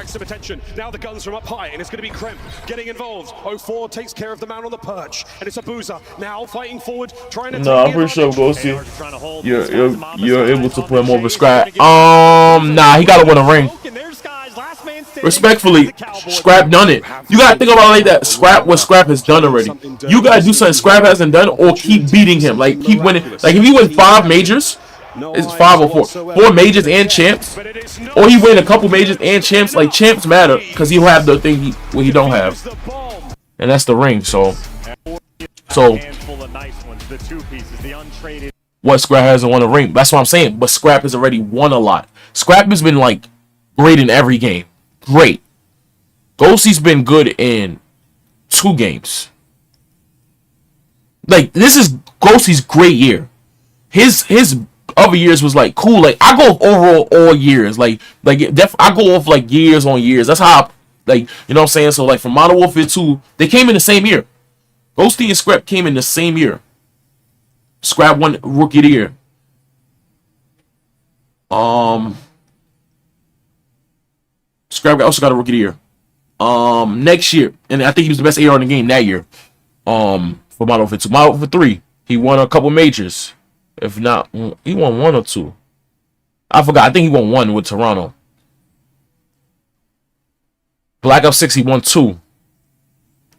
Now the guns from up high, and it's going to be Krem getting involved. 04 takes care of the man on the perch, and it's Abuza now fighting forward, trying to. No, I'm pretty sure Ghosty, you're able to play more of a scrap. Nah, he gotta win a ring. Respectfully, Scrap done it. You gotta think about it like that. Scrap what Scrap has done already. You gotta do something Scrap hasn't done, or keep beating him. Like keep winning. Like if he win 5 majors, it's 5 or 4 majors and champs, or he win a couple majors and champs. Like champs matter because he'll have the thing he don't have, and that's the ring. So what Scrap hasn't won a ring. That's what I'm saying. But Scrap has already won a lot. Scrap has been like great in every game. Great. Ghosty's been good in 2 games. Like this is Ghosty's great year. His other years was like cool. Like I go overall all years. Like I go off like years on years. That's how like you know what I'm saying. So like from Modern Warfare 2, they came in the same year. Ghosty and Scrap came in the same year. Scrap won Rookie of the Year. Scrap also got a Rookie of the Year. Next year, and I think he was the best AR in the game that year. For Modern Warfare 2. Modern Warfare 3, he won a couple majors. If not, he won 1 or 2. I forgot. I think he won 1 with Toronto. Black Ops 6, he won 2.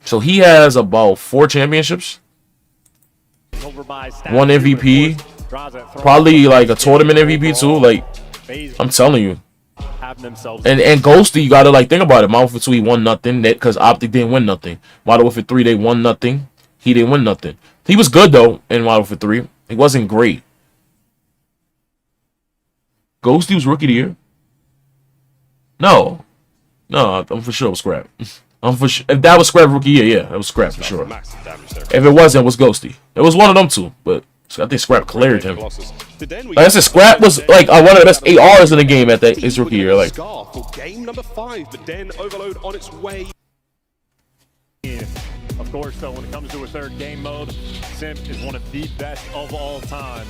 So he has about 4 championships. 1 MVP. Probably like a tournament MVP too. Like I'm telling you. And Ghosty, you gotta like think about it. Modern Warfare 2, he won nothing. Because Optic didn't win nothing. Modern Warfare 3, they won nothing. He didn't win nothing. He was good though in Modern Warfare 3. He wasn't great. Ghosty was Rookie of the Year. No, I'm for sure it was Scrap. I'm for sure. If that was Scrap Rookie Year, yeah, it was Scrap for sure. If it wasn't, it was Ghosty. It was one of them two, but I think Scrap cleared him. Like I said, Scrap was like one of the best ARs in the game at his rookie year. Like. Game number 5, but then Overload on its way. Of course, though, when it comes to a third game mode, Simp is one of the best of all time.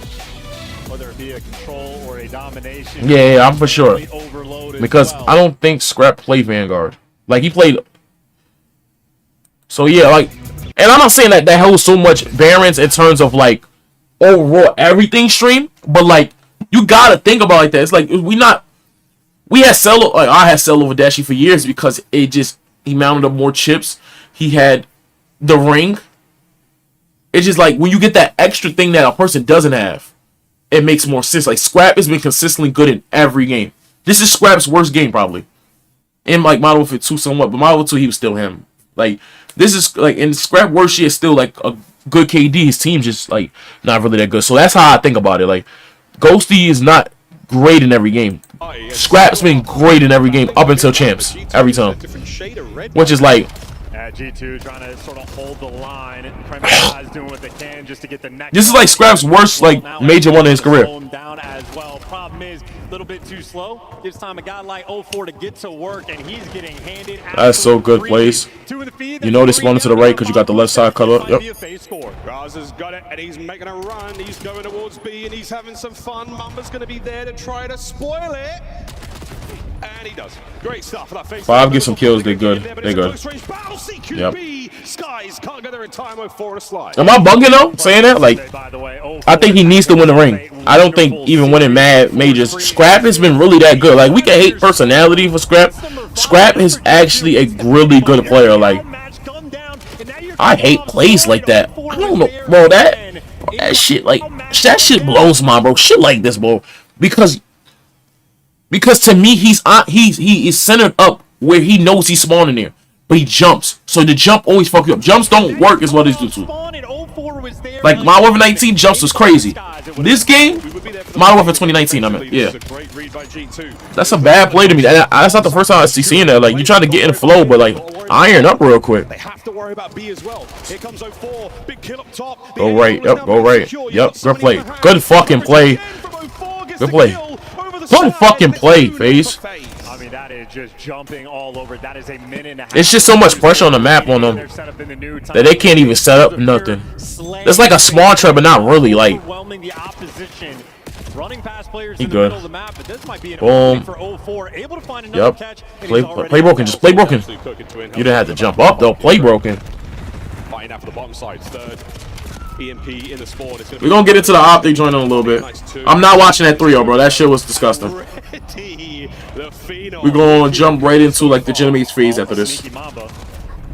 Whether it be a control or a domination. Yeah, I'm for sure. Because I don't think Scrap played Vanguard. Like he played. So yeah, like, and I'm not saying that holds so much variance in terms of like overall everything stream, but like you gotta think about it like that. It's like we had Cello, like I had Cello over Dashy for years because he mounted up more chips. He had the ring. It's just like when you get that extra thing that a person doesn't have, it makes more sense. Like, Scrap has been consistently good in every game. This is Scrap's worst game, probably. In, like, Modern Warfare 2 somewhat, but Modern Warfare 2, he was still him. Like, this is, like, in Scrap worst year, still, like, a good KD. His team's just, like, not really that good. So that's how I think about it. Like, Ghosty is not great in every game. Scrap's been great in every game up until Champs. Every time. Which is, like... G2 trying to sort of hold the line, and Kremlin doing what they can just to get the next. This is like Scrap's worst like major one in his career. Down as well. Problem is a little bit too slow. Gives time a guy like 04 to get to work, and he's getting handed. That's so good plays. You know they spawned to the right because you got the left side cut up. Yep. Graz has got it, and he's making a run. He's going towards B, and he's having some fun. Mamba's going to be there to try to spoil it. And he does. Great stuff for that FAZE. 5 get some kills, they're good. They're good. Yep. Skyz can't get there in time. 04 on a slide. Am I bugging though? Saying that? Like, I think he needs to win the ring. I don't think even winning mad majors. Scrap has been really that good. Like, we can hate personality for Scrap. Scrap is actually a really good player. Like, I hate plays like that. I don't know, bro. That shit, like, that shit blows my bro. Shit like this, bro. Because to me, he is centered up where he knows he's spawning there, but he jumps. So the jump always fuck you up. Jumps don't work as well as do too. Like Modern Warfare 19 jumps was crazy. This game, Modern Warfare 2019. I mean, yeah, that's a bad play to me. That's not the first time I see seeing that. Like, you try to get in the flow, but like iron up real quick. They have to worry about B as well. Here comes 04. Big kill up top. Go right. Yep. Go right. Yep. Good play. Good fucking play. Good play. Good fucking play, FAZE. I mean, that is just jumping all over. That is a minute and a half. It's just so much pressure on the map on them that they can't even set up nothing. It's like a small trap, but not really. Like, he good. Boom. Yep. Play broken. Just play broken. You didn't have to jump up though. Play broken. Fighting out for the bottom side. Third. EMP in the spawn. We're gonna get into the Optic joint in a little bit. I'm not watching that 3-0, bro. That shit was disgusting. We're gonna jump right into like the Gentlemates FAZE after this.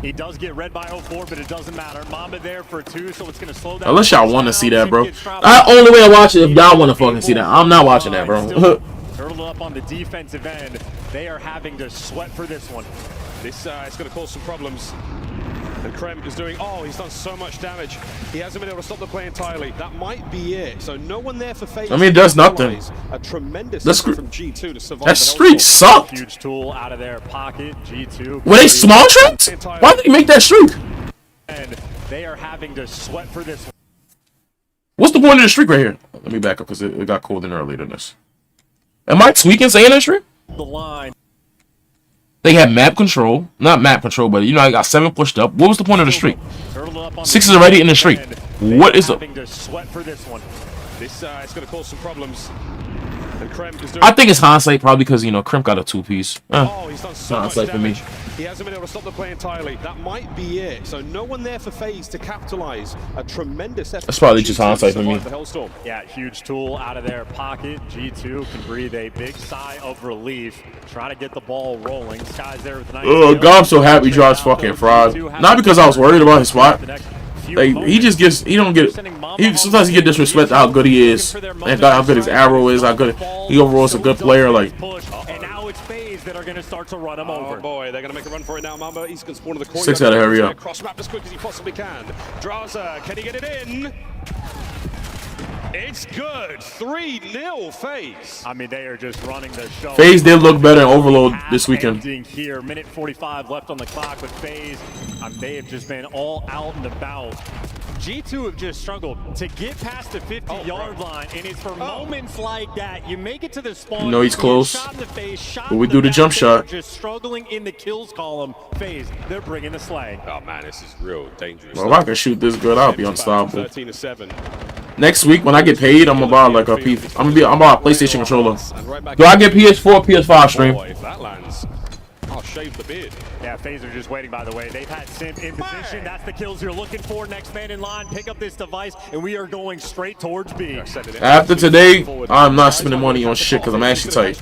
He does get red by 04, but it doesn't matter. Mamba there for 2, so it's gonna slow down. Unless y'all want to see that, bro. The only way I watch it if y'all want to fucking see that. I'm not watching that, bro. Turtle up on the defensive end. They are having to sweat for this one. This is going to cause some problems. And Krem is doing, he's done so much damage. He hasn't been able to stop the play entirely. That might be it. So no one there for FAZE. I mean, it does nothing. A tremendous effort from G2 to survive. That streak sucked. Huge tool out of their pocket. G2. Were they small traps? Why did he make that streak? And they are having to sweat for this one. What's the point of the streak right here? Let me back up because it got cold in earlier than this. Am I tweaking saying that streak? The line. They had map control. Not map control, but you know, I got 7 pushed up. What was the point of the streak? 6 is already in the streak. What is the... This is going to cause some problems. And Krem is doing... I think it's hindsight probably because, you know, Krem got a 2-piece. He's done so much damage. He hasn't been able to stop the play entirely. That might be it. So no one there for FAZE to capitalize. A tremendous effort. That's probably just hindsight for me. Yeah, huge tool out of their pocket. G2 can breathe a big sigh of relief. Try to get the ball rolling. Skyz there with the nice. God, I'm so happy Josh fucking fried. Not because I was worried about his spot. Like, he just gets, he don't get, sometimes he get disrespect how good he is, and how good his arrow is, how good, he overall is a good player, like. And now it's FAZE that are going to start to run him over. Oh boy, they're going to make a run for it now. Mamba, he's going to spawn in the corner. 6 gotta hurry up. Cross map as quick as he possibly can. Draza, can he get it in? It's good. 3-0 FAZE. I mean, they are just running the show. FAZE did look better in Overload this weekend. Here, minute 45 left on the clock with FAZE. they have just been all out and about. G2 have just struggled to get past the 50-yard line, and it's for moments like that. You make it to the spawn. You know he's close. Shot in the face, shot but we do the jump shot. Just struggling in the kills column. FAZE, they're bringing the slag. Oh man, this is real dangerous. Well, if I can shoot this good, I'll be unstoppable. 13-7. Next week when I get paid, I'm about like a I'm about a PlayStation controller. Do I get PS4, PS5 stream? Boy, if that lands, I'll shave the beard. Yeah, FAZE are just waiting, by the way. They've had Sim in position. That's the kills you're looking for. Next man in line, pick up this device, and we are going straight towards B. After today, I'm not spending money on shit because I'm actually tight.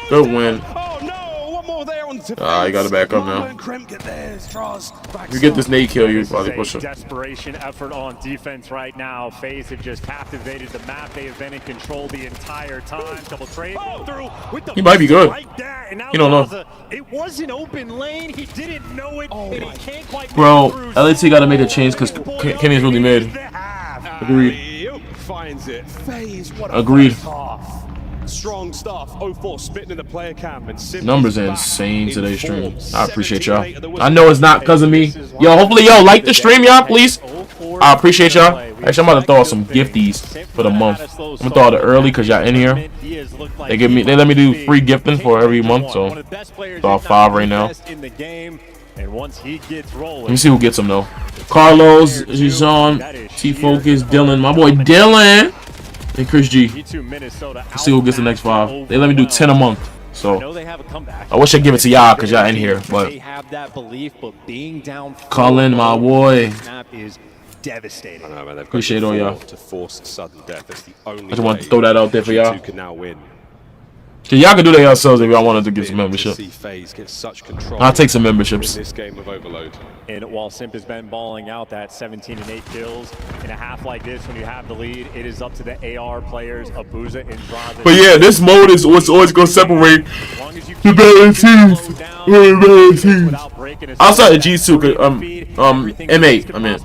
Good win. Oh no, one more there on You got to back up now. You get this nade kill, you probably push him. Desperation effort on defense right now. FaZe have just captivated the map. They have been in control the entire time. Double trade through with the He might be good. Like that. And now You don't know. It was an open lane. He didn't know it. And he can't quite Bro, LAT got to make a change because Kenny's really mid. Agreed. Finds it. FaZe, what a Agreed. Strong stuff. 04 spitting in the player cam and Numbers are insane today's stream. I appreciate y'all. I know it's not because of me. Yo, hopefully y'all like the stream, y'all, please. I appreciate y'all. Actually, I'm about to throw out some gifties for the month. I'm gonna throw out it early because y'all in here. They let me do free gifting for every month, so throw out 5 right now. Let me see who gets them though. Carlos, Jizon, T-Focus, Dylan, my boy Dylan. And Chris G. Let's see who gets the next 5. They let me do 10 a month. So I wish I'd give it to y'all because y'all in here. But Colin, my boy. Appreciate all y'all. I just wanted to throw that out there for y'all. Y'all can do that yourselves if y'all wanted to get some membership. I'll take some memberships. And while Simp has been balling out that 17 and 8 kills in a half like this, when you have the lead, it is up to the AR players, Abuza and Draza. But yeah, this mode is what's always going to separate the better teams. Outside of G2, M8, I mean,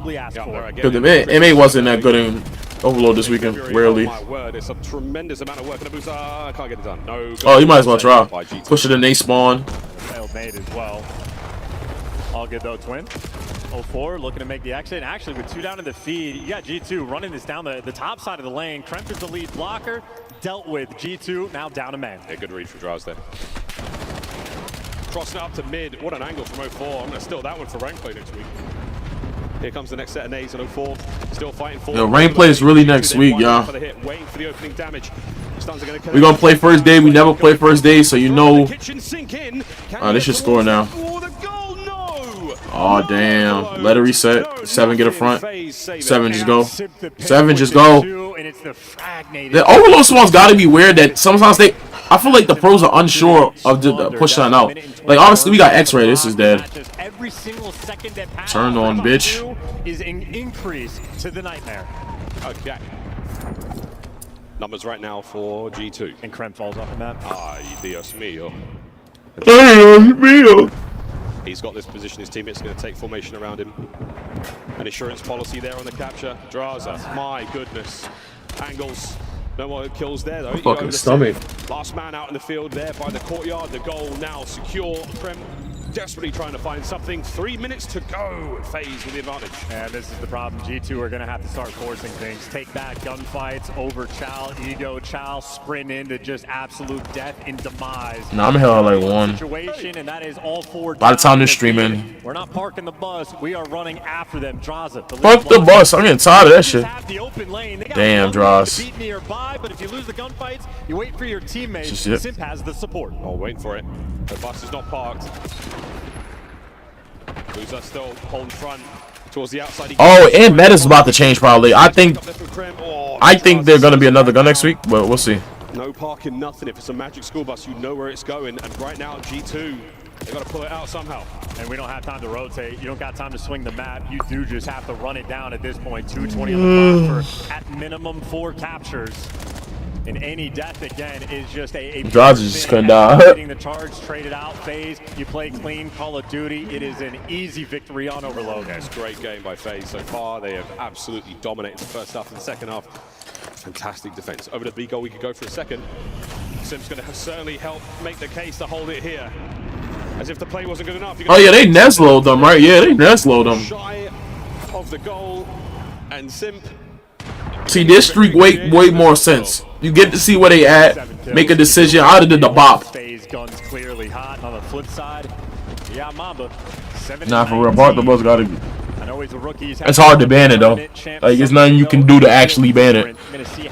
because M8 wasn't that good in Overload this weekend, rarely. It's a tremendous amount of work. I can't get it done. No. Oh, you might as well try. Push it in A spawn. Failed nade as well. All good though, Twin. 04 looking to make the exit. And actually, with 2 down in the feed, you got G2 running this down the top side of the lane. Kremp is the lead blocker. Dealt with G2, now down to man. Yeah, good read for Draws there. Crossing up to mid. What an angle from 04. I'm going to steal that one for rank play next week. Here comes the next set of nades on 04. Still fighting for. Yo, rain play is really next week, y'all. Waiting for the opening damage. We're gonna play first day. We never play first day, so you know. They should score now. Oh damn! Let it reset. 7 get a front. 7 just go. 7 just go. The overload spawns gotta be weird. That sometimes they. I feel like the pros are unsure of the push sign out. Like obviously we got X-ray. This is dead. Every single second that turned on, bitch. Is an increase to the nightmare. Okay. Numbers right now for G2. And Krem falls off the map. Ay, Dios mío. Dios mío. He's got this position. His teammates are going to take formation around him. An insurance policy there on the capture. Draza, my goodness. Angles. No more kills there though. Fucking stomach. Last man out in the field there by the courtyard. The goal now secure. Krem desperately trying to find something. 3 minutes to go. FaZe with the advantage. And this is the problem. G2 are going to have to start forcing things. Take back gunfights over Chow. Ego Chow sprint into just absolute death and demise. Nah, I'm hell like 1. Situation, and that is all 4. By the time they're streaming. We're not parking the bus. We are running after them. Draza. Fuck the bus. I'm getting tired of that shit. Damn, Draws. Beat nearby, but if you lose the gunfights, you wait for your teammates. Simp has the support. Oh, wait for it. The bus is not parked. Loser still holding front towards the outside. Oh, and meta's about to change probably. I think they're gonna be another gun next week, but we'll see. No parking, nothing. If it's a magic school bus, you know where it's going. And right now, G2, they got to pull it out somehow. And we don't have time to rotate. You don't got time to swing the map. You do just have to run it down at this point. 220 on the clock for at minimum 4 captures. And any death again is just a Draws just couldn't die. The charge traded out. FaZe, you play clean Call of Duty. It is an easy victory on Overload. Yeah, it's a great game by FaZe so far. They have absolutely dominated the first half and the second half. Fantastic defense. Over to B goal, we could go for a second. Sim's going to certainly help make the case to hold it here. As if the play wasn't good enough. Oh yeah, they Neslo'd them, right? Yeah, they Neslo'd them. Shy of the goal, and Simp. See, this streak way more sense. You get to see where they at, make a decision. I'd have did the bop. FaZe guns clearly hot. On the flip side, yeah, Mamba. Nah, for real, Bart the Bus gotta be. I know he's a rookie. It's hard to ban it though. Like, it's nothing you can do to actually ban it.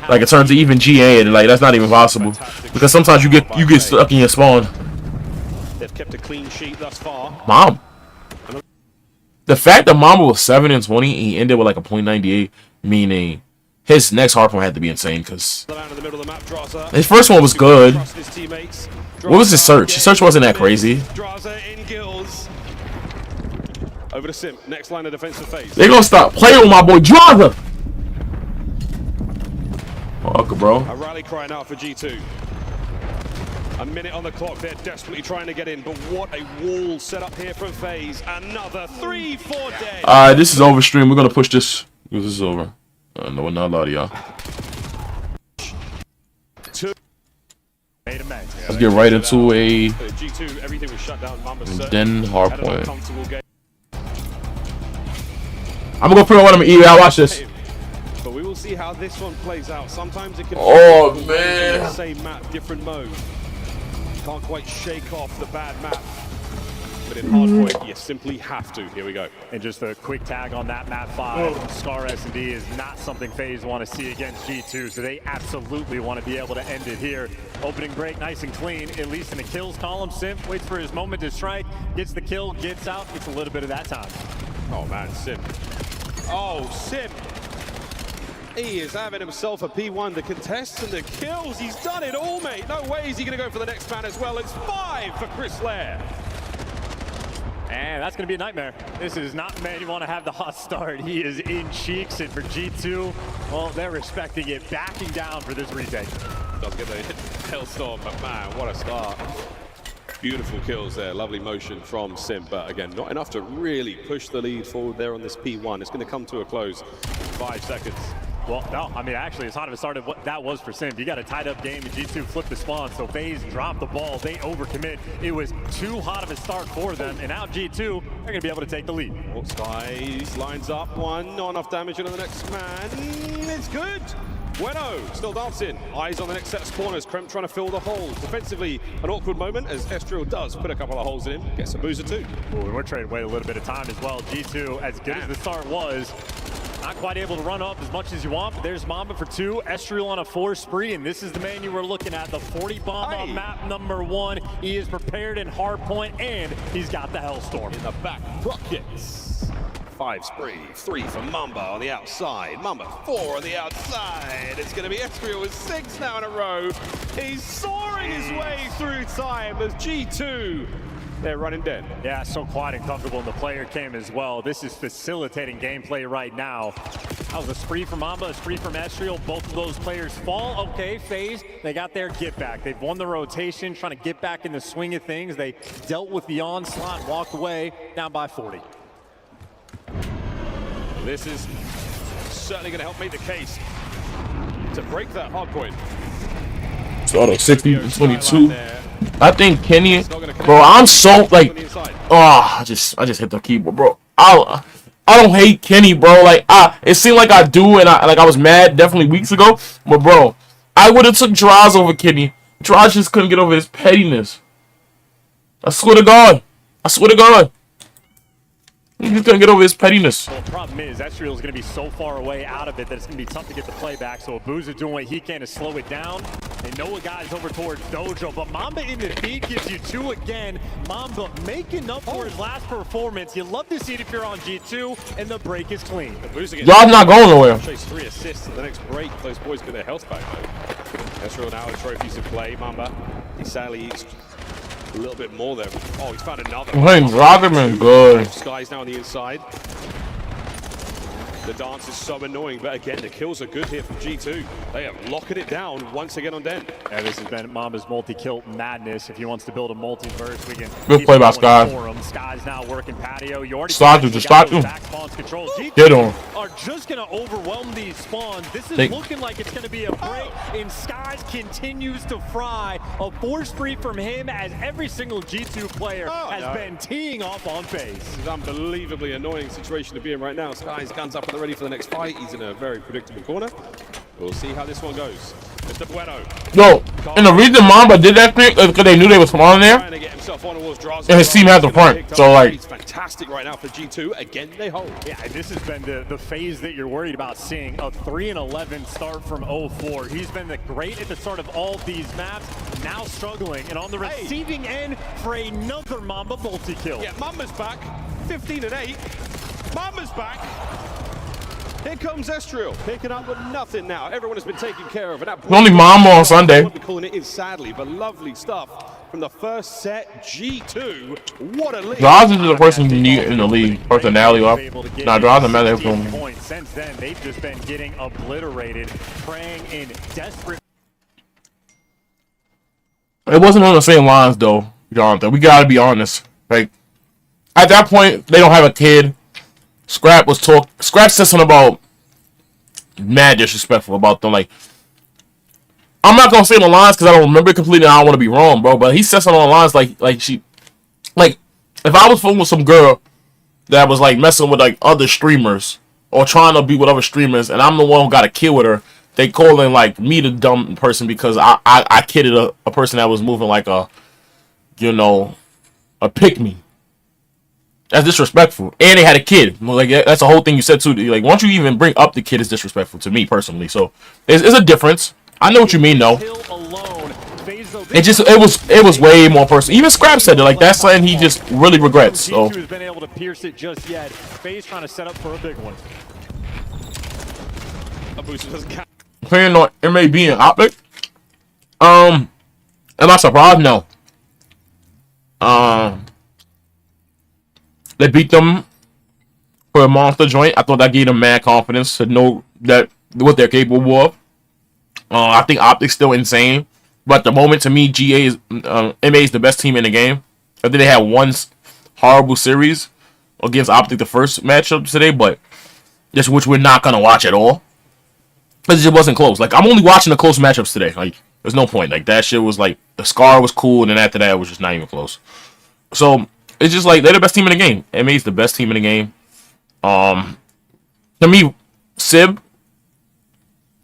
Like, in terms of even GA, like that's not even possible. Because sometimes you get stuck in your spawn. They've kept a clean sheet thus far. Mom. The fact that Mamba was 7 and 20, he ended with like a .98, meaning his next hardpoint had to be insane because his first one was good. What was his search? His search wasn't that crazy. Over to Sim. Next line of defense for FaZe. They gonna stop playing with my boy Draza. Fuck, bro. A rally crying out for G2. A minute on the clock. They're desperately trying to get in, but what a wall set up here from FaZe. Another 3-4 dead. Alright, this is over stream. We're gonna push this. This is over. No, we're not allowed, y'all. Let's get right into a G2, everything was shut down. then hard point. I'm gonna put on what I'm gonna eat. I'll watch this. But we will see how this one plays out. Sometimes it can be man. Same map, different mode. Can't quite shake off the bad map. But in hardpoint, you simply have to. Here we go. And just a quick tag on that map 5. Scar S&D is not something FaZe want to see against G2, so they absolutely want to be able to end it here. Opening break nice and clean, at least in the kills column. Sim waits for his moment to strike, gets the kill, gets out, gets a little bit of that time. Oh man, Sim. Oh, Sim. He is having himself a P1. The contests and the kills. He's done it all, mate. No way is he going to go for the next man as well. It's 5 for Chris Lair. And that's going to be a nightmare. This is not the man you want to have the hot start. He is in cheeks, and for G2, well, they're respecting it, backing down for this retake. Does get the hailstorm, but man, what a start. Beautiful kills there, lovely motion from Sim, but again, not enough to really push the lead forward there on this P1. It's going to come to a close. 5 seconds. Well, no, I mean, actually, as hot of a start of what that was for Sim. You got a tied-up game, and G2 flipped the spawn, so FaZe dropped the ball. They overcommit. It was too hot of a start for them, and now G2, they're going to be able to take the lead. Oh, skyz lines up one, not enough damage into the next man. It's good. Bueno still dancing. Eyes on the next set of spawners. Kremp trying to fill the holes. Defensively, an awkward moment as Estriel does put a couple of holes in him. Gets a boozer too. Ooh, and we're trading away a little bit of time as well. G2, as good as the start was, not quite able to run up as much as you want, but there's Mamba for 2. Estriel on a 4 spree, and this is the man you were looking at. The 40 bomb on map number 1. He is prepared in hard point, and he's got the Hellstorm. In the back pockets. 5 spree, 3 for Mamba on the outside. Mamba 4 on the outside. It's going to be Estriel with 6 now in a row. He's soaring his way through time as G2. They're running dead. Yeah, so quiet and comfortable, and the player came as well. This is facilitating gameplay right now. That was a spree from Mamba, a spree from Estriel. Both of those players fall. Okay, FaZe, they got their get back. They've won the rotation, trying to get back in the swing of things. They dealt with the onslaught, walked away, down by 40. This is certainly going to help make the case to break that hard point. So 60-22. I think Kenny, bro, I'm so like, I just hit the keyboard, bro. I don't hate Kenny, bro. Like, it seemed like I do, and I was mad definitely weeks ago. But bro, I would have took Draws over Kenny. Draws just couldn't get over his pettiness. I swear to God. I swear to God. He just couldn't get over his pettiness. Well, the problem is, Estriel is going to be so far away out of it that it's going to be tough to get the play back. So abezy doing what he can to slow it down. They know a guy's over towards Dojo, but Mamba in the feed gives you 2 again. Mamba making up for his last performance. You love to see it if you're on G2, and the break is clean. Y'all not going nowhere. Chase 3 assists in the next break. Those boys get their health back, though. Estriel now with trophies in play. Mamba, he sadly eats a little bit more there. Oh, he's found another. Rocketman, good. Skyz now on the inside. The dance is so annoying, but again, the kills are good here from G2. They are locking it down once again on Den. Yeah, this has been Mamba's multi-kill madness. If he wants to build a multiverse, we can. Good play by Skyz. Skyz now working patio. You already start him. Get on. Are just going to overwhelm these spawns. This is looking like it's going to be a break, and Skyz continues to fry. A 4 spree from him as every single G2 player has been teeing off on FaZe. This is an unbelievably annoying situation to be in right now. Skyz guns up and ready for the next fight. He's in a very predictable corner. We'll see how this one goes. Mr. Bueno. Yo, and the reason Mamba did that thing is because they knew they was on there, and his team had the front. So like, it's fantastic right now for G2. Again, they hold. Yeah, this has been the FaZe that you're worried about seeing. A 3-11 start from 0-4. He's been great at the start of all these maps. Now struggling, and on the receiving end for another Mamba multi-kill. Yeah, Mamba's back. 15-8. Mamba's back. Here comes Estriel, picking up with nothing now. Everyone has been taken care of. And only Mamba on Sunday. What we're calling it is sadly, but lovely stuff from the first set. G2, what a lead. Draws is the person you need in the league. Personality off. Nah, Draws a matter of Since then, they've just been getting obliterated, praying in desperate. It wasn't on the same lines though, Jonathan. We gotta be honest. Like at that point, they don't have a kid. Scrap said something about mad disrespectful about them. Like I'm not gonna say the lines because I don't remember it completely. I don't want to be wrong, bro. But he said something on the lines like if I was fooling with some girl that was like messing with like other streamers or trying to be with other streamers, and I'm the one who got a kid with her. They calling like me the dumb person because I kidded a person that was moving like a, you know, a pick me. That's disrespectful. And they had a kid. Like that's the whole thing you said too. Like once you even bring up the kid, is disrespectful to me personally. So it's a difference. I know what you mean though. It was way more personal. Even Scrap said it. Like that's something he just really regrets. So. G2 has been able to pierce it just yet. FaZe trying to set up for a big one. Playing on MAB and Optic. Am I surprised? No. They beat them for a monster joint. I thought that gave them mad confidence to know that what they're capable of. I think Optic's still insane, but at the moment to me, MA is the best team in the game. I think they had one horrible series against Optic the first matchup today, but just which we're not gonna watch at all. Because it wasn't close. Like, I'm only watching the close matchups today. Like, there's no point. Like, that shit was like, the Scar was cool, and then after that, it was just not even close. So, it's just like, they're the best team in the game. MA's the best team in the game. To me, Sib,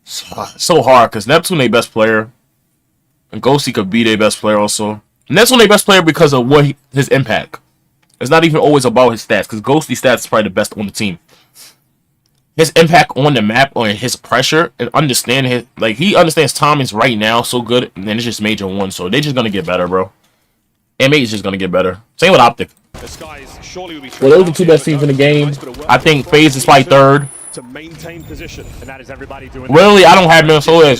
so hard, because Neptune their best player. And Ghosty could be their best player also. And Neptune their best player because of what his impact. It's not even always about his stats, because Ghosty's stats is probably the best on the team. His impact on the map, or his pressure, and understand his, like, he understands timings right now so good, and then it's just major one, so they're just gonna get better, bro. MA is just gonna get better. Same with Optic. Well, those are the two best teams in the game. I think FaZe is probably third. To maintain position, and that is everybody doing. Really, I don't have Minnesota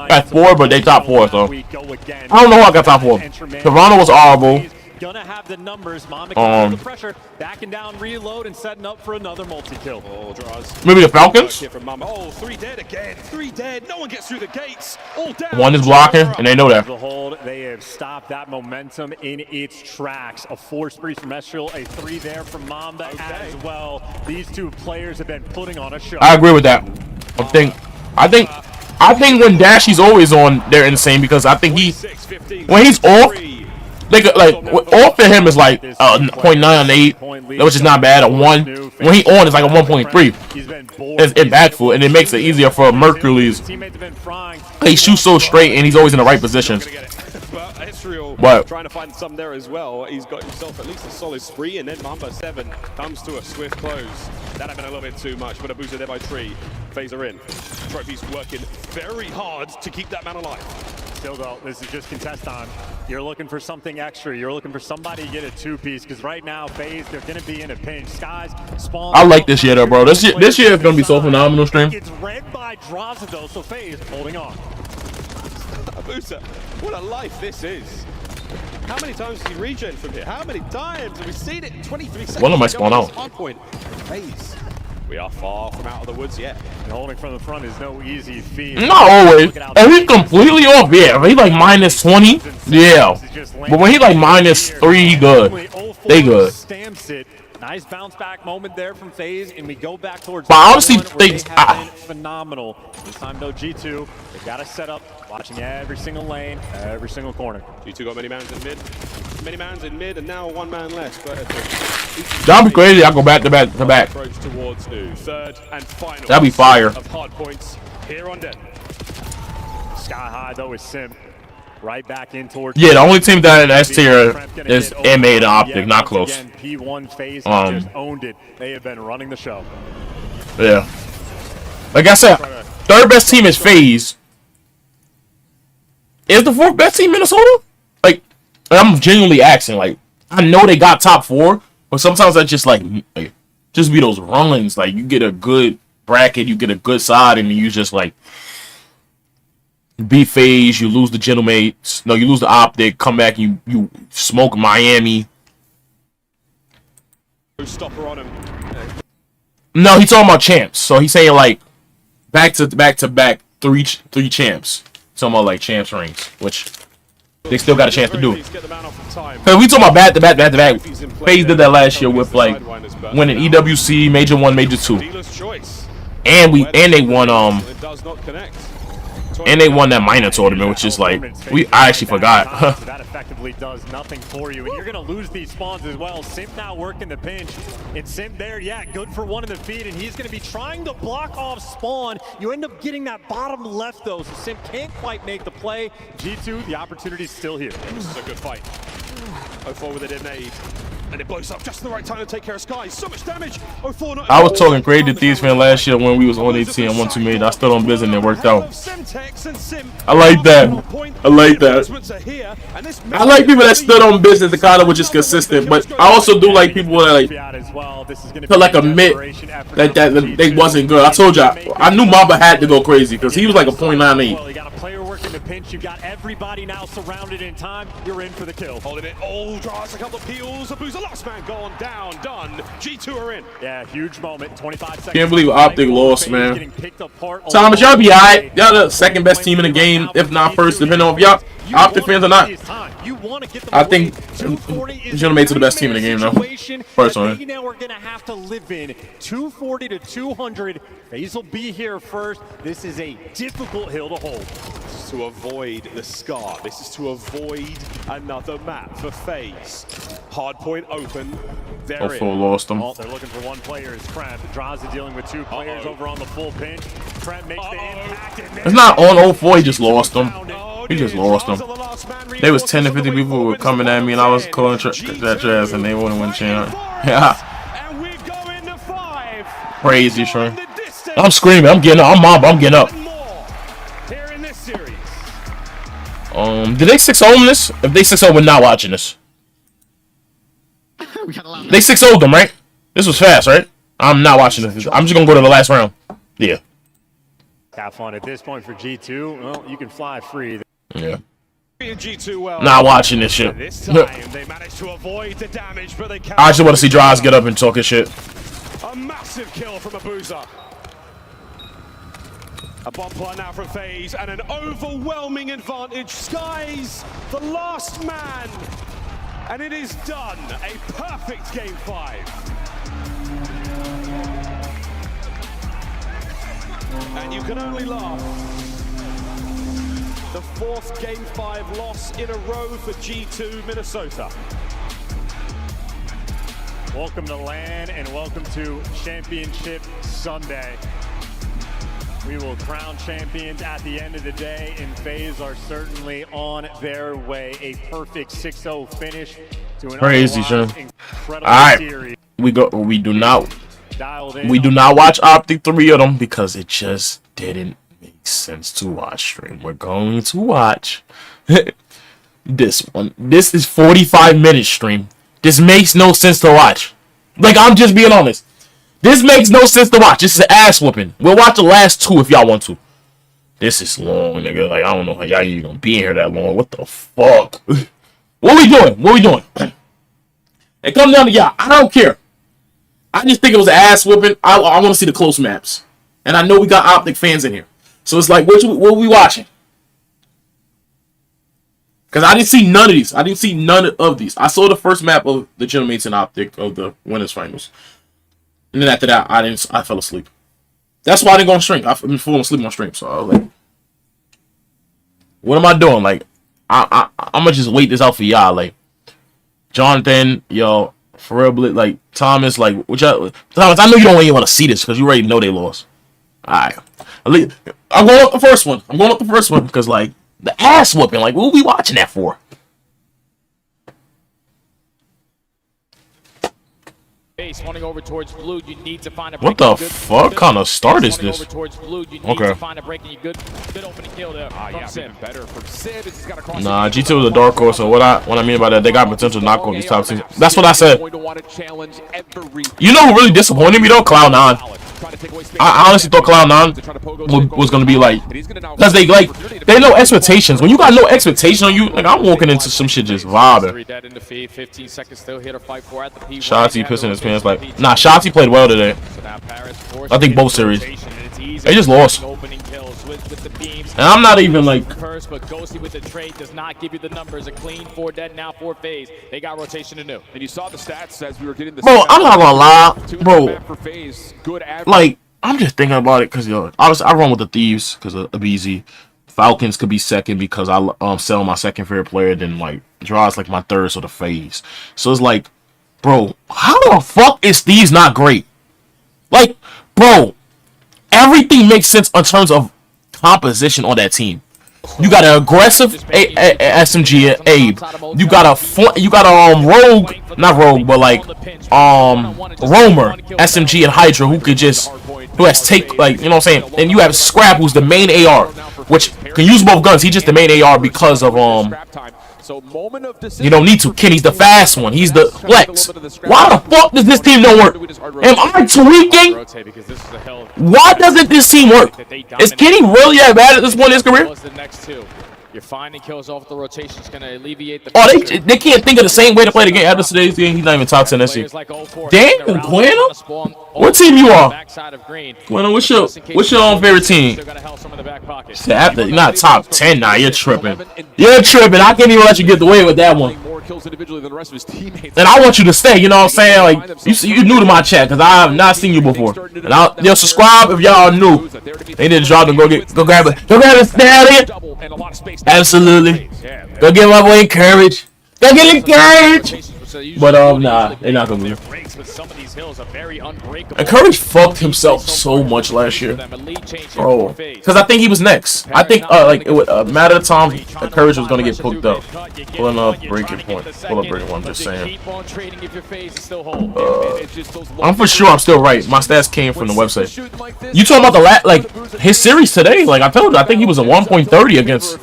at 4, but they top 4, so I don't know who I got top 4. Toronto was horrible. Gonna have the numbers. Mama can feel the pressure. Backing down, reload, and setting up for another multi-kill. Oh, draws. Maybe the Falcons? Oh, 3 dead again. 3 dead. No one gets through the gates. All down. One is blocking, and they know that. The hold, they have stopped that momentum in its tracks. A 4 spree from Estriel, a 3 there from Mamba as well. These two players have been putting on a show. I agree with that. I think when Dashy's always on, they're insane because I think when he's off. Like off for him is like 0.98, which is not bad. A 1. When he on, it's like a 1.3. It's impactful, and it makes it easier for mercules. He shoots so straight, and he's always in the right positions. But trying to find some there as well. He's got himself at least a solid spree, and then Mamba 7 comes to a swift close. That had been a little bit too much, but Abuza there by 3. FaZe are in. Trophy's working very hard to keep that man alive. Still though, this is just contest time. You're looking for something extra. You're looking for somebody to get a 2-piece, because right now, FaZe, they're going to be in a pinch. Skyz spawn. I like this year though, bro. This year is going to be so phenomenal, stream. It's read by Draza though, so FaZe holding on. Abuza, what a life this is. How many times did he regen from here? How many times have we seen it? 23 seconds. One of my spawn out. Hardpoint. FaZe. We are far from out of the woods yet. And holding from the front is no easy feat. Not always. And he's completely off. Yeah, if he like minus 20, yeah. But when he like minus 3, he good. They good. Stamps it. Nice bounce back moment there from FaZe, and we go back towards. But I honestly think phenomenal. This time though, G2, they got to set up, watching every single lane, every single corner. G2 got many mans in mid. Many mans in mid, and now 1 man left. But that'd be crazy. I go back to back to back. Approach towards new. Third and final. That'd be fire. Of hard points here on deck. Sky high though is Sim. Right back in towards. Yeah, the only team that in S tier is MA and Optic, not close. P1 FaZe just owned it. They have been running the show. Yeah. Like I said, third best team is FaZe. Is the 4th best team Minnesota? Like, I'm genuinely asking. Like, I know they got top 4, but sometimes I just like just be those runs. Like, you get a good bracket, you get a good side, and you just like. beat FAZE, you lose the Gentlemates. No, you lose the Optic. Come back, you smoke Miami. Stopper on him. No, he's talking about champs. So he's saying like back to back three champs. Talking about like champs rings, which they still got a chance to do it. Cause we talking about back to back. FAZE did that last year with like winning EWC, Major 1, Major 2, and they won and they won that minor tournament, which is like I actually forgot. That effectively does nothing for you, and you're gonna lose these spawns as well. Sim now working the pinch. It's Sim there, yeah, good for one in the feed, and he's gonna be trying to block off spawn. You end up getting that bottom left though, so Sim can't quite make the play. G2, the opportunity's still here. This is a good fight. 0-4 with a nade. And it blows up just the right time to take care of skyz. So much damage. 0-4 not. I was talking crazy to Thieves fan last year when we was on 18 and 1-2 made. I stood on business and it worked out. I like that. I like that. I like people that stood on business and kind of were just consistent. But I also do like people that like admit that they wasn't good. I told y'all I knew Mamba had to go crazy because he was like a .98. The pinch, you got everybody now surrounded in time. You're in for the kill. Holding it. Oh, draws a couple of peels. abezy, last man gone down, done. G2 are in. Yeah, huge moment. 25 seconds. Can't believe Optic lost, man. Thomas, y'all be alright. Y'all the second best team in the game, if not first, depending on if y'all Optic fans or not. I think Gentlemates are the best team in the game, though. Personally. Now we're gonna have to live in 240 to 200. FAZE will be here first. This is a difficult hill to hold. This is to avoid the scar. This is to avoid another map for FAZE. Hard point open. Oh, full lost them. Oh, they're looking for one player. It's Kremp. Draza dealing with two players over on the full pinch. Kremp makes the impact. It's not on 04, he just lost them. He just lost them. They was 10 to 50 people who were coming at me and I was calling that trash and they wouldn't win champ. Yeah. Crazy, sure. I'm screaming. I'm getting up. I'm Mamba. I'm getting up. Did they 6-0 this? If they 6-0, we're not watching this. They 6-0'd them, right? This was fast, right? I'm not watching this. I'm just gonna go to the last round. Yeah. Have fun at this point for G2. Well, you can fly free. Yeah. G2 well. Not watching this shit. This time they managed to avoid the damage, but they can't. I just want to see Draws get up and talk his shit. A massive kill from abezy. A bomb plot now from FAZE and an overwhelming advantage. skyz, the last man. And it is done. A perfect game 5. And you can only laugh. The 4th game 5 loss in a row for G2 Minnesota. Welcome to LAN and welcome to Championship Sunday. We will crown champions at the end of the day, and FAZE are certainly on their way. A perfect 6-0 finish to an crazy, sure. Incredible series. We do not watch Optic 3 of them because it just didn't make sense to watch stream. We're going to watch this one. This is 45 minutes stream. This makes no sense to watch. Like, I'm just being honest. This makes no sense to watch. This is an ass whooping. We'll watch the last 2 if y'all want to. This is long, nigga. Like, I don't know how y'all even gonna be in here that long. What the fuck? What we doing? What we doing? It comes down to y'all. I don't care. I just think it was an ass whooping. I want to see the close maps. And I know we got Optic fans in here. So it's like, what are we watching? Because I didn't see none of these. I didn't see none of these. I saw the first map of the Gentlemates and Optic of the winners finals. And then after that, I fell asleep. That's why I didn't go on stream. I've been falling asleep on stream. So I was like, what am I doing? Like, I'm going to just wait this out for y'all. Like, Jonathan, yo, for real, like, Thomas, like, Thomas, I know you don't even want to see this because you already know they lost. All right. I'm going up the first one. Because, like, the ass whooping. Like, what are we watching that for? Wanting over towards blue, you need to find a what the fuck kind of start is this? Okay. Nah, G2 is a dark horse. So what I mean by that, they got potential to knock on these top teams. That's what I said. You know who really disappointed me though? Cloud9. I honestly thought Cloud9 was gonna be like, because they know expectations. When you got no expectation on you, like I'm walking into some shit just vibing. SHOTZZY pissing his pants like, nah, SHOTZZY played well today. I think both series. They just lost. And I'm not even like. But Ghosty with the trade does not give you the numbers. A clean 4 dead now, 4 phase. They got rotation to new. And you saw the stats as we were getting the. Bro, I'm not gonna lie, bro. Like I'm just thinking about it because yo, obviously I run with the thieves because of abezy. Falcons could be second because I sell my second favorite player. Then like draws like my third, so the phase. So it's like, bro, how the fuck is thieves not great? Like, bro, everything makes sense in terms of composition on that team. You got an aggressive SMG Abe. You got a rogue, not rogue, but like roamer SMG and Hydra who could just take like, you know what I'm saying. And you have Scrap who's the main AR, which can use both guns. He's just the main AR because of you don't need to. Kenny's the fast one. He's the flex. Why the fuck does this team not work? Am I tweaking? Why doesn't this team work? Is Kenny really that bad at this point in his career? You're finding kills off the rotation. It's going to alleviate the. Oh, they can't think of the same way to play the game after today's game. He's not even top 10 this year. Damn, Quinn. What team you are? Quinn, what's your own favorite team? You're not top 10 now. You're tripping. You're tripping. I can't even let you get away with that one. And I want you to stay. You know what I'm saying? Like you new to my chat because I have not seen you before. And yo, subscribe if y'all new. They need to drop and go grab it. Go grab it. Absolutely. Go get my boy encouraged. Go get encouraged. But nah, they're not gonna leave. Encourage fucked himself so much last year, bro. Because I think he was next. I think like it would matter of time. Encourage was gonna get hooked up. Pulling up breaking point. Pull up breaking point. I'm just saying. I'm for sure I'm still right. My stats came from the website. You talking about the his series today? Like I told you, I think he was a 1.30 against.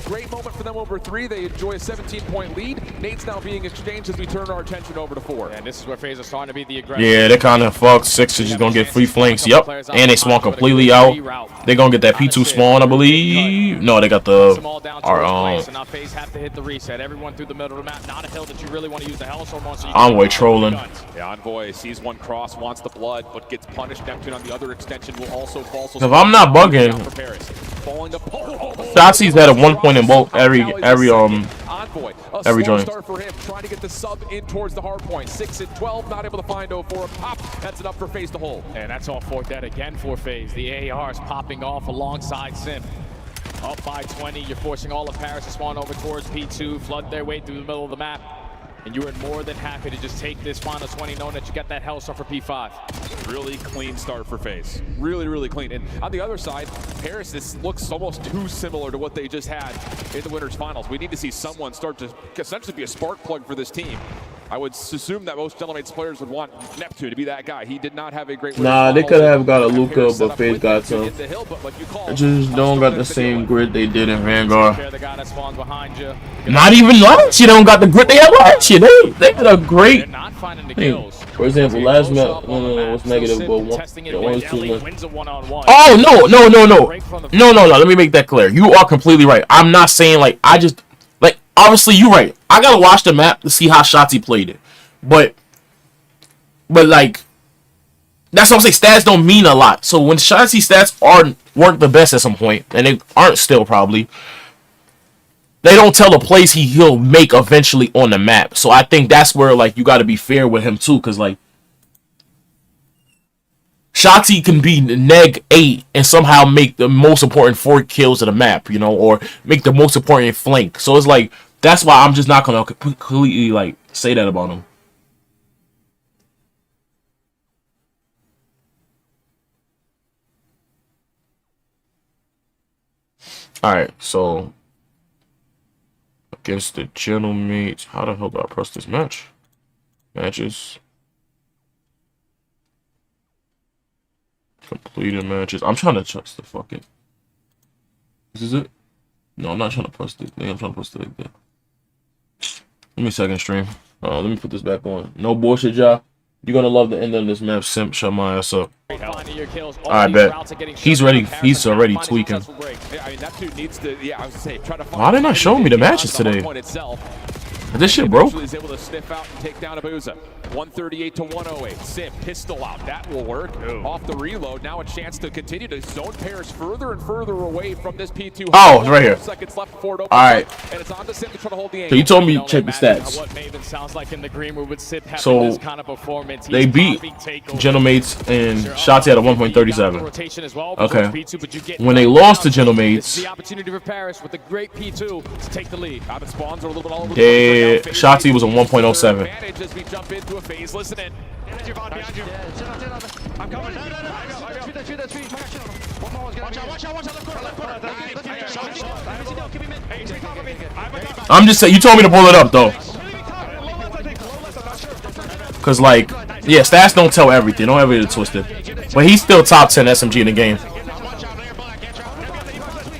Great moment for them over 3. They enjoy a 17-point lead. Nate's now being exchanged as we turn our attention over to 4. And this is where FAZE is starting to be the aggressive. Yeah, they kind of fucked. 6 is just gonna get free flanks. Yep, and they spawn completely out. They're gonna get that P2 spawn, I believe. No, they got the So now FAZE have to hit the reset. Everyone through the middle of the map. Not a hill that you really want to use the Hellstorm on. So Envoy trolling. Yeah, Envoy sees one cross, wants the blood, but gets punished. Neptune on the other extension will also fall. If I'm not bugging, SHOTZZY's had a 1 point in both every joint. Start for him, trying to get the sub in towards the hard point. 6 and 12, not able to find 0 for a pop. That's enough for FAZE to hold. And that's all 4 dead again for FAZE. The AR is popping off alongside Sim. Up by 20, you're forcing all of Paris to spawn over towards P2, flood their way through the middle of the map. And you are more than happy to just take this final 20, knowing that you got that Hellstorm for P5. Really clean start for FAZE. Really, really clean. And on the other side, Paris, this looks almost too similar to what they just had in the Winners Finals. We need to see someone start to essentially be a spark plug for this team. I would assume that most Gentlemates players would want Neptune to be that guy. He did not have a great. Nah, they could have got ALLUKA, but FAZE got some. They just don't got the same grit they did in Vanguard. Not even last year, they don't got the grit they had last year. They did a great. Hey, for example, last map was negative, but one was 2 minutes. Oh no! Let me make that clear. You are completely right. I'm not saying like I just. Obviously, you're right. I gotta watch the map to see how SHOTZZY played it, but like that's what I'm saying. Stats don't mean a lot. So when SHOTZZY stats weren't the best at some point, and they aren't still probably, they don't tell the plays he'll make eventually on the map. So I think that's where like you got to be fair with him too, because like SHOTZZY can be neg 8 and somehow make the most important 4 kills of the map, you know, or make the most important flank. So it's like that's why I'm just not gonna completely like say that about him. All right, so against the Gentlemates, how the hell do I press this match? Matches. Completed matches. I'm trying to trust the fucking. This is it? No, I'm not trying to press it. I'm trying to press it like that. Let me second stream. Let me put this back on. No bullshit, y'all. You're gonna love the end of this map. Simp, shut my ass up. I bet. He's ready. He's already tweaking. Why didn't I show me the matches today? This shit broke. Is able to sniff out and take down abezy. 138 to 108. Simp, pistol out. That will work. Off the reload. Now a chance to continue to zone pairs further and further away from this P2. Oh, it's right here. Seconds left before it opens. All right. And it's on to Simp to try to hold the So angle. you told me check the stats. So they beat Gentlemates and SHOTZZY at a 1.37. Okay. When they lost to Gentlemates, The opportunity for Paris with a great P2 to take the lead. Spawns are a little bit all over SHOTZZY was a 1.07. as we jump into a phase. Listen in. I'm coming. I'm just saying, you told me to pull it up though. Cause like, yeah, stats don't tell everything. Don't ever get it twisted. But he's still top 10 SMG in the game.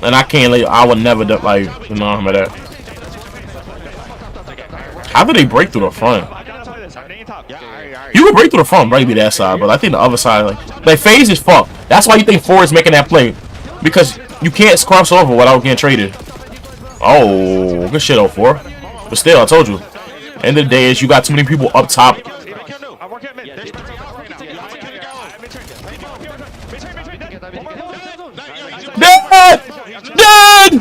And I can't, I would never like, you know, how that. How do they break through the front? You can break through the front, maybe that side, but I think the other side, like FAZE is fucked. That's why you think 4 is making that play, because you can't cross over without getting traded. Oh, good shit, 04. But still, I told you. End of the day is you got too many people up top. Dead! Dead!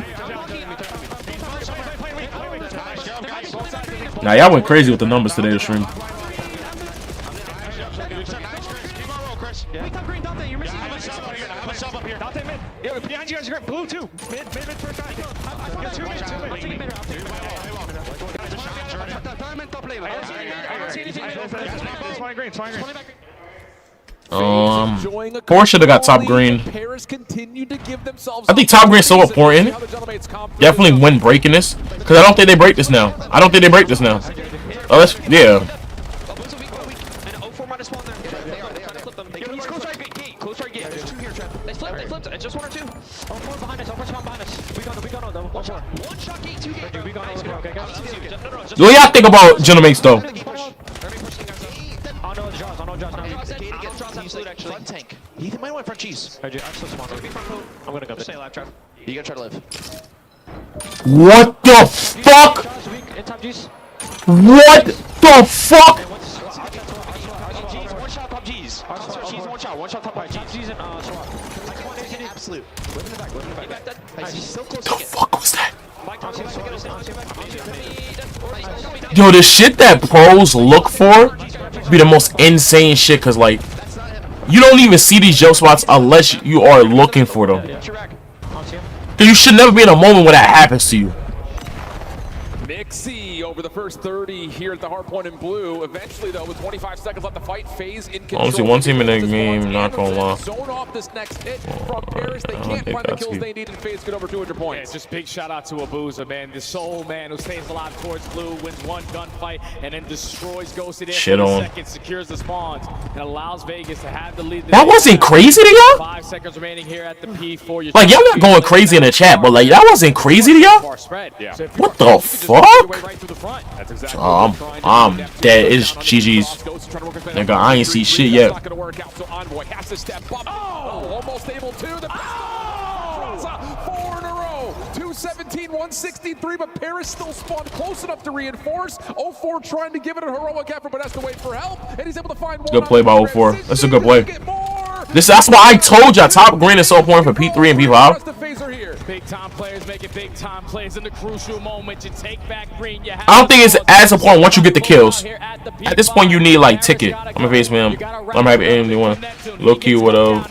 Now y'all went crazy with the numbers today, the stream. Behind you guys, you're blue too. Mid first guy. Two mid. Four should have got top green. I think top green is so important. Definitely win breaking this, because I don't think they break this now. I don't think they break this now. Oh, that's, yeah. They flipped. It's just one or two. Oh, 4 behind us. Oh, behind us. We got though. One shot. One shot gate, 2 gate. Dude, we got okay, guys. What do y'all think about Gentlemates though? Oh, no, it's Jaws. Now. Jaws absolute, actually. Front tank. He might want front cheese. I'm so smart. I'm gonna go. Just stay alive, Trav. You gotta try to live. What the fuck? What the fuck? One shot top G's. One shot top G's and swap. Absolute. Live in the back. He's so close. The fuck was that? Yo, the shit that pros look for be the most insane shit, cause like you don't even see these jump spots unless you are looking for them. Cause you should never be in a moment when that happens to you. Mixie over the first 30 here at the hard point in blue. Eventually, though, with 25 seconds left to fight, FAZE in control. I only see one team in the game, not gonna lie. Zone off this next hit from Paris. They can't find the kills they need, and FAZE get over 200 points. Yeah, just big shout out to abezy, man. The sole man who stays alive towards blue, wins one gunfight, and then destroys Ghosted shit on. Second, secures the spawns, and allows Vegas to have the lead. That wasn't crazy to y'all? 5 seconds remaining here at the P4. Like, y'all not going crazy in the chat, but like, that wasn't crazy to y'all? What the fuck? I'm dead. It's GG's. Nigga, I ain't see shit yet. Almost able to. 4 in a row. 217, 163, but Paris still spawned close enough to reinforce. 04 trying to give it a heroic effort, but has to wait for help, and he's able to find one. Good play by 04. That's a good play. That's why I told y'all top green is so important for P3 and P5. Big time players making big time plays in the crucial moment. You take back green. I don't think it's as important once you get the kills. At this point, you need like ticket. I'm a FAZE man. I'm happy anyone. Low key would have.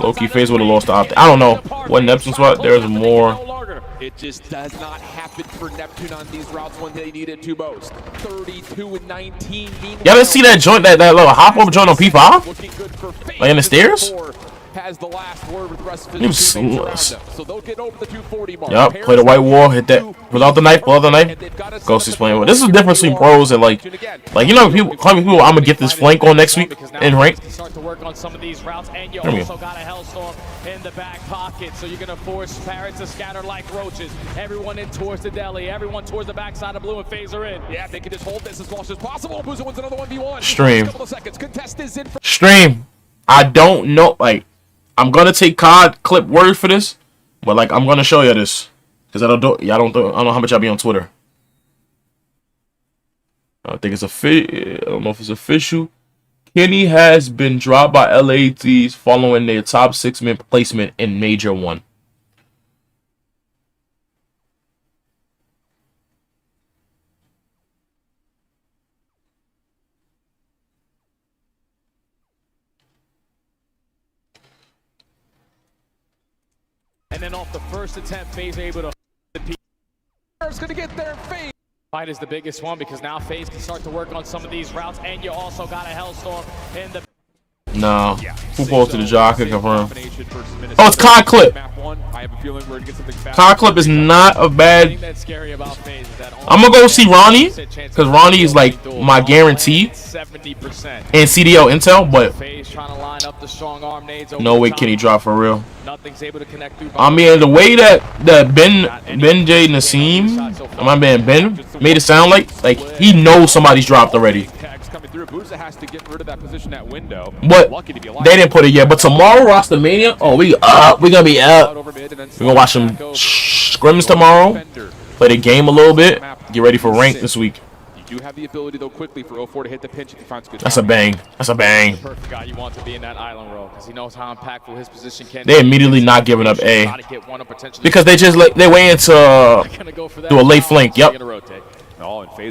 Low key FAZE would have lost the Optic. I don't know what Neptune spot. There's more. It just does not happen for Neptune on these routes when they need it to most. 32 and 19. Y'all didn't see that joint, that little hop over joint on P5? Like in the stairs? has the last word with the rest of his teammates around them. So they'll get over the 240 mark. Yep, play the white wall, hit that without the knife, without the knife. Ghost is playing with. This is the difference between pros and like you know, people, how many people I'm gonna get this flank on next week in rank. Start to work on some of these routes, and you also got a hellstorm in the back pocket, so you're gonna force Parrots to scatter like roaches. Everyone in towards the deli, everyone towards the backside of blue, and FAZE are in. Yeah, they can just hold this as long as possible. Abuza wins another 1v1. Stream. Couple of seconds. Contest is in for Stream. I don't know, like, I'm gonna take COD clip word for this, but like I'm gonna show you this because I don't know how much I be on Twitter. I think it's I don't know if it's official. Kenny has been dropped by LA Thieves following their top 6-man placement in Major 1. And then off the first attempt, FAZE able to Parrots gonna get there. FAZE. fight is the biggest one because now FAZE can start to work on some of these routes, and you also got a hellstorm in the. No. Who posted the job? I can confirm. Oh, it's COD clip. COD clip is not a bad. I'm gonna go see Ronnie because Ronnie is like my guarantee in CDL Intel, but no way can he drop for real. I mean, the way that Ben J Nassim, my man Ben, made it sound like he knows somebody's dropped already. Abuza has to get rid of that position at window. But they didn't put it yet. But tomorrow, ROSTERMANIA, oh, we gonna be up. We're gonna watch some scrims tomorrow. Play the game a little bit. Get ready for rank this week. You do have the ability though quickly for 04 to hit the pinch if he finds good. That's a bang. That's a bang. The perfect guy you want to be in that island role because he knows how impactful his position can. They immediately not giving up A because they just they wait to do a late flank. Yep.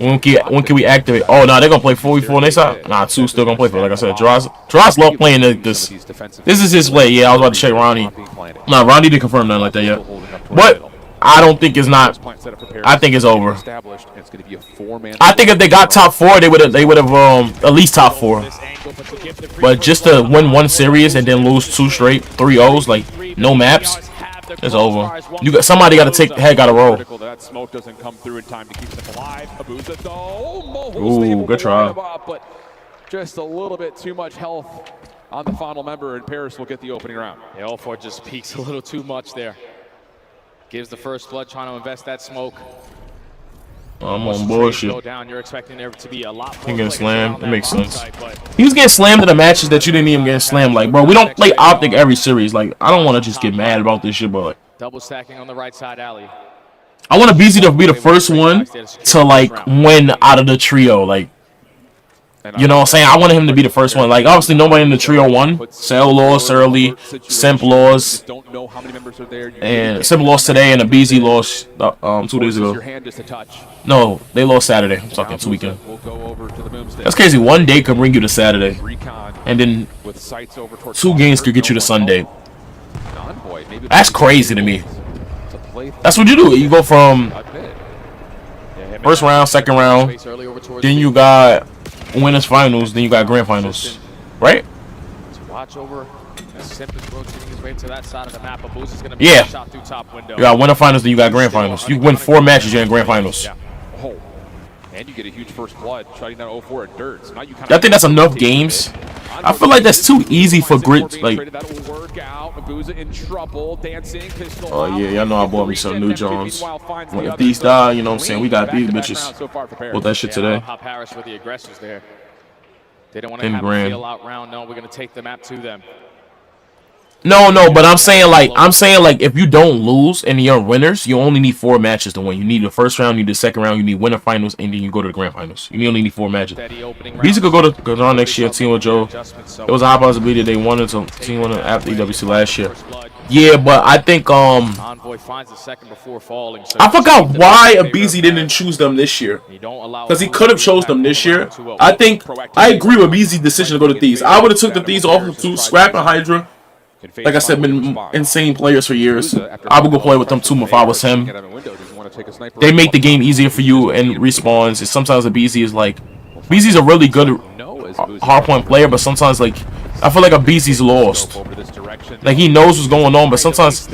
When can we activate? Oh no, they're gonna play 4v4 on their side. Nah, 2 still gonna play for it. Like I said, Dross love playing this. This is his play. Yeah, I was about to check Ronnie. Nah, Ronnie didn't confirm nothing like that yet. But I don't think it's not. I think it's over. I think if they got top 4, they would have at least top 4. But just to win 1 series and then lose 2 straight 3-0s, like no maps. It's over. Somebody got to take the head, got to roll. That smoke doesn't come through in time to keep them alive. Abuza though, ooh, good try. But just a little bit too much health on the final member, and Paris will get the opening round. Yeah, 04 just peaks a little too much there. Gives the first blood, trying to invest that smoke. I'm on bullshit. You're expecting there to be a lot more. He getting slammed. It makes sense. He was getting slammed in the matches that you didn't even get slammed. Like, bro, we don't play Optic every series. Like, I don't want to just get mad about this shit, but like, double stacking on the right side alley. I want abezy to be the first one to like win out of the trio. Like, you know what I'm saying? I wanted him to be the first one. Like, obviously nobody in the trio won. Cell lost early, Simp lost, and Simp lost today, and abezy lost 2 days ago. No, they lost Saturday. I'm talking 2 weekends. That's crazy. 1 day could bring you to Saturday, and then 2 games could get you to Sunday. That's crazy to me. That's what you do. You go from first round, second round, then you got winners finals, then you got grand finals, right? Watch over. Simp is rotating his way to that side of the map. Abuza is going to be shot through top window. You got winner finals, then you got grand finals. You win 4 matches, you're in grand finals. Oh, and you get a huge first blood, shutting down 04 at dirt. So now you I think that's enough games. I feel like that's too easy for grit. Like, oh yeah, y'all know I bought me some new Jones. If these die, you know what I'm saying? We got these bitches. Bought that shit today. Paris with the aggressors there. They don't want to have a feel out round. No, we're going to take the map to them. No, but I'm saying like if you don't lose and you're winners, you only need 4 matches to win. You need the first round, you need the second round, you need winner finals, and then you go to the grand finals. You only need 4 matches. Beezy could go on next year, team with Joe. It was a high possibility they wanted to team one after EWC last year. Yeah, but I think Envoy finds a second before falling. I forgot why abezy didn't choose them this year. Because he could have chose them this year. I think I agree with abezy's decision to go to Thieves. I would have took the Thieves off to Scrap and Hydra. Like I said, been insane players for years. I would go play with them too if I was him. They make the game easier for you and respawns. And sometimes abezy is like, abezy's a really good hardpoint player, but sometimes like I feel like abezy's lost. Like, he knows what's going on, but sometimes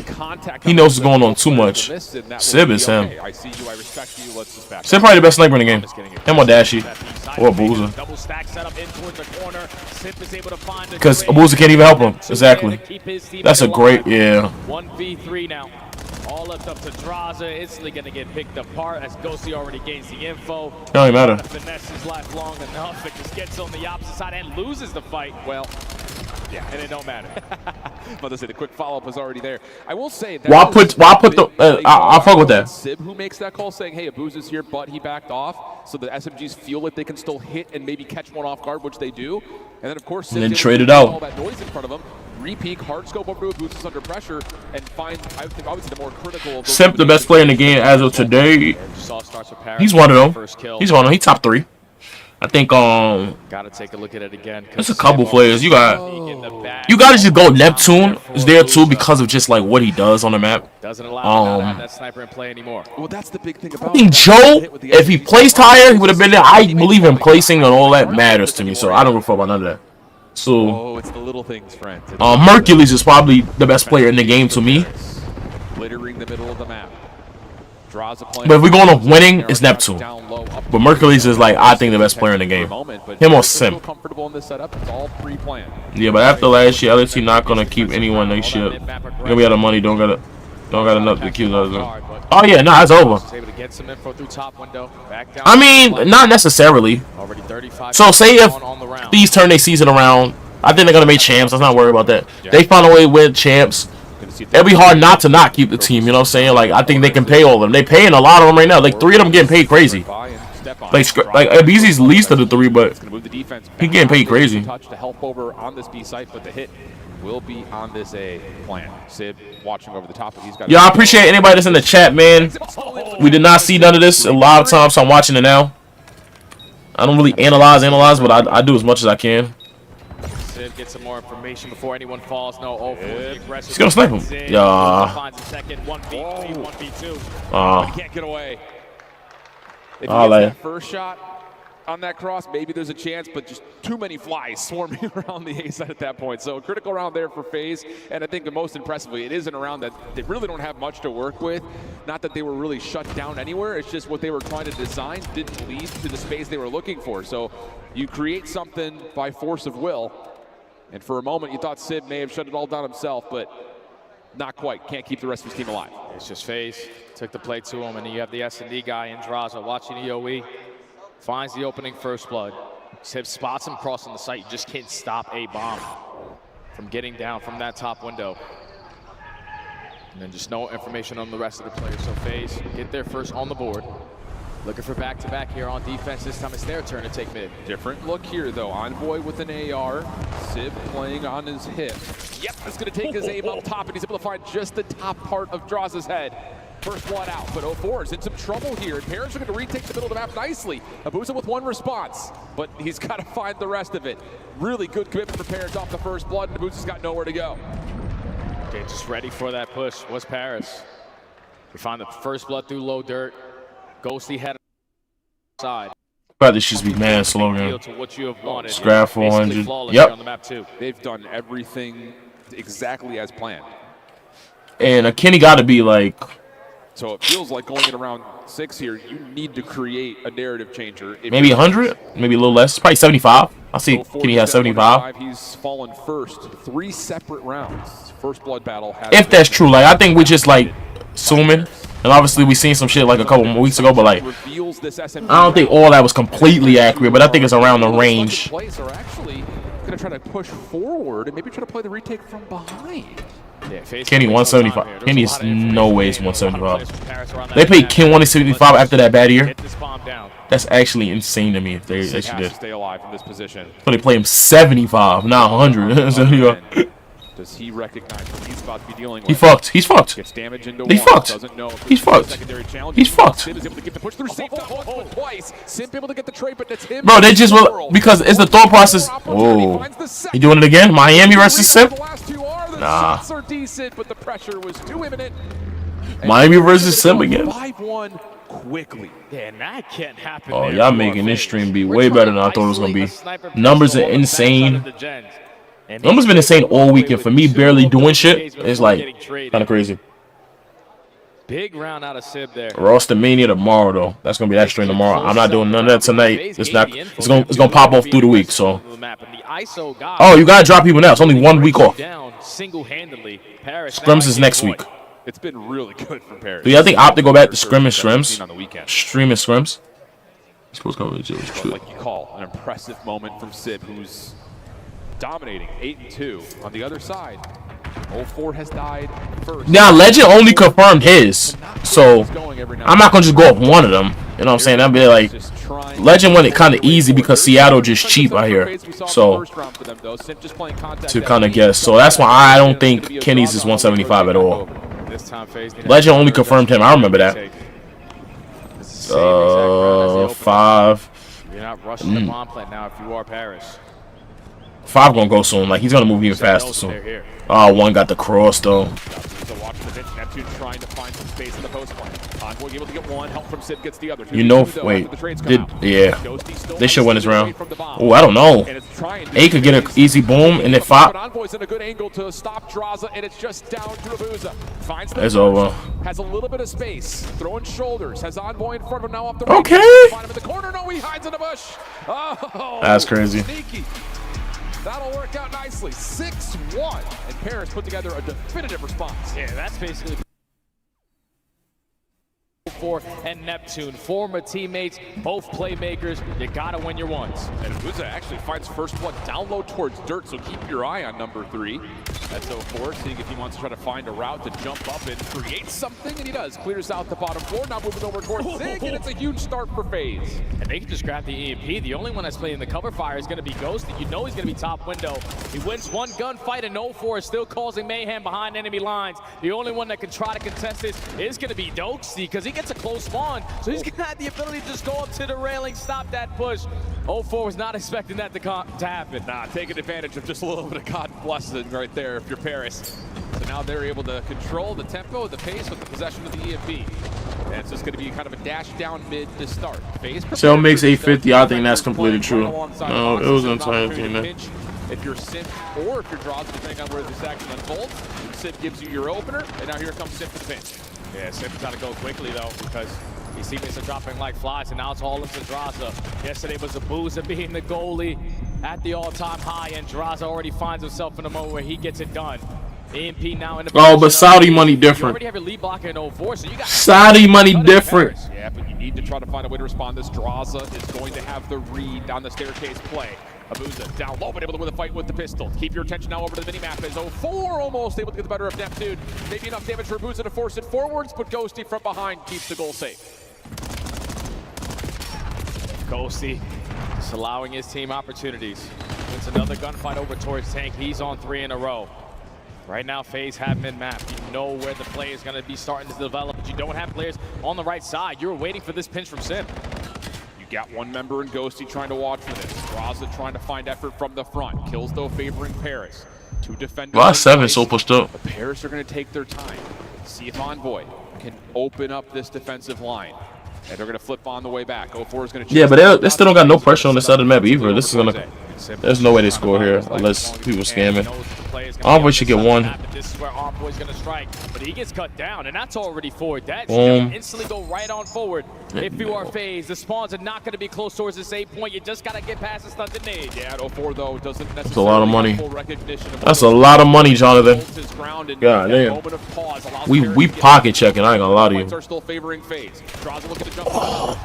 he knows what's going on too much. Sib is him. Sib probably the best sniper in the game. Him or Dashy. Or abezy. Because abezy can't even help him. Exactly. That's a great, yeah. 1v3 now. All left up to Draza. Instantly going to get picked apart as Ghosty already gains the info. It don't even matter. Finesse is left long enough. It just gets on the opposite side and loses the fight. Well, yeah, and it don't matter. But to say the quick follow-up was already there. I will say that. Why put the? I'll fuck with that. Sib who makes that call saying, "Hey, abezy's here," but he backed off, so the SMGs feel like they can still hit and maybe catch one off guard, which they do. And then of course, and then trade it out. All that noise in front of him. Re-peek, hard scope over to abezy's under pressure, and find, I think, obviously the more critical. Simp, the best player in the game as of today. He's one of them. He's one of them. He's top 3. I think gotta take a look at it again. There's a couple players. You gotta just go Neptune is there too because of just like what he does on the map. Doesn't allow that sniper in play anymore. Well, that's the big thing about I think Joe, if he placed higher, he would have been there. I believe him placing and all that matters to me, so I don't give a fuck about none of that. So it's the little things, friend. Mercules is probably the best player in the game to me. Littering the middle of the map. But if we're going off winning, it's Neptune. But Mercules is like, I think, the best player in the game. Him or Simp. Yeah, but after last year, LSU not gonna keep anyone next year. You're gonna be out of money. Don't got enough to keep those. Oh yeah, no, it's over. I mean, not necessarily. So say if these turn their season around, I think they're gonna make champs. I'm not worried about that. They find a way to win champs. It'll be hard not to not keep the team, you know what I'm saying? Like, I think they can pay all of them. They paying a lot of them right now. Like, 3 of them getting paid crazy. Like abezy's least of the 3, but he getting paid crazy. Touch to help over on this B site, but the hit will be on this A plan. Sib watching over the top of these guys. Yeah, I appreciate anybody that's in the chat, man. We did not see none of this a lot of times, so I'm watching it now. I don't really analyze, but I do as much as I can. Get some more information before anyone falls. No, he's gonna snipe him. Yeah. Finds a second 1v3, 1v2. He can't get away. If he gets that first shot on that cross, maybe there's a chance, but just too many flies swarming around the A side at that point. So a critical round there for FaZe, and I think the most impressively, it isn't a round that they really don't have much to work with. Not that they were really shut down anywhere, it's just what they were trying to design didn't lead to the space they were looking for. So you create something by force of will. And for a moment, you thought Sid may have shut it all down himself, but not quite. Can't keep the rest of his team alive. It's just FaZe. Took the play to him, and then you have the S&D guy in Draza watching EOE. Finds the opening first blood. Sib spots him crossing the site. You just can't stop a bomb from getting down from that top window. And then just no information on the rest of the players. So FaZe get there first on the board. Looking for back-to-back here on defense. This time it's their turn to take mid. Different look here, though. Envoy with an AR. Sib playing on his hip. Yep, that's going to take his aim up top, and he's able to find just the top part of Draza's head. First one out, but 04 is in some trouble here. And Parents are going to retake the middle of the map nicely. abezy with 1 response, but he's got to find the rest of it. Really good commitment for Parents off the first blood, and abezy's got nowhere to go. Okay, just ready for that push was Paris. We find the first blood through low dirt. Ghosty head side. But this should be man slogan. Scrap 400. Yep. They've done everything exactly as planned. And Kenny got to be like. So it feels like going in around 6 here, you need to create a narrative changer. Maybe 100, maybe a little less, probably 75. I see Kenny has 75. He's fallen first 3 separate rounds. First blood battle. If that's true, like I think we just like assuming. And obviously we seen some shit like a couple more weeks ago, but like I don't think all that was completely accurate, but I think it's around the range. Players are actually going to try to push forward and maybe try to play the retake from behind. Yeah, Kenny 175. Kenny's no ways 175. They paid Ken 175 after that bad year. That's actually insane to me if they actually did. Stay alive in this position. So they play him 75, not 100. So, does he recognize what he's about to be dealing with? He fucked. He's fucked. Gets damage into He's fucked. He's fucked. He's fucked. Sim is able to get the push through safe once, twice. Sim able to get the trade, but that's him. Bro, they just will because it's the thought process. Whoa. He doing it again? Miami versus Sim? Nah. Shots are decent, but the pressure was too imminent. Miami versus Sim again. 5-1 quickly. Yeah, and that can't happen. Oh, y'all making this stream be way better than I thought it was gonna be. Numbers are insane. It's almost been insane all weekend. For me, barely doing shit is like kind of crazy. Big round out of Sib there. ROSTERMANIA tomorrow though. That's gonna be that stream tomorrow. I'm not doing none of that tonight. It's not. It's gonna pop off through the week. So. Oh, you gotta drop people now. It's only 1 week off. Scrims is next week. It's been really good for Paris. So yeah, I think Optic go back to scrim and scrims. Stream and scrims. Like you call an impressive moment from Sib, who's dominating 8-2 on the other side. 04 has died first. Now Legend only confirmed his, so I'm not gonna just go off one of them. You know what I'm saying? That'd be like Legend went it kind of easy because Seattle just cheap out here. So to kind of guess, so that's why I don't think Kenny's is 175 at all. Legend only confirmed him. I remember that. 5. You're not rushing the bomb plant now if you are Paris. 5 gonna go soon. Like he's gonna move even faster soon. Oh, 1 got the cross though. Neptune trying to find some space in the post play. Envoy able to get 1. Help from Sid gets the other. You know, wait. They should win this round. Oh, I don't know. A could get an easy boom and then 5. Envoy's in a good angle to stop Draza, and it's just down to abezy. Finds the it's over. Has a little bit of space. Throwing shoulders. Has Envoy in front of him now off the okay. Right. Find him in the corner. No, he hides in the bush. Oh, that's crazy. Sneaky. That'll work out nicely. 6-1, and Paris put together a definitive response. Yeah, that's basically and Neptune, former teammates, both playmakers. You gotta win your ones. And abezy actually finds first blood down low towards dirt, so keep your eye on number 3. That's 04, seeing if he wants to try to find a route to jump up and create something, and he does. Clears out the bottom floor, now moving over towards Zig, and it's a huge start for FAZE. And they can just grab the EMP. The only one that's playing the cover fire is gonna be Ghosty. You know he's gonna be top window. He wins one gunfight, and 04 is still causing mayhem behind enemy lines. The only one that can try to contest this is gonna be Doxy, because he gets a close spawn, so he's gonna have the ability to just go up to the railing, stop that push. 04 was not expecting that to happen. Nah, taking advantage of just a little bit of God blessing right there if you're Paris. So now they're able to control the tempo, the pace with the possession of the EMP. And it's just going to be kind of a dash down mid to start. FAZE Shell makes 850. I think that's completely true. No, it was an entire team, man. If you're Sim or if you're Draws, depending on where this action unfolds, Sim gives you your opener, and now here comes Sim to pinch. Yeah, Sim's got to go quickly, though, because his teammates are dropping like flies, and now it's all into Draza. Yesterday was abezy being the goalie at the all-time high, and Draza already finds himself in a moment where he gets it done. EMP now in the but Saudi money different. You already have your lead blocker in 04, so you got Saudi money different. Yeah, but you need to try to find a way to respond. This Draza is going to have the read down the staircase play. abezy down low, but able to win the fight with the pistol. Keep your attention now over to the minimap as 04 almost able to get the better of Neptune. Maybe enough damage for abezy to force it forwards, but Ghosty from behind keeps the goal safe. Ghosty just allowing his team opportunities. Wins another gunfight over towards Tank. He's on 3 in a row. Right now, FAZE have mid-map. You know where the play is going to be starting to develop, but you don't have players on the right side. You're waiting for this pinch from Sim. You got one member in Ghosty trying to watch for this. Draza trying to find effort from the front. Kills, though, favoring Paris. 2 defenders. Last 7 so pushed up. The Paris are going to take their time. See if Envoy can open up this defensive line. And they're going to flip on the way back. 04 is going to... Yeah, but they still don't got no pressure on this side of the map either. This is going to... There's no way they score here unless people scamming. Envoy should get 1. This is where Envoy's going to strike, but he gets cut down, and that's already forward. That should instantly go right on forward. If you are FAZE, the spawns are not going to be close towards the save point. You just got to get past the stunted nade. Yeah, 04 though doesn't necessarily. That's a lot of money. That's a lot of money, Jonathan. God damn. We pocket checking. I ain't gonna lie to you.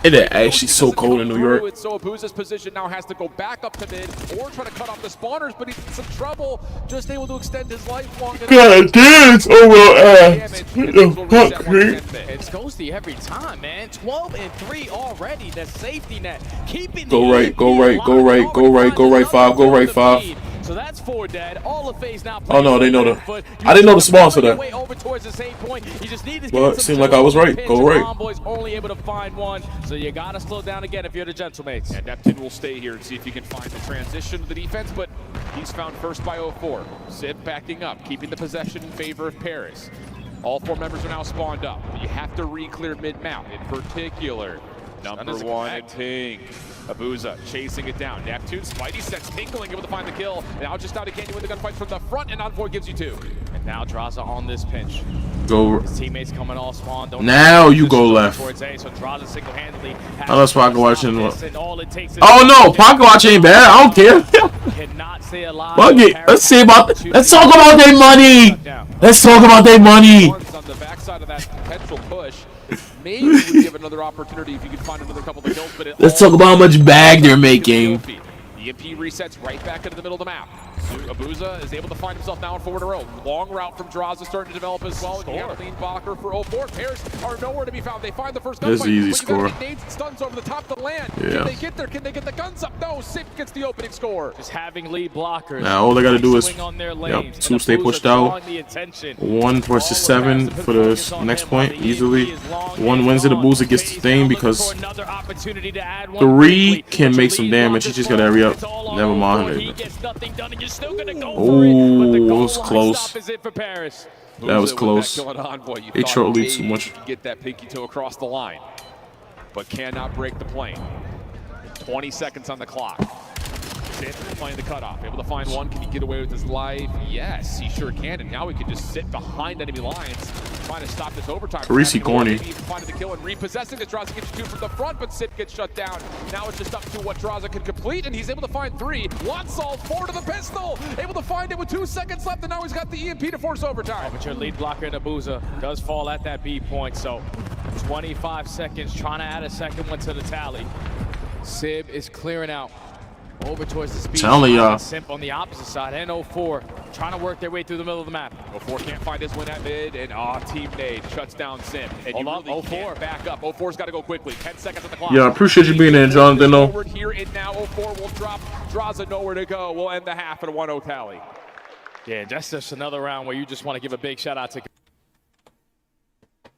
It is actually so cold in New York. So abezy's position now has to go back up to mid or try to cut off the spawners, but he's in some trouble. Just able to extend his life long enough. God damn, it's over ass. It's Ghosty every time, man. 12 and 3 already. The safety net keeping go right, go right, go right, go right, go right 5, go right 5. So that's 4 dead. All of FAZE now. Oh no, they know the. I didn't know the spawns for that. Well, it seemed like I was right. Go right. Boys only able to find 1, so you gotta slow down again if you're the Gentlemates. And Neptune will stay here and see if he can find the transition of the defense, but he's found first by 04. Sib backing up, keeping the possession in favor of Paris. All 4 members are now spawned up. You have to re-clear mid-mount. In particular, Number one in pink. Abuza chasing it down. Neptune, Spidey sense tingling, able to find the kill. Now just out of Canyon with the gunfight from the front, and Envoy gives you 2. And now Draza on this pinch. Go. His teammates coming all spawn. Now you go left. So Draza single-handedly. I know Pocket Watch in. Oh no, Pocket Watch ain't bad. I don't care. Fuck it. Let's talk about their money. Let's talk about their money. On the backside of that potential push, maybe would give another opportunity if you could find another couple of kills. But Let's talk about how much bag they're making. EMP resets right back into the middle of the map. Abuza is able to find himself now in forward row. Long route from Draza starting to develop as well. You got Lean Bacher for 04. Pairs are nowhere to be found. They find the first gunfight. That's easy score. Nades and stuns over the top of the land. Yeah. Can they get there? Can they get the guns up? No. Sip gets the opening score. Just having lead blockers. Now all they gotta do is 2 stay pushed out. 1 versus 7 for the next point easily. 1 wins it. Abuza gets the thing because 3 can make some damage. He just gotta hurry up. Never mind. Oh, it was close. That was close. They short lead too much. Get that pinky toe across the line, but cannot break the plane. 20 seconds on the clock. Sanders playing the cutoff. Able to find one. Can he get away with his life? Yes, he sure can. And now he can just sit behind enemy lines, trying to stop this overtime. Carisi corny. Finding the kill and repossessing the Draza gets you 2 from the front, but Sip gets shut down. Now it's just up to what Draza can complete, and he's able to find 3. Watsall 4 to the pistol. Able to find it with 2 seconds left, and now he's got the EMP to force overtime. But your lead blocker in Abuza does fall at that B point, so 25 seconds, trying to add a second one to the tally. Sib is clearing out. Over towards the speed. Telling y'all. Simp on the opposite side, and 04 trying to work their way through the middle of the map. 04 can't find his win at mid, and Team Nade shuts down Simp. And you really can't back up. 04's got to go quickly. 10 seconds on the clock. Yeah, I appreciate you being there, Jonathan. Forward here and now 04 will drop. Draza nowhere to go. We'll end the half at a 1-0 tally. Yeah, that's just another round where you just want to give a big shout out to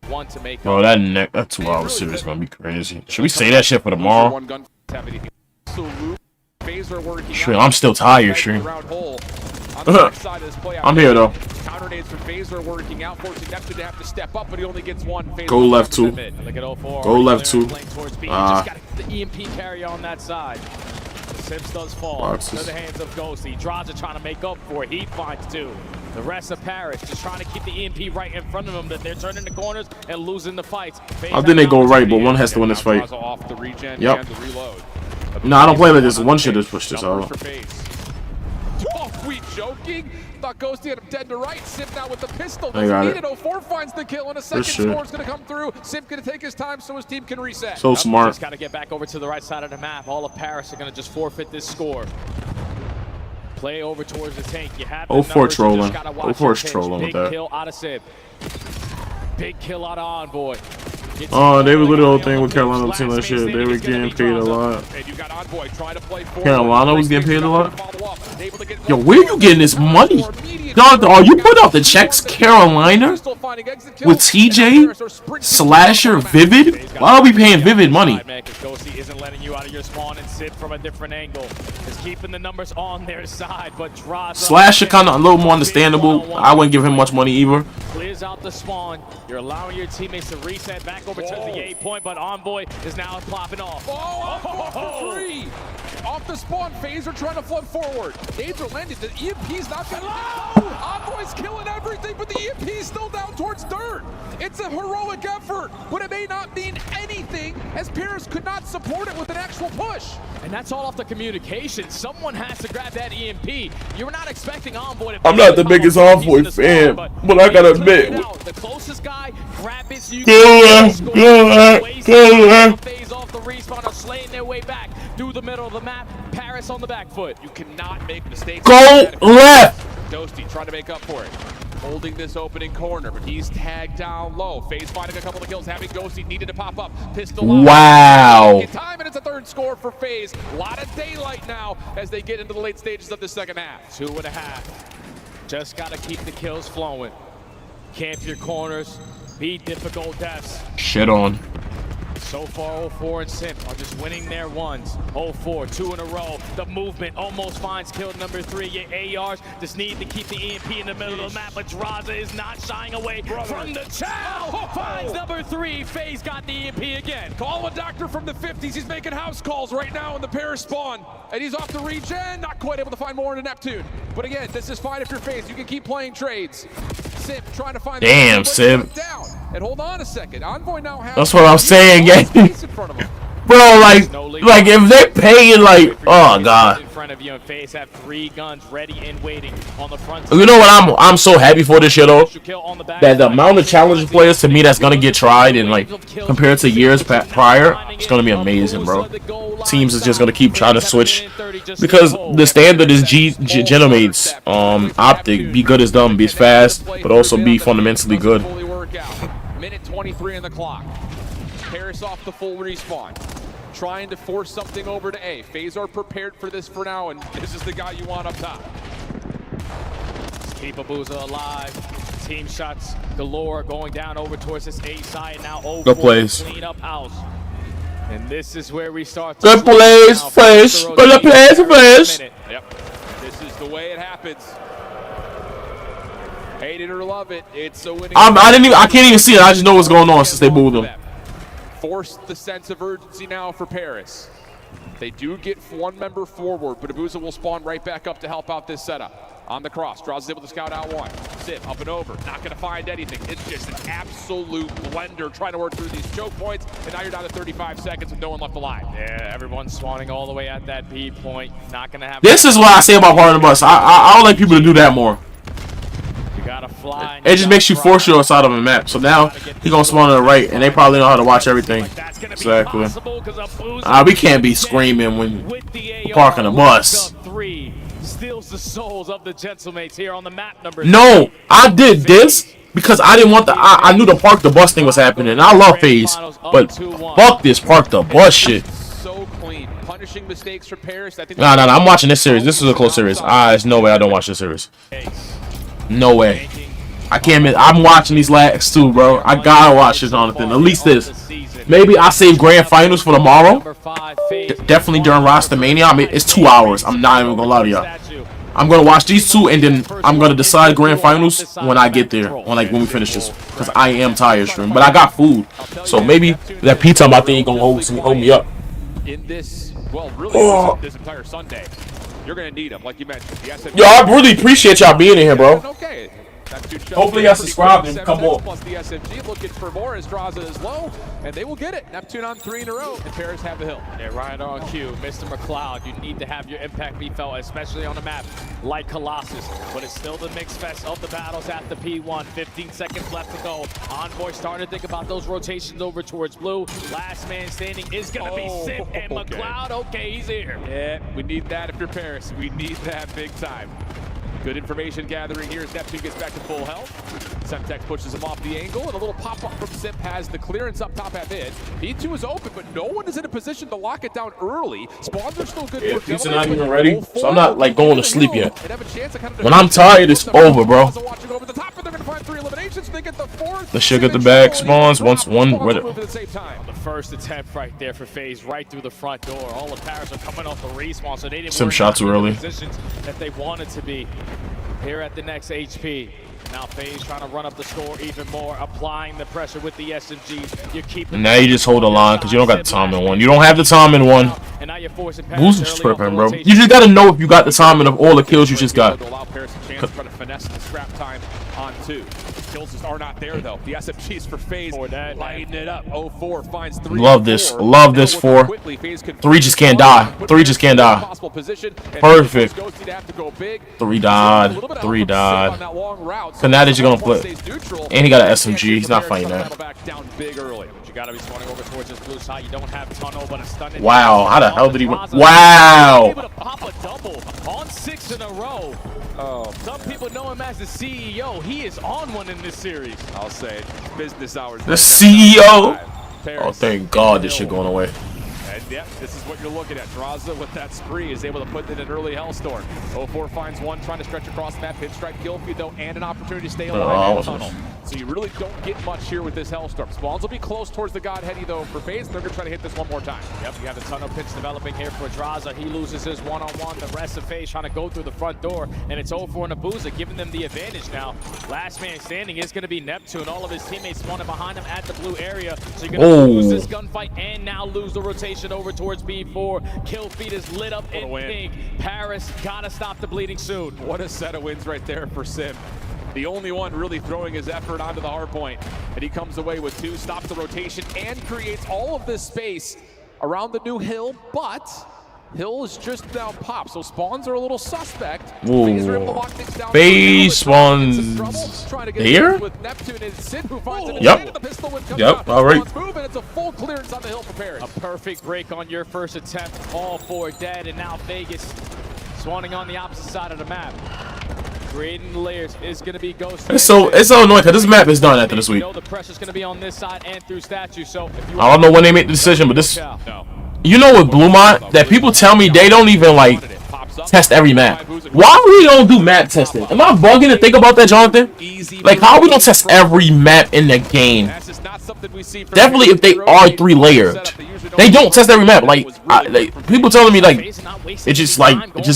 one to make. Bro, that 2 hour series is gonna be crazy. Should we say that shit for tomorrow? Shit, I'm still tired, Stream. I'm here though. Counter nades from FAZE working out, forcing Neptune to have to step up, but he only gets 1. Go left 2. Go left 2. The EMP carrier on that side. The Sims does fall to the hands of Ghosty. Draza trying to make up for it. He finds 2. The rest of Paris just trying to keep the EMP right in front of them, that they're turning the corners and losing the fights. I think they go right, but one has to win this fight. Yep. No, I don't play like this. One should just push this out. Oh, we joking? Thought Ghosty had him dead to right. Simp now with the pistol. I got it. 04 finds the kill, and a second score is going to come through. Simp going to take his time so his team can reset. So smart. Just got to get back over to the right side of the map. All of Paris are going to just forfeit this score. Play over towards the tank. You have 04 trolling. 04 is trolling with that. Big kill out of Sib. Big kill out of Envoy. Oh, they were doing the whole thing with Carolina team that shit. They were getting paid a lot. Carolina was getting paid a lot. Yo, where you getting this money? Dog, are you putting out the checks, Carolina? With TJ, Slasher, Vivid? Why are we paying Vivid money? Isn't letting you out of your spawn and sit from a different angle. Is keeping the numbers on their side, but Draza. Slasher kind of a little more understandable. I wouldn't give him much money either. Clears out the spawn. You're allowing your teammates to reset back over to the A point, but Envoy is now popping off. Oh, 3! Off the spawn, FAZE trying to flood forward. Nades are landed. The EMP's not going to. Envoy's killing everything, but the EMP's still down towards dirt. It's a heroic effort, but it may not mean anything as Paris could not support it with an actual push. And that's all off the communication. Someone has to grab that EMP. You're not expecting Envoy to. I'm not the biggest Envoy fan, but I gotta admit. The closest guy, grab it so you FAZE off the respawn, are slaying their way back through the middle of the map. Paris on the back foot. You cannot make mistakes. Go left! Ghosty trying to make up for it. Holding this opening corner, but he's tagged down low. FAZE finding a couple of kills, having Ghosty needed to pop up. Pistol wow. Time, and it's a 3rd score for FAZE. A lot of daylight now as they get into the late stages of the second half. 2.5. Just got to keep the kills flowing. Camp your corners. Be difficult deaths. Shit on. So far, 04 and Simp are just winning their ones. 04, 2 in a row. The movement almost finds kill number 3. Your ARs just need to keep the EMP in the middle of the map, but Draza is not shying away from the chow. Finds number 3. FaZe got the EMP again. Call a doctor from the 50s. He's making house calls right now in the Paris spawn. And he's off the regen. Not quite able to find more into Neptune. But again, this is fine if you're FaZe. You can keep playing trades. Simp trying to find damn, Simp. Down. And hold on a second. Envoy now has that's what I'm saying, gang. Bro, like if they're paying, like, oh god. In front of you, and FaZe have 3 guns ready and waiting on the front. You know what I'm so happy for this year though? That the amount of challenge players to me that's gonna get tried and like compared to years prior, it's gonna be amazing, bro. Teams is just gonna keep trying to switch because the standard is Gentlemates, Optic, be good as dumb, be fast, but also be fundamentally good. Minute 23 on the clock. Paris off the full respawn. Trying to force something over to A. FaZe are prepared for this for now, and this is the guy you want up top. Keep abezy alive. Team shots galore going down over towards this A side now. Good plays. Clean up house. And this is where we start. Good plays, FaZe. Good plays, FaZe. Yep. This is the way it happens. Hate it or love it, it's a winning. I can't even see it. I just know what's going on since they moved them. Force the sense of urgency now for Paris. They do get 1 member forward, but abezy will spawn right back up to help out this setup. On the cross, draws able to scout out 1. Simp up and over, not gonna find anything. It's just an absolute blender trying to work through these choke points, and now you're down to 35 seconds with no one left alive. Yeah, everyone's spawning all the way at that B point. Not gonna have. This is what I say about part of the bus. I would like people to do that more. Gotta fly. It just makes you force your side of a map. So now he's gonna spawn to the right, and they probably know how to watch everything. Exactly. We can't be screaming when we're parking the bus. Steals the souls of the Gentlemates here on the map number. No, I did this because I didn't want the. I knew the park the bus thing was happening. I love FaZe, but fuck this park the bus shit. So clean, punishing mistakes for Paris. Nah, I'm watching this series. This is a close series. There's no way I don't watch this series. No way. I can't admit, I'm watching these last 2, bro. I gotta watch this on the thing. At least this. Maybe I save grand finals for tomorrow. Definitely during ROSTERMANIA. I mean, it's 2 hours. I'm not even gonna lie to y'all. I'm gonna watch these 2 and then I'm gonna decide grand finals when I get there. When we finish this. Because I am tired, stream. But I got food. So maybe that pizza I think ain't gonna hold me up. In this, well, really this entire Sunday. You're going to need them, like you mentioned. Yo, I really appreciate y'all being in here, bro. Okay. Hopefully y'all subscribe and come on. Plus the SMG looking for more as Draza is low, and they will get it. Neptune on 3 in a row, and Paris have the hill. Yeah, right on cue. Mr. McLeod, you need to have your impact be felt, especially on a map like Colossus. But it's still the mixed fest of the battles at the P1. 15 seconds left to go. Envoy starting to think about those rotations over towards blue. Last man standing is going to be Simp and McLeod. Okay, he's here. Yeah, we need that if you're Paris. We need that big time. Good information gathering here as Neptune gets back to full health. Semtex pushes him off the angle, and a little pop-up from Simp has the clearance up top at mid. P2 is open, but no one is in a position to lock it down early. Spawns are still good. Yeah, pizza not even ready, so I'm not like going to sleep yet. When I'm tired, it's over, bro. Let's should get the bag spawns once one with it. The first attempt right there for FaZe, right through the front door. All the Paris are coming off the respawn, so they didn't some shots too early. Positions that they wanted to be here at the next HP. Now FaZe trying to run up the score even more, applying the pressure with the SMGs. You're keeping. And now you just hold the line because you don't got the time in 1. You don't have the time in 1. Who's tripping, bro? You just gotta know if you got the timing of all the kills you just got. Allow Paris a chance to try to finesse the scrap time on 2. Kills just are not there though. The SMGs for FaZe lighting it up. 04 finds 3. Love this. Love this 4. 3 just can't die. 3 just can't die. Perfect. 3 died. 3 died. So now that you're gonna flip. And he got an SMG. He's not fighting that. Wow. How the hell did he win? Wow. On 6 in a row. Some people know him as the CEO. He is on one in this series. I'll say it. Business hours. The CEO. Oh, thank God this shit going away. And yep, this is what you're looking at. Draza with that spree is able to put in an early Hellstorm. 04 finds 1 trying to stretch across the map. Pinstripe kill feed though, and an opportunity to stay alive in the tunnel. So you really don't get much here with this Hellstorm. Spawns will be close towards the Godheady, though, for FaZe. They're going to try to hit this one more time. Yep, you have a ton of pits developing here for Draza. He loses his one-on-one. The rest of FaZe trying to go through the front door, and it's over on abezy, giving them the advantage now. Last man standing is going to be Neptune. All of his teammates spawning behind him at the blue area. So you're going to lose this gunfight and now lose the rotation over towards B4. Kill feed is lit up in pink. Paris got to stop the bleeding soon. What a set of wins right there for Sim. The only one really throwing his effort onto the hard point. And he comes away with 2, stops the rotation, and creates all of this space around the new hill, but hill is just down pop, so spawns are a little suspect. FaZe are able to lock things down. FaZe spawns here? With Neptune and Sim, who finds him Yep. the pistol when comes Yep, out. all right. Move, and it's a full clearance on the hill for Paris. A perfect break on your first attempt. All 4 dead, and now Vegas spawning on the opposite side of the map. Creating the layers is going to be Ghost. It's so annoying because this map is done after this week. You know the pressure's going to be on this side and through statue. So if you I don't know when they make the decision, but this, you know, with Bluemont, that people tell me they don't even like test every map. Why we don't do map testing? Am I bugging to think about that, Jonathan? Like, how we don't test every map in the game? Definitely if they are 3-layered. They don't test every map. Like people telling me like it just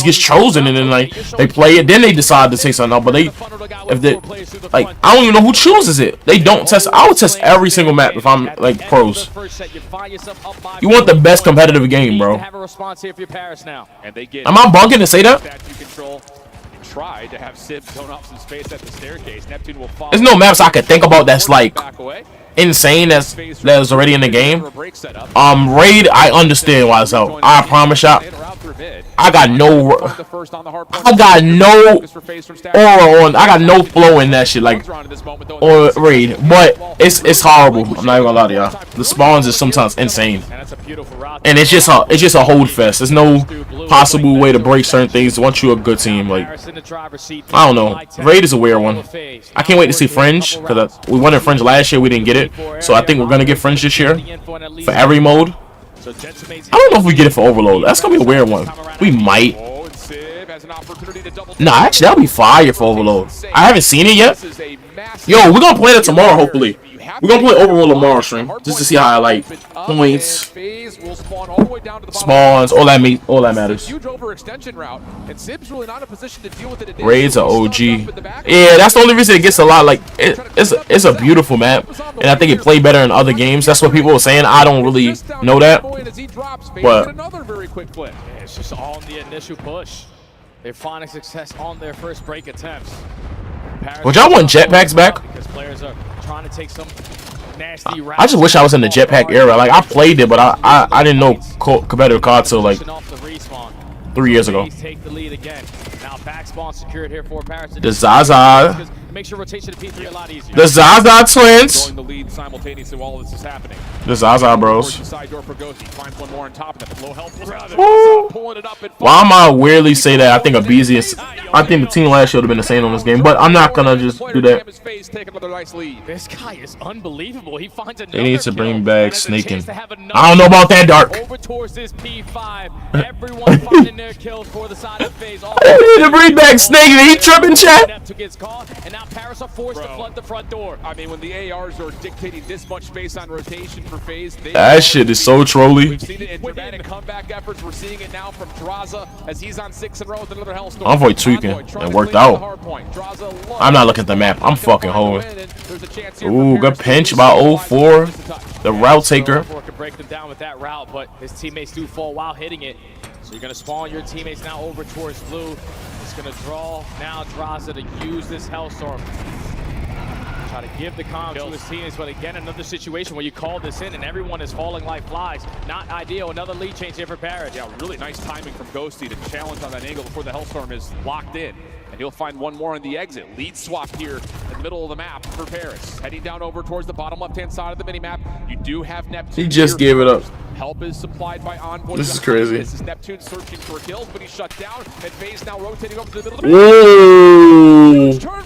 gets chosen and then like they play it, then they decide to say something else. But if they like, I don't even know who chooses it. They don't test. I would test every single map if I'm like pros. You want the best competitive game, bro. Am I bugging to say that? Tried to have Sim thrown off some space at the staircase. Neptune will fall. There's no maps I could think about that's like insane that's already in the game. Raid, I understand why it's out. I promise y'all, I got no aura on. I got no flow in that shit like or Raid, but it's horrible. I'm not even gonna lie to y'all. The spawns is sometimes insane, and it's just a hold fest. There's no possible way to break certain things once you're a good team. Like, I don't know. Raid is a weird one. I can't wait to see Fringe because we wanted Fringe last year. We didn't get it. So I think we're gonna get Fringe this year for every mode. I don't know if we get it for Overload. That's gonna be a weird one. We might. Nah, actually that'll be fire for Overload. I haven't seen it yet. Yo, we're gonna play that tomorrow, hopefully. We're gonna play Overload tomorrow stream just to see how I like points, spawns, all that matters. Raids are OG. Yeah, that's the only reason it gets a lot. Like it's a beautiful map, and I think it played better in other games. That's what people were saying. I don't really know that, but it's just all in the initial push. They're finding success on their first break attempts. Would y'all want jetpacks back? Because players are trying to take some nasty routes. I just wish I was in the jetpack era. Like I played it, but I didn't know competitive COD till like 3 years ago. Take the lead again. Now back spawn secured here for Paris. The Zaza. Makes your rotation of P3 a lot easier. The Zaza twins. The lead simultaneously while this is happening. The Zaza bros. Side door for Ghosty. Finds one more on top of them. Low health. Why am I weirdly say that? I think abezy is. I think the team last year would have been the same on this game, but I'm not gonna just do that. This guy is unbelievable. He finds another. They need to bring back snaking. I don't know about that, Dark. Over towards this P5. Everyone finding their kills for the side of FaZe. They need to bring back snaking. He tripping, chat. And now Paris are forced to flood the front door. I mean, when the ARs are dictating this much space on rotation for FaZe, that shit is so trolly. We've seen it in dramatic comeback efforts. We're seeing it now from Draza as he's on 6 in a row with another Hellstorm. Envoy tweaking. It worked out. I'm not looking at the map. I'm fucking holding. Ooh, good pinch by 04. The route taker. Can break them down with that route, but his teammates do fall while hitting it. So you're gonna spawn your teammates now over towards blue. It's gonna draw now Draza to use this Hellstorm. Try to give the comm to his teammates, but again, another situation where you call this in and everyone is falling like flies. Not ideal. Another lead change here for Paris. Yeah, really nice timing from Ghosty to challenge on that angle before the Hellstorm is locked in. And he'll find one more on the exit. Lead swap here in the middle of the map for Paris. Heading down over towards the bottom left-hand side of the minimap. You do have Neptune. He just gave it up. Help is supplied by Envoy. This is crazy. This is Neptune searching for kills, but he's shut down. And FaZe now rotating over to the middle of the map.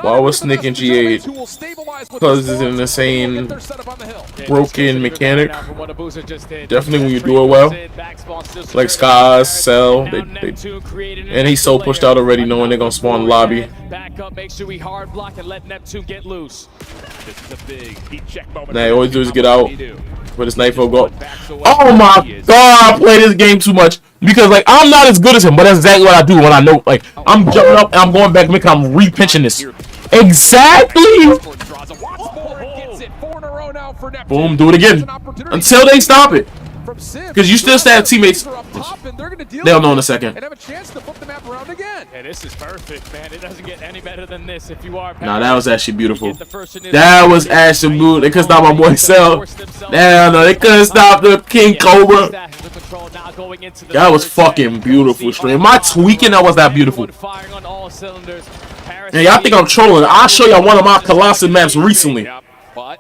Why was Snick in G8? Because it's an insane, broken mechanic. Definitely when you do it well. Like skyz, cell, and he's so pushed out already, knowing they're gonna spawn the lobby. Back up, make sure we hard block and let Neptune get loose. This is a big heat check moment. Now, always do is get out with his knife go. Oh my god, I play this game too much. Because, like, I'm not as good as him, but that's exactly what I do when I know, like, I'm jumping up and I'm going back and I'm re-pinching this. Exactly! Boom, do it again. Until they stop it. Because you still have teammates. They'll know in a second. And have a chance to flip the map around again. Yeah, this is perfect, man. It doesn't get any better than this if you are. Nah, that was actually beautiful. That was actually beautiful. They couldn't stop my boy Cell. Nah, no, they couldn't stop the King Cobra. That was fucking beautiful stream. My tweaking, that was that beautiful. And y'all think I'm trolling. I'll show y'all one of my Colossus maps recently. But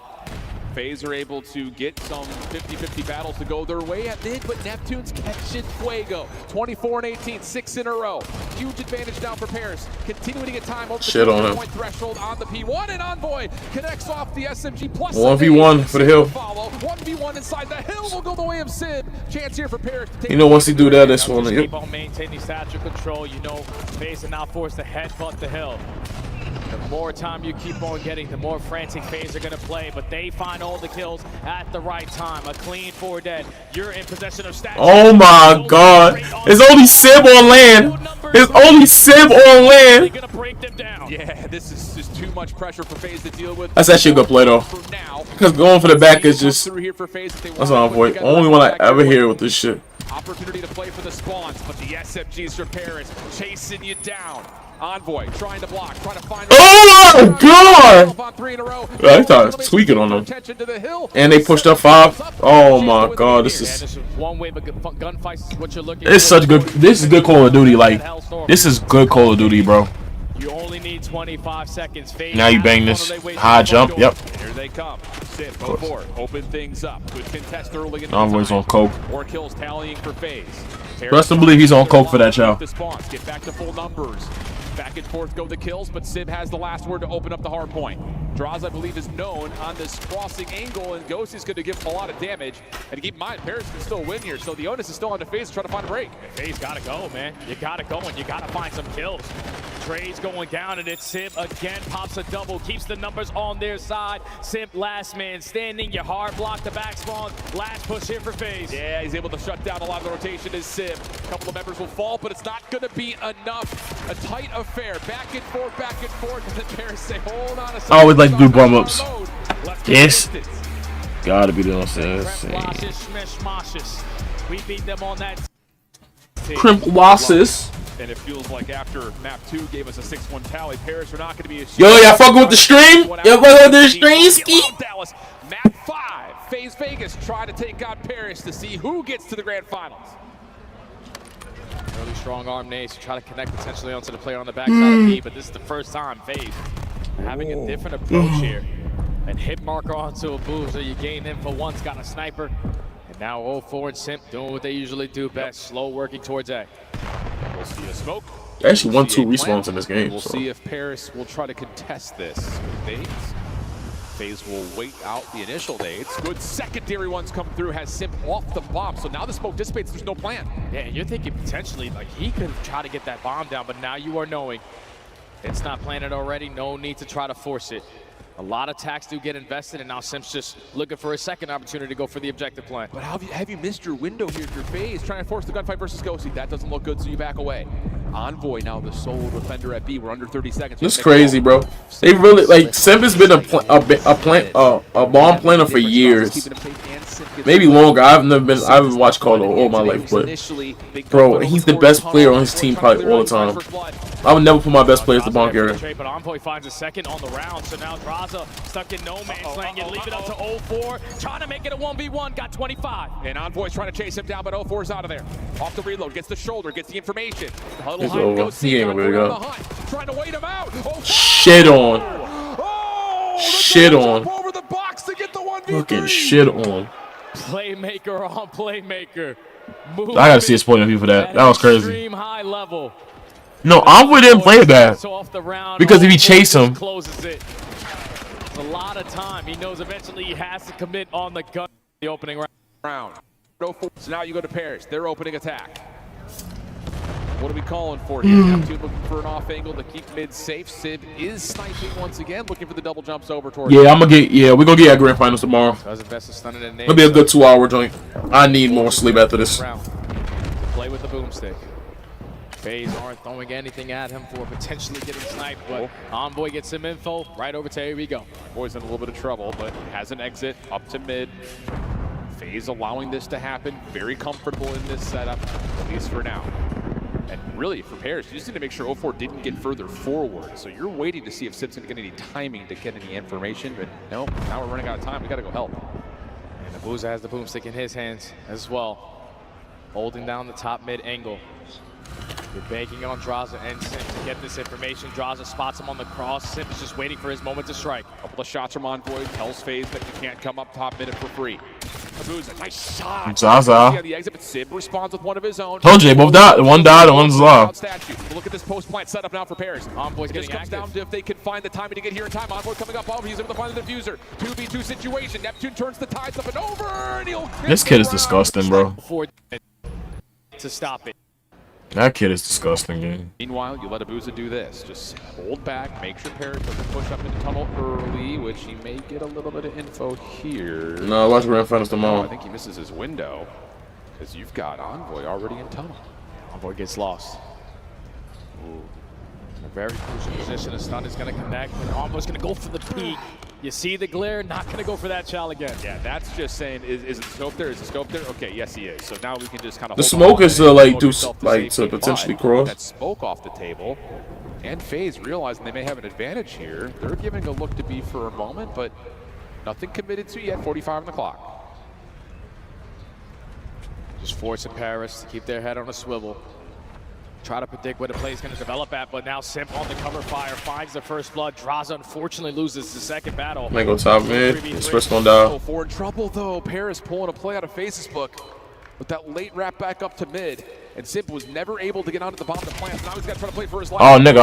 FaZe are able to get some 50-50 battles to go their way at mid, but Neptune's catching fuego. 24-18, 6 in a row. Huge advantage now for Paris. Continuing to get time over the 2-point threshold on the P1, and Envoy connects off the SMG plus 1v1 for the hill. 1v1 inside the hill will go the way of Sid. Chance here for Paris to take. You know, once he do that, this one. Keep on maintaining stature control. You know, FaZe are now forced to headbutt the hill. The more time you keep on getting, the more frantic FaZe are going to play, but they find all the kills at the right time. A clean 4 dead. You're in possession of stats. Oh my god. It's only Sib on land. It's only Sib on land. Yeah, this is just too much pressure for FaZe to deal with. That's actually a good play though. Because going for the back is just, that's all I'm for. Only one I ever hear with this shit. Opportunity to play for the spawns, but the SMGs for Paris chasing you down. Envoy trying to block, trying to find. Oh my god! Yeah, I thought I was tweaking on them. And they pushed up 5. Oh my god, this is. It's such good. This is good Call of Duty. Like, this is good Call of Duty, bro. You only need 25 seconds. Now you bang this high jump. Yep. Here they come. Sid, before, open things up. Good contest early in the Envoy's on coke. More kills tallying for FaZe. Trust and believe he's on coke for that, y'all. Get back to full numbers. Back and forth go the kills, but Sib has the last word to open up the hard point. Draws, I believe, is known on this crossing angle, and Ghost is going to give him a lot of damage. And keep in mind, Paris can still win here, so the onus is still on the FaZe to try to find a break. FaZe got to go, man. You got to go, and you got to find some kills. Trey's going down, and it's Sib again. Pops a double, keeps the numbers on their side. Sib, last man standing. You hard block the back spawn. Last push here for FaZe. Yeah, he's able to shut down a lot of the rotation as Sib. A couple of members will fall, but it's not going to be enough. A tight affair. Back and forth, and then Paris say, hold on a second. I always like to do bum ups. Yes. Gotta be doing something. We beat them on that. Crimp losses. And it feels like after map 2 gave us a 6-1 tally, Paris are not going to be a. Yo, y'all fucking with the stream? Y'all fucking with the stream, Ski? Dallas, map 5. FaZe Vegas try to take on Paris to see who gets to the grand finals. Really strong arm nades to try to connect potentially onto the player on the backside of B, but this is the first time FaZe having a different approach here. And hit marker onto a boost, so you gain him for once, got a sniper. And now 0-4 and Simp doing what they usually do best, slow working towards A. We'll see a smoke. They actually won 2 respawns in this game. We'll see if Paris will try to contest this with nades. FaZe will wait out the initial nades. Good secondary ones come through, has Simp off the bomb. So now the smoke dissipates, there's no plan. Yeah, and you're thinking potentially like he could try to get that bomb down, but now you are knowing it's not planted already. No need to try to force it. A lot of attacks do get invested, and now Simp's just looking for a second opportunity to go for the objective plan. But have you missed your window here if you're FaZe? Trying to force the gunfight versus Ghosty. That doesn't look good, so you back away. Envoy now the sole defender at B. We're under 30 seconds. This is crazy, bro. They really, like, Simp has been a bomb planner for years. Maybe longer. I haven't watched Call all my life, but bro, he's the best player on his team probably all the time. I would never put my best players to bomb carry. But Envoy finds a second on the round, so now Draza stuck in no man's land. You leave it up to 0-4, trying to make it a 1v1, got 25. And Envoy's trying to chase him down, but 0-4's out of there. Off the reload, gets the shoulder, gets the information. It's over. He ain't gonna go. Trying to wait him out. Shit on. Shit on. Fucking shit on. Playmaker on playmaker. I gotta see his point of view for that. That was crazy. High level. No, Envoy didn't play bad. Because if he chased him. Closes it. It's a lot of time. He knows eventually he has to commit on the gun. The opening round. So now you go to Paris. Their opening attack. What are we calling for here? Neptune looking for an off angle to keep mid safe. Sib is sniping once again, looking for the double jumps over towards. Yeah, we're gonna get at grand finals tomorrow. It'll be a good 2-hour joint. I need more sleep after this. Play with the boomstick. FaZe aren't throwing anything at him for potentially getting sniped, but Envoy gets some info. Right over to here we go. Boy's in a little bit of trouble, but has an exit up to mid. FaZe allowing this to happen. Very comfortable in this setup, at least for now. And really, for Paris, you just need to make sure 04 didn't get further forward. So you're waiting to see if Sib's going to get any timing to get any information. But no, now we're running out of time. We got to go help. And abezy has the boomstick in his hands as well. Holding down the top mid angle. You're banking on Draza and Simp to get this information. Draza spots him on the cross. Simp is just waiting for his moment to strike. A couple of shots from Envoy. Tells FaZe that you can't come up top mid for free. abezy, nice shot. Zaza. The exit, but Sib responds with one of his own. Told you they both died. One died and one's alive. Look at this post plant setup now for Paris. Envoy's getting comes down to if they can find the timing to get here in time. Envoy coming up over. He's able to find the diffuser. 2v2 situation. Neptune turns the tides up and over. And he'll this kid is disgusting, bro. To stop it. That kid is disgusting, game. Meanwhile, you let abezy do this. Just hold back, make sure Paris doesn't push up into tunnel early, which he may get a little bit of info here. No, watch grand finals tomorrow. I think he misses his window, because you've got Envoy already in tunnel. Envoy gets lost. Ooh. In a very crucial position. A stun is going to connect, but Envoy's going to go for the peak. You see the glare, not going to go for that shell again. Yeah, that's just saying, is it scope there? Is the scope there? Okay, yes, he is. So now we can just kind of the smoke is to like do like to potentially cross. That smoke off the table, and FaZe realizing they may have an advantage here. They're giving a look to be for a moment, but nothing committed to yet. 45 on the clock. Just forcing Paris to keep their head on a swivel. Try to predict where the play is going to develop at, but now Simp on the cover fire finds the first blood. Draza unfortunately loses the second battle. Might go top mid. This first gonna die. For in trouble though. Paris pulling a play out of FaZe's book with that late wrap back up to mid, and Simp was never able to get onto the bottom of the plant. So now he's got to try to play for his life. Oh nigga,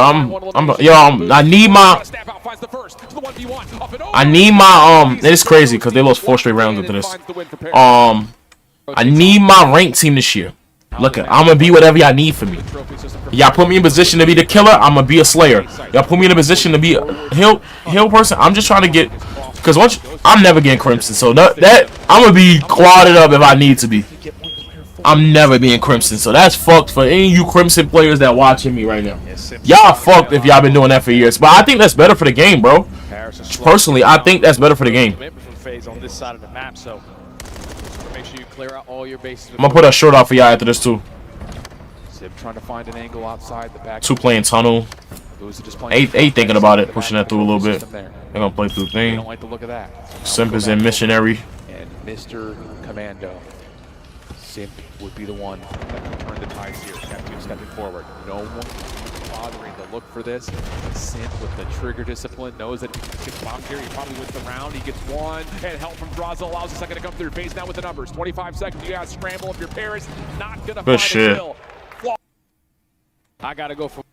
I need my. I need my It is crazy because they lost 4 straight rounds into this. I need my ranked team this year. Look, I'm gonna be whatever y'all need for me. Y'all put me in position to be the killer, I'm gonna be a slayer. Y'all put me in a position to be a heal person. I'm just trying to get, because once I'm never getting Crimson, so that I'm gonna be clouded up if I need to be. I'm never being Crimson, so that's fucked for any of you Crimson players that watching me right now. Y'all fucked if y'all been doing that for years, but I think that's better for the game, bro. Personally, I think that's better for the game. On this side of the map, so make sure you clear out all your bases. I'm gonna put a short out for y'all after this too. Sib trying to find an angle outside the back. 2 playing tunnel. 8 thinking about it, pushing that through a little bit. They're gonna play through thing. Don't like the look of that. Simp is in missionary. And Mr. Commando. Simp would be the one that can turn the tides here. Neptune stepping forward. No one bothering to look for this. Simp with the trigger discipline knows that if he gets bombed here, he probably wins the round. He gets one, and help from Draza allows a second to come through. FaZe now with the numbers. 25 seconds. You guys scramble if your Paris not gonna find a kill. I gotta go for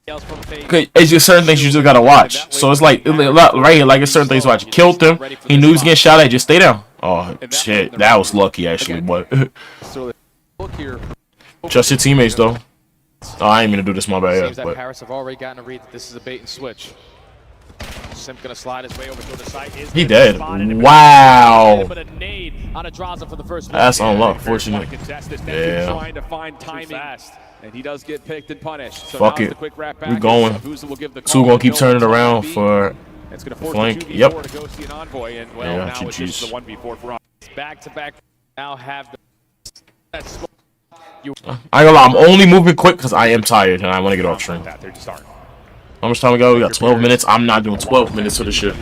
else from FaZe. Okay, it's just certain things you just gotta watch. So it's like right here, like it's certain things to watch. Killed him. He knew he was getting shot at. Just stay down. Oh shit, that was lucky actually, but just your teammates though. Oh, I ain't gonna do this, my bad. Seems that Paris have already gotten a read that this is a bait and switch. Simp gonna slide his way over to the site. He dead. Wow. That's unfortunate. Yeah. Trying to find timing fast. And he does get picked and punished. So fuck it. We going. 2 gonna keep turning around for flank. Yep. Yeah, GG's. Back to back now have the I ain't gonna lie, I'm only moving quick because I am tired and I want to get off stream. How much time we got? We got 12 minutes. I'm not doing 12 minutes of this shit.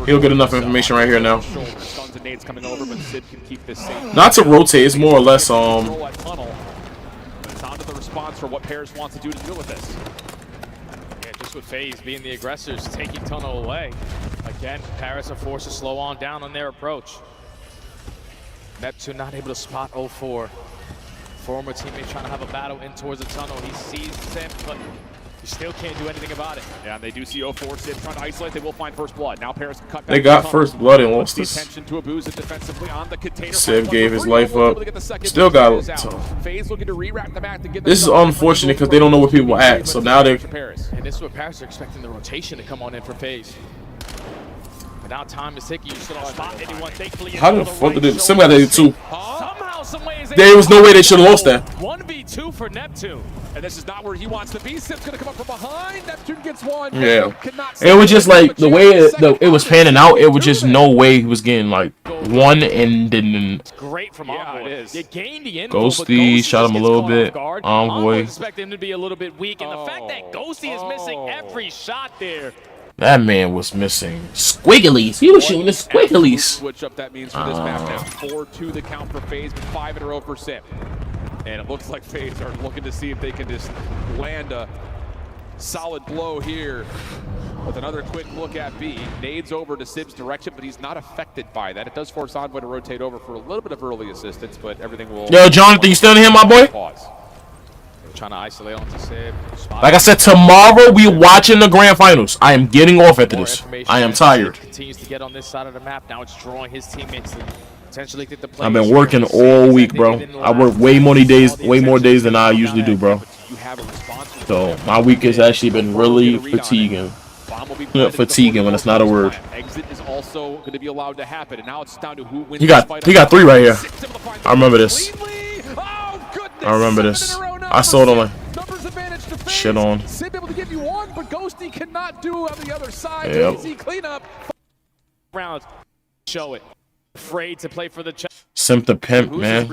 He'll get enough information right here now. Not to rotate, it's more or less It's on to the response for what Paris wants to do to deal with this. Yeah, just with FaZe being the aggressors, taking tunnel away. Again, Paris are forced to slow on down on their approach. Neptune not able to spot 04. Former teammate trying to have a battle in towards the tunnel. He sees Sim, but you still can't do anything about it. Yeah, and they do see 04. Sim trying to isolate. They will find first blood. Now Paris can cut back. They got first blood and lost this. Attention to abezy defensively on the container. Sim gave his life up. Still got it. FAZE looking to re-wrap the map to get This is unfortunate because they don't know where people are at. So now they're. And this is what Paris are expecting the rotation to come on in for FAZE. But now time is ticking. You still don't spot anyone. Thankfully, How the fuck did it? Sim got 82. Somehow, some ways, There was no way they should have lost that. 1v2 for Neptune. And this is not where he wants to be. Sim's going to come up from behind. Neptune gets one. Yeah. It was just like the way it was panning out. It was just no way he was getting like one and didn't. Great from Envoy. It is. You gained the info, Ghosty shot him a little bit. Envoy. Expect him to be a little bit weak, and the fact that Ghosty is missing every shot there. That man was missing squigglies. He was shooting the squigglies. Switch up that means for this map now. 4-2 the count for FAZE, but 5 in a row for Sim. And it looks like FAZE are looking to see if they can just land a solid blow here. With another quick look at B. Nades over to Sim's direction, but he's not affected by that. It does force Envoy to rotate over for a little bit of early assistance, but everything will... Yo, Jonathan, you still in here, my boy? Pause. Trying to isolate onto Sim. Like I said, tomorrow we watching the grand finals. I am getting off after this. I am tired. Continues to get on this side of the map. Now it's drawing his teammates to potentially get the play. I've been working all week, bro. I work way more days than I usually do, bro. So my week has actually been really fatiguing. Fatiguing when it's not a word. Exit is also going to be allowed to happen, and now it's down to who wins. He got 3 right here. I remember this. I remember this. I saw it on my shit on. Sim able to give you one, but Ghosty cannot do on the other side. Yep. Easy cleanup. Round. Show it. Afraid to play for the Simp the pimp, man.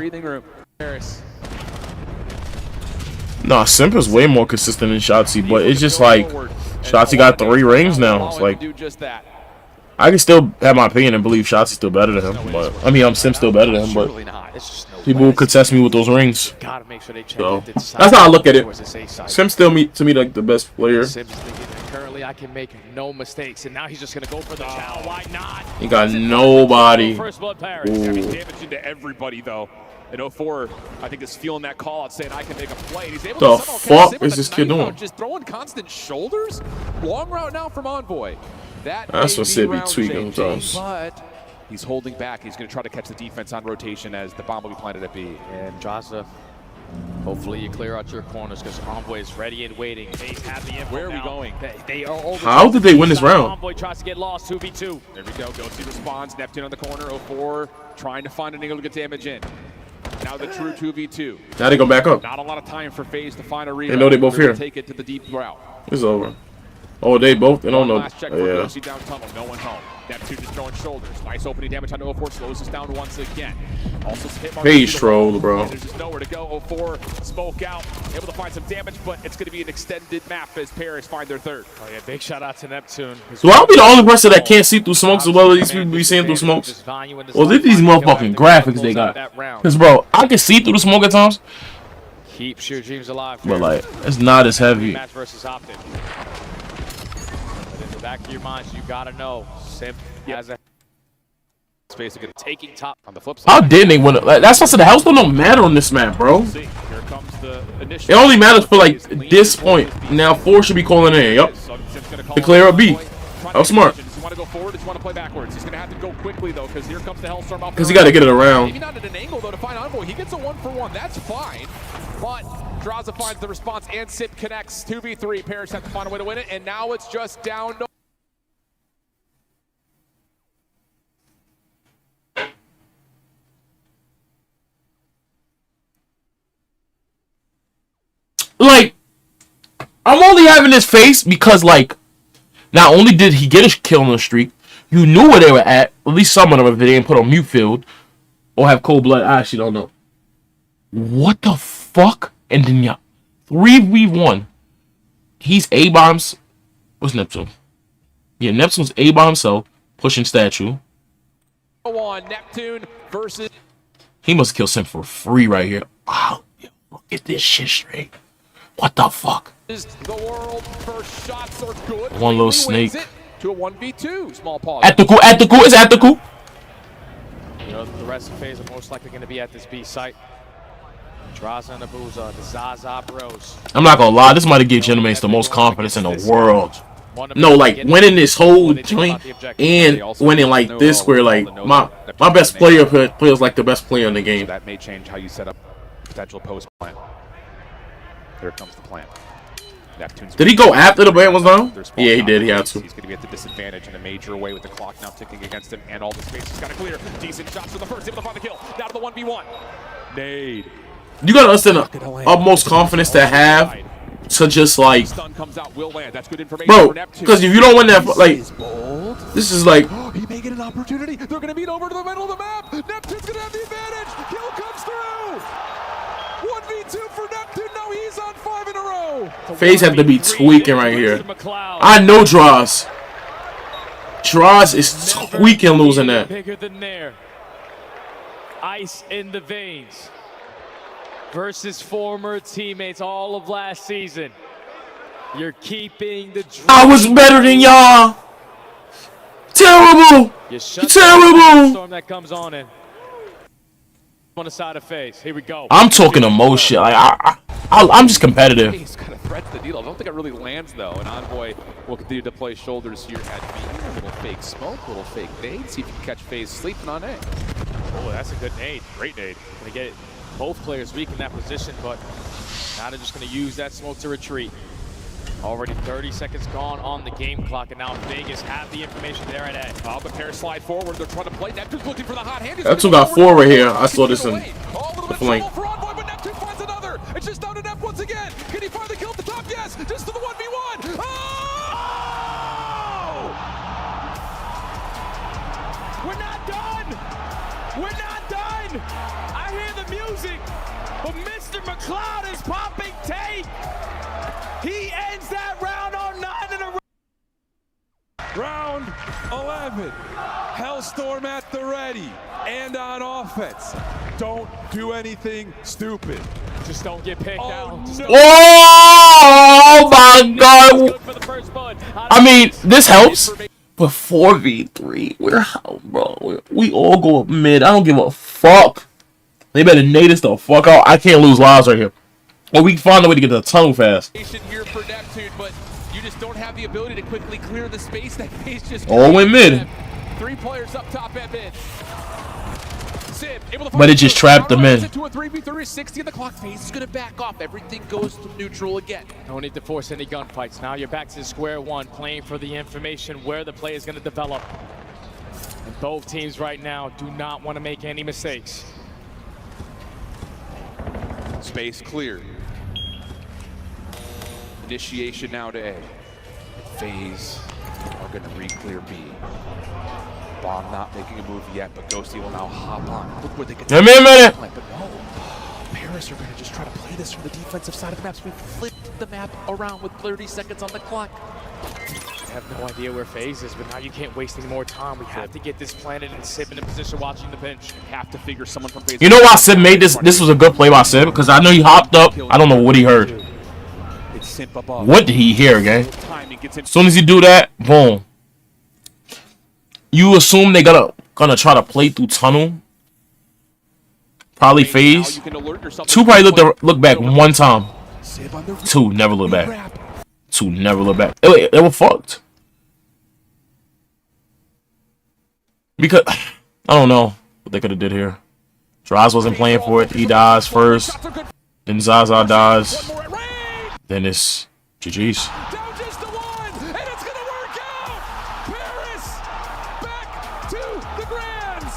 Nah, Simp is way more consistent than SHOTZZY, but it's just like SHOTZZY got 3 rings now. It's like I can still have my opinion and believe SHOTZZY's still better than him, but I mean Sim's still better than him, but people will contest me with those rings. So that's how I look at it. Sim's still to me like the best player. Currently, I can make no mistakes, and now he's just gonna go for the chow. Why not? He got nobody. First blood Paris. He's damaging to everybody though. And 04, I think, is feeling that call out, saying I can make a play. And he's able the to fuck is this kid doing? Just throwing constant shoulders. Long route now from Envoy. That's what Sid be tweaking sometimes. But he's holding back. He's going to try to catch the defense on rotation as the bomb will be planted at B. And Draza, hopefully you clear out your corners because Envoy is ready and waiting. They have the info. Where are we now. going? They are over. How did they win this round? Envoy tries to get lost. 2v2. There we go. Ghosty responds. Neptune on the corner. 04 trying to find an angle to get damage in. Now the true 2v2. Now they go back up. Not a lot of time for FAZE to find a rebound. They know they both here. Take it to the deep route. It's over. Oh, they both. They don't know. Last check for Ghosty down tunnel. No one home. Neptune just throwing shoulders. Nice opening damage on 04. Slows us down once again. Also hit FAZE troll, bro. There's just nowhere to go. 04 smoke out. Able to find some damage, but it's going to be an extended map as Paris find their third. Oh yeah, big shout out to Neptune. So I'll be the only person that can't see through smokes as well as these people be seeing through smokes. Or is it these motherfucking graphics they got? Because, bro, I can see through the smoke at times. Keep your dreams alive. But, like, it's not as heavy. Match versus Optic. But in the back of your minds, you gotta know, Simp has a basically taking top on the flip side. How did they win it? Like, that's why I said the house don't know on this map, bro. Here comes the it only matters for like this point. Now 4 should be calling in. Yup. Declare a B. How smart. Does he want to go forward? Does he want to play backwards? He's going to have to go quickly though, because here comes the Hellstorm out. Because he got to get it around. Maybe not at an angle though to find Envoy. He gets a 1-for-1. That's fine. But Draza finds the response and Sip connects. 2v3. Paris have to find a way to win it, and now it's just down to like, I'm only having this face because, like, not only did he get a kill on the streak, you knew where they were at least some of them, if they didn't put on mute field or have cold blood. I actually don't know. What the fuck? And then, yeah, 3v1. He's A by himself. What's Neptune? Yeah, Neptune's A by himself, pushing statue. Neptune versus. He must kill Sim for free right here. Wow, look at this shit straight. What the fuck? The world first shots are good. One little snake. To a 1v2. Small pause. At the coup. It's at the coup. You know, the rest of FAZE are most likely going to be at this B site. Draza and abezy, the Zaza Bros. I'm not gonna lie, this might have given Gentlemates the most confidence in the world. No, like winning this whole joint and winning like this, where like my best player plays like the best player in the game. That may change how you set up potential post plan. Here comes the plan. Neptune's Did he go after the ban was down? Yeah, he did. He had to. He's going to be at the disadvantage in a major way with the clock now ticking against him, and all the space is kind of clear. Decent shots for the first, able to find the kill. Down to the 1v1. Nade. You gotta understand the utmost confidence to have to just like, bro, because if you don't win that, like, this is like, he may get an opportunity. They're going to beat over to the middle of the map. Neptune's going to have the advantage. Kill comes through. 1v2 for Neptune. Now he's on 5 in a row. FAZE have to be tweaking right here. I know Draws. Draws is tweaking losing that. Bigger than there. Ice in the veins. Versus former teammates all of last season. You're keeping the dream. I was better than y'all. Terrible. Terrible. Storm that comes on in. On the side of FAZE. Here we go. I'm talking emotion. Like, I'm just competitive. He's got a threat to the deal. I don't think it really lands though. And Envoy will continue to play shoulders here at B. A little fake smoke, a little fake nade. See if you can catch FAZE sleeping on A. Oh, that's a good nade. Great nade. Gonna get both players weak in that position, but now they're just going to use that smoke to retreat. Already 30 seconds gone on the game clock, and now Vegas have the information there at A. Oh, the pair slide forward. They're trying to play. Neptune's looking for the hot hand. Neptune got 4 right here. I saw this in the flank. For Envoy, but Neptune finds another. It's just down to Nep once again. Can he find the kill at the top? Yes. Just to the 1v1. Oh! We're not done. We're not done. I hear the music, but Mr. McLeod is popping tape. He ends that round on 9 in a row. Round 11. Hellstorm at the ready and on offense. Don't do anything stupid. Just don't get picked out. No. Oh my God. I mean, this helps. But 4v3, we all go up mid. I don't give a fuck. They better nade us the fuck out. I can't lose lives right here. Or we can find a way to get to the tunnel fast. Here for Neptune, but you just don't have the ability to quickly clear the space that FAZE just all went mid. 3 players up top at mid. But it just trapped them in. To a 3v3, 60 in the clock. FAZE is going to back off. Everything goes to neutral again. No need to force any gunfights. Now you're back to square one, playing for the information where the play is going to develop. And both teams right now do not want to make any mistakes. Space clear. Initiation now to A. FAZE are going to re-clear B. Bomb not making a move yet, but Ghosty will now hop on. Look where they can. Give me a minute. But no, Paris are going to just try to play this from the defensive side of the map. So we flipped the map around with 30 seconds on the clock. I have no idea where FAZE is, but now you can't waste any more time. We have to get this planted and Sib in a position watching the pinch. Have to figure someone from FAZE. You know why Sib made this? This was a good play by Sib because I know he hopped up. I don't know what he heard. What did he hear, gang? As soon as you do that, boom. You assume they gonna try to play through tunnel. Probably FAZE. 2 probably look back 1 time. 2 never look back. 2 never look back. They were fucked. Because I don't know what they could have did here. Draws wasn't playing for it. He dies first. Then Zaza dies. Then it's GG's. Down just to 1, and it's gonna work out. Paris back to the Grands.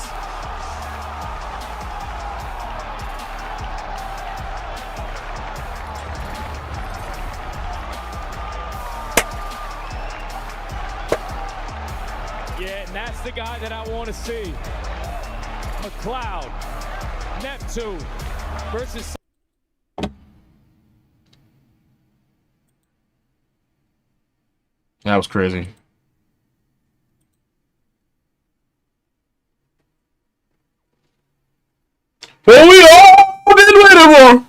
Yeah, and that's the guy that I want to see. McLeod, Neptune versus. That was crazy. Well, we all didn't wait anymore.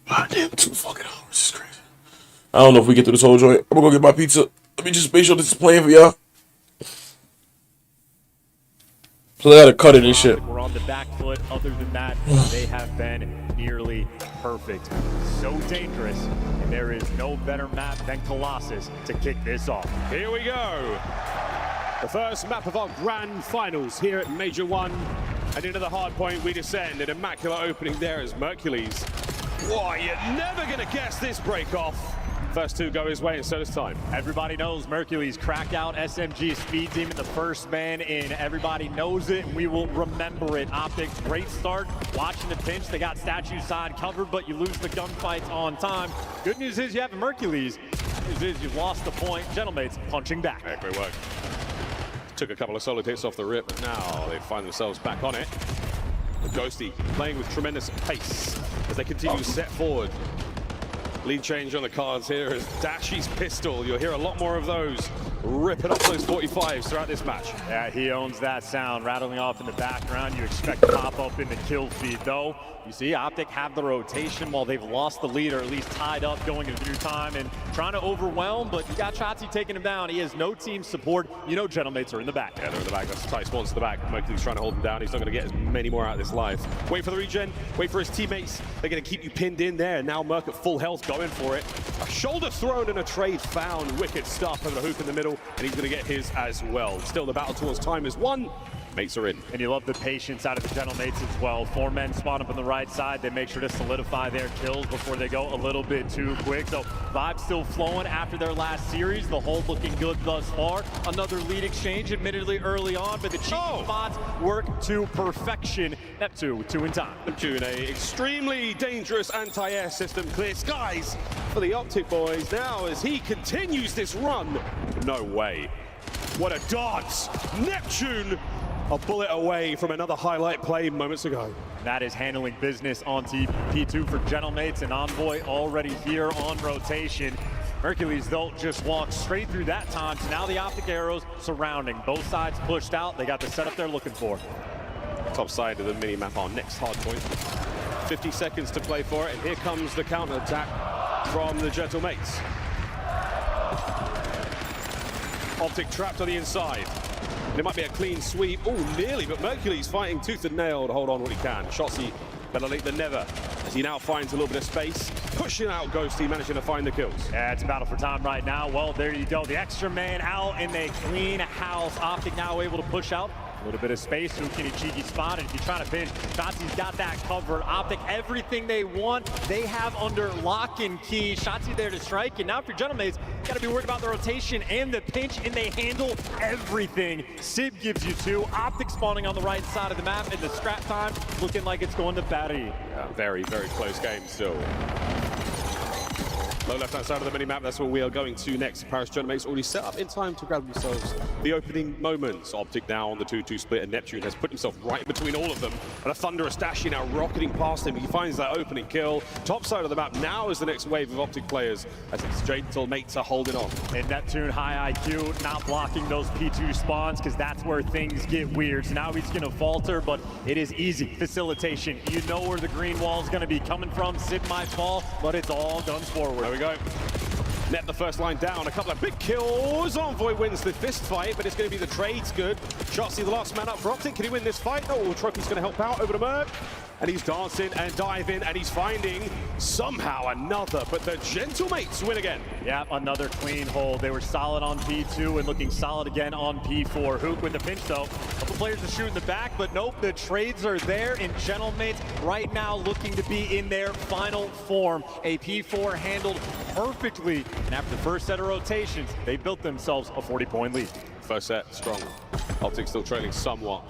God damn, 2 fucking hours. This is crazy. I don't know if we get through this whole joint. I'm gonna go get my pizza. Let me just make sure this is playing for y'all. So I gotta cut it and shit. on the back foot. Other than that, they have been nearly perfect. So dangerous, and there is no better map than Colossus to kick this off. Here we go. The first map of our grand finals here at Major 1. And into the hard point we descend. An immaculate opening there as mercules. Whoa, you're never going to guess this break off. First two go his way, and so does time. Everybody knows mercules crack out SMG speed demon, the first man in. Everybody knows it, and we will remember it. Optic, great start. Watching the pinch, they got statue side covered, but you lose the gunfights on time. Good news is you have mercules. Good news is you've lost the point. Gentlemates punching back. Yeah, great work. Took a couple of solid hits off the rip, but now they find themselves back on it. Ghosty playing with tremendous pace as they continue to set forward. Lead change on the cards here is Dashy's pistol. You'll hear a lot more of those ripping up those 45s throughout this match. Yeah, he owns that sound rattling off in the background. You expect to pop up in the kill feed, though. You see Optic have the rotation while they've lost the lead, or at least tied up going into new time and trying to overwhelm, but you got SHOTZZY taking him down. He has no team support. You know Gentlemates are in the back. Yeah, they're in the back. That's tight spawns to the back. Mercules trying to hold him down. He's not going to get as many more out of this life. Wait for the regen. Wait for his teammates. They're going to keep you pinned in there. Now Merc at full health going for it. A shoulder thrown and a trade found. Wicked stuff over the hoop in the middle, and he's going to get his as well. Still, the battle towards time is won. Mates are in. And you love the patience out of the Gentlemates as well. 4 men spawn up on the right side. They make sure to solidify their kills before they go a little bit too quick. So vibes still flowing after their last series. The hold looking good thus far. Another lead exchange, admittedly early on, but the cheeky spots work to perfection. Neptune, 2 in time. Neptune, a extremely dangerous anti-air system. Clear skies for the Optic boys now as he continues this run. No way. What a dance. Neptune, a bullet away from another highlight play moments ago. That is handling business on P2 for Gentlemates, and Envoy already here on rotation. Mercules, though, just walked straight through that time, so now the Optic arrows surrounding. Both sides pushed out. They got the setup they're looking for. Top side of the mini-map, our next hard point. 50 seconds to play for it, and here comes the counter-attack from the Gentlemates. Optic trapped on the inside. And it might be a clean sweep. Oh, nearly, but Mercules fighting tooth and nail to hold on what he can. SHOTZZY better late than never, as he now finds a little bit of space. Pushing out Ghosty, managing to find the kills. Yeah, it's a battle for time right now. Well, there you go. The extra man out in a clean house. Optic now able to push out. A little bit of space, huke in a cheeky spot, and if you're trying to pinch, SHOTZZY's got that covered. Optic, everything they want, they have under lock and key. SHOTZZY there to strike, and now if you're Gentlemates, you gotta be worried about the rotation and the pinch, and they handle everything. Sib gives you 2, Optic spawning on the right side of the map, and the scrap time looking like it's going to Barry. Yeah, very, very close game still. Low left-hand side of the mini-map, that's where we are going to next. Paris Gentlemates already set up in time to grab themselves the opening moments. Optic now on the 2-2 split, and Neptune has put himself right between all of them. And a thunderous Dashy now rocketing past him. He finds that opening kill. Top side of the map now is the next wave of Optic players, as its Gentlemates are holding on. And Neptune, high IQ, not blocking those P2 spawns, because that's where things get weird. So now he's going to falter, but it is easy. Facilitation. You know where the green wall is going to be coming from. Sid might fall, but it's all guns forward. There we go. Net the first line down, a couple of big kills. Envoy wins the fist fight, but it's going to be the trades good. SHOTZZY the last man up for Optic. Can he win this fight? Oh, Trophy's going to help out over to Merc. And he's dancing and diving, and he's finding somehow another, but the Gentlemates win again. Yeah, another clean hold. They were solid on P2 and looking solid again on P4. Huke with the pinch, though. A couple players to shoot in the back, but nope, the trades are there, and Gentlemates right now looking to be in their final form. A P4 handled perfectly, and after the first set of rotations, they built themselves a 40-point lead. First set, strong. Optic still trailing somewhat.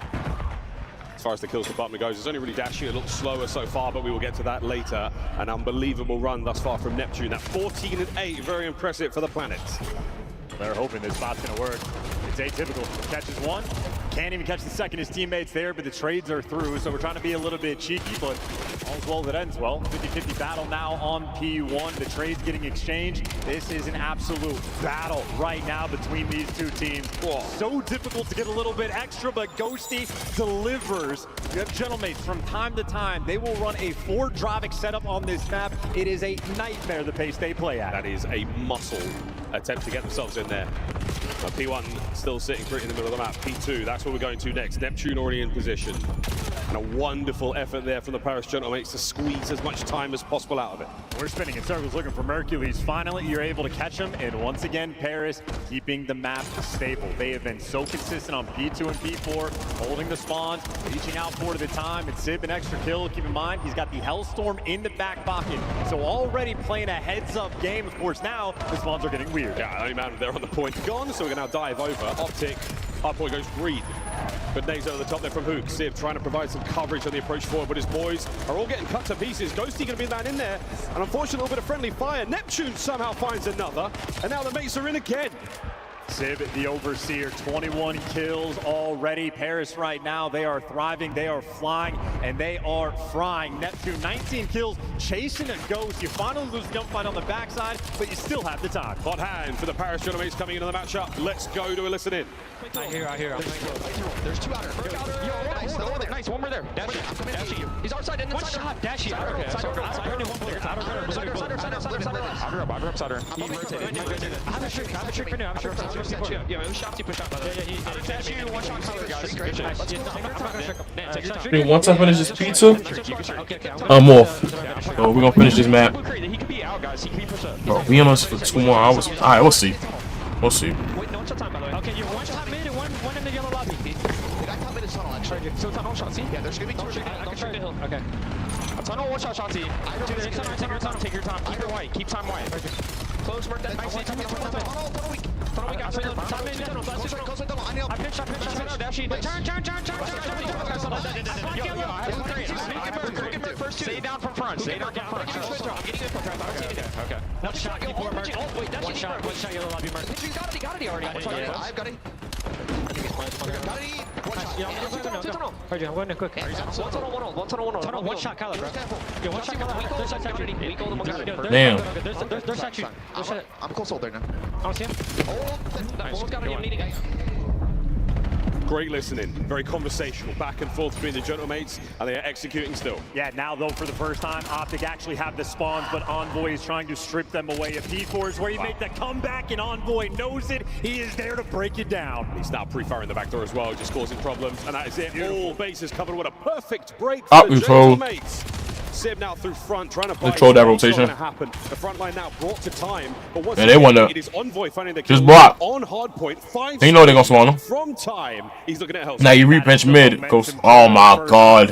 As far as the kills department goes, it's only really Dashy a little slower so far, but we will get to that later. An unbelievable run thus far from Neptune. That 14-8, very impressive for the Planet. They're hoping this spot's gonna work. It's atypical. Catches one, can't even catch the second. His teammates there, but the trades are through, so we're trying to be a little bit cheeky, but all's well that ends well. 50-50 battle now on P1. The trades getting exchanged. This is an absolute battle right now between these two teams. Whoa. So difficult to get a little bit extra, but Ghosty delivers. You have Gentlemates from time to time. They will run a 4-Dravic setup on this map. It is a nightmare the pace they play at. That is a muscle attempt to get themselves in there. P1 still sitting pretty in the middle of the map. P2, that's where we're going to next. Neptune already in position. And a wonderful effort there from the Paris Gentlemates to squeeze as much time as possible out of it. We're spinning in circles looking for Mercules. Finally, you're able to catch him. And once again, Paris keeping the map stable. They have been so consistent on P2 and P4, holding the spawns, reaching out 4 at a time. And Sib, an extra kill. Keep in mind, he's got the Hellstorm in the back pocket. So already playing a heads-up game. Of course, now the spawns are getting weird. Yeah, only man there on the point gone, so we're going to now dive over. Optic, hard point goes green. But Nays over the top there from Huke. Sib trying to provide some coverage on the approach forward, but his boys are all getting cut to pieces. Ghosty going to be that in there. And unfortunately, a little bit of friendly fire. Neptune somehow finds another. And now the mates are in again. Sib, the Overseer, 21 kills already. Paris right now, they are thriving, they are flying, and they are frying. Neptune, 19 kills, chasing a ghost. You finally lose gunfight on the backside, but you still have the time. Hot hand for the Paris Gentlemates coming into the matchup. Let's go to a listen in. I hear. There's 2 outer. Nice, one more there. Dashy. I'm coming to you. He's outside and inside. One shot. Dashy. Outer. He rotated. I have a trick for now. Yeah, it was SHOTZZY push out by the way. Dashy, one shot cover, guys. Once I finish this pizza, I'm off. So we're gonna finish this map. Bro, we on us for 2 more hours. Alright, we'll see. We'll see. Wait, no one shot time by the way. Okay, you're one shot mid and one in the yellow lobby. The guy top mid is tunnel actually. So tunnel SHOTZZY? Yeah, there's gonna be 2 or 3. I can try the hill. Okay. A tunnel, one shot SHOTZZY. Take your time. Keep it white. Keep time white. Close, mark that nicely. Tunnel weak. Tunnel weak. Time in. I pitched. Dashy. Turn. Stay down from front. I'm getting it from front. Okay. One shot. Keep more merc. One shot. Yellow lobby merc. You got it already. I've got it. I'm going in quick. One tunnel. One shot, Kylo, bro. Yeah, one shot, Kylo. Damn. There's actually. I'm close hold there now. I don't see him. Almost got him. Needing it. Great listening, very conversational, back and forth between the Gentlemates, and they are executing still. Yeah, now though, for the first time, Optic actually have the spawns, but Envoy is trying to strip them away. A P4 is where you make the comeback, and Envoy knows it. He is there to break it down. He's now pre-firing the back door as well, just causing problems, and that is it. Beautiful. All bases covered. What a perfect break for the Gentlemates. Sib now through front, trying to control that rotation. The front line now brought to time, but once they want to it is Envoy finding the just block on hard point. They know they're gonna spawn him from time. He's looking at health. Now you rebench mid. Goes. Oh my god.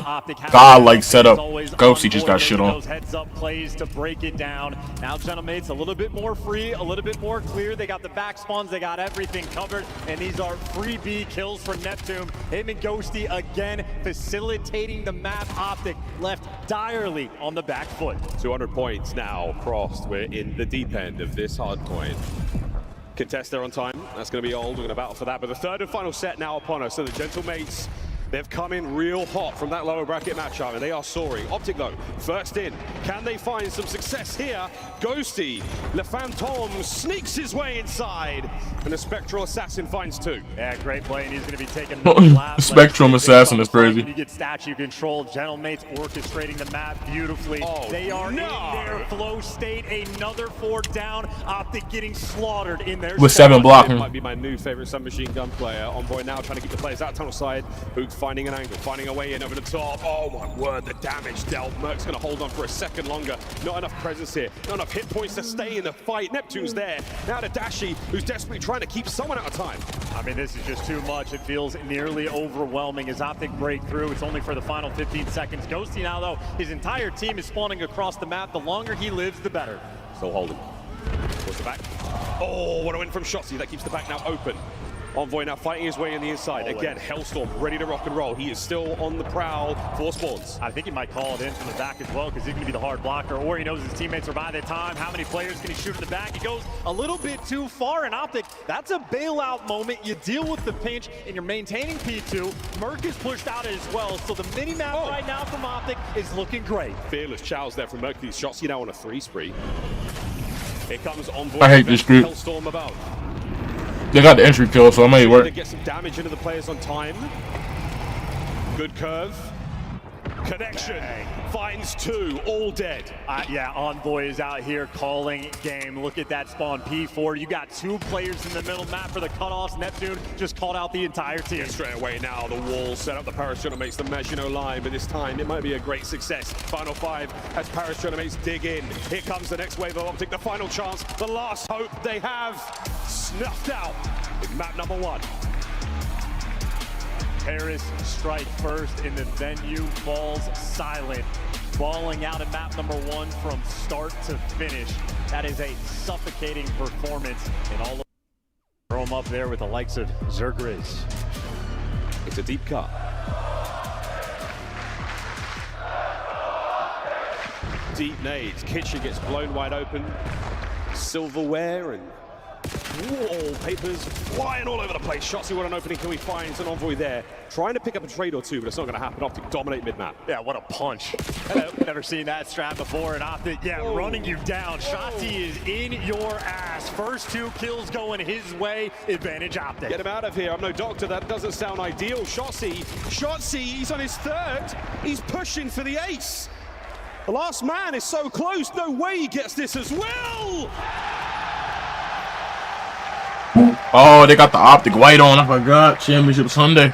God like setup. Ghosty just got shit on. Heads up plays to break it down. Now Gentlemates a little bit more free, a little bit more clear. They got the back spawns, they got everything covered, and these are free B kills for Neptune. Him and Ghosty again facilitating the map. Optic left direly on the back foot. 200 points now crossed. We're in the deep end of this hard point. Contest there on time. That's going to be old. We're going to battle for that. But the third and final set now upon us. So the Gentlemates, they've come in real hot from that lower bracket matchup, and they are soaring. Optic though, first in. Can they find some success here? Ghosty, Le Phantom sneaks his way inside, and the Spectral Assassin finds 2. Yeah, great play, and he's going to be taking Spectrum Assassin is crazy. You get statue control. Gentlemates orchestrating the map beautifully. They are in their flow state. Another 4 down. Optic getting slaughtered in their with 7 blocking. Might be my new favorite submachine gun player. Envoy now trying to keep the players out tunnel side. Huke finding an angle, finding a way in over the top. Oh my word, the damage dealt. Merc's going to hold on for a second longer. Not enough presence here. Not enough hit points to stay in the fight. Neptune's there. Now to Dashy, who's desperately trying to keep someone out of time. I mean, this is just too much. It feels nearly overwhelming as Optic break through. It's only for the final 15 seconds. Ghosty now, though, his entire team is spawning across the map. The longer he lives, the better. Still holding. Towards the back. Oh, what a win from SHOTZZY. That keeps the back now open. Envoy now fighting his way in the inside. Again, Hellstorm ready to rock and roll. He is still on the prowl for spawns. I think he might call it in from the back as well, because he's going to be the hard blocker, or he knows his teammates are by the time. How many players can he shoot in the back? He goes a little bit too far in Optic. That's a bailout moment. You deal with the pinch, and you're maintaining P2. Merc is pushed out as well, so the mini-map right now from Optic is looking great. Fearless chows there from Mercules. SHOTZZY now on a 3 spree. Here comes Envoy. I hate this group. Hellstorm about. They got the entry kill, so I may work. To get some damage into the players on time. Good curve. Connection finds 2, all dead. Yeah, Envoy is out here calling game. Look at that spawn P4. You got 2 players in the middle map for the cutoffs. Neptune just called out the entire team. Yeah, straight away now, the wall set up the Paris Gentlemates, the Maginot line, but this time it might be a great success. Final 5 as Paris Gentlemates dig in. Here comes the next wave of Optic, the final chance, the last hope they have snuffed out in map number 1. Paris strike first in the venue, falls silent. Balling out at map number 1 from start to finish. That is a suffocating performance in all of. Throw him up there with the likes of Zergriz. It's a deep cut. Deep nades. Kitchen gets blown wide open. Silverware and wallpapers flying all over the place. SHOTZZY, what an opening can we find? It's an Envoy there. Trying to pick up a trade or 2, but it's not going to happen. Optic dominate mid-map. Yeah, what a punch. Hello. Never seen that strat before. And Optic, running you down. SHOTZZY is in your ass. First 2 kills going his way. Advantage Optic. Get him out of here. I'm no doctor. That doesn't sound ideal. SHOTZZY, he's on his 3rd. He's pushing for the ace. The last man is so close. No way he gets this as well. Oh, they got the Optic white on. I forgot. Championship Sunday.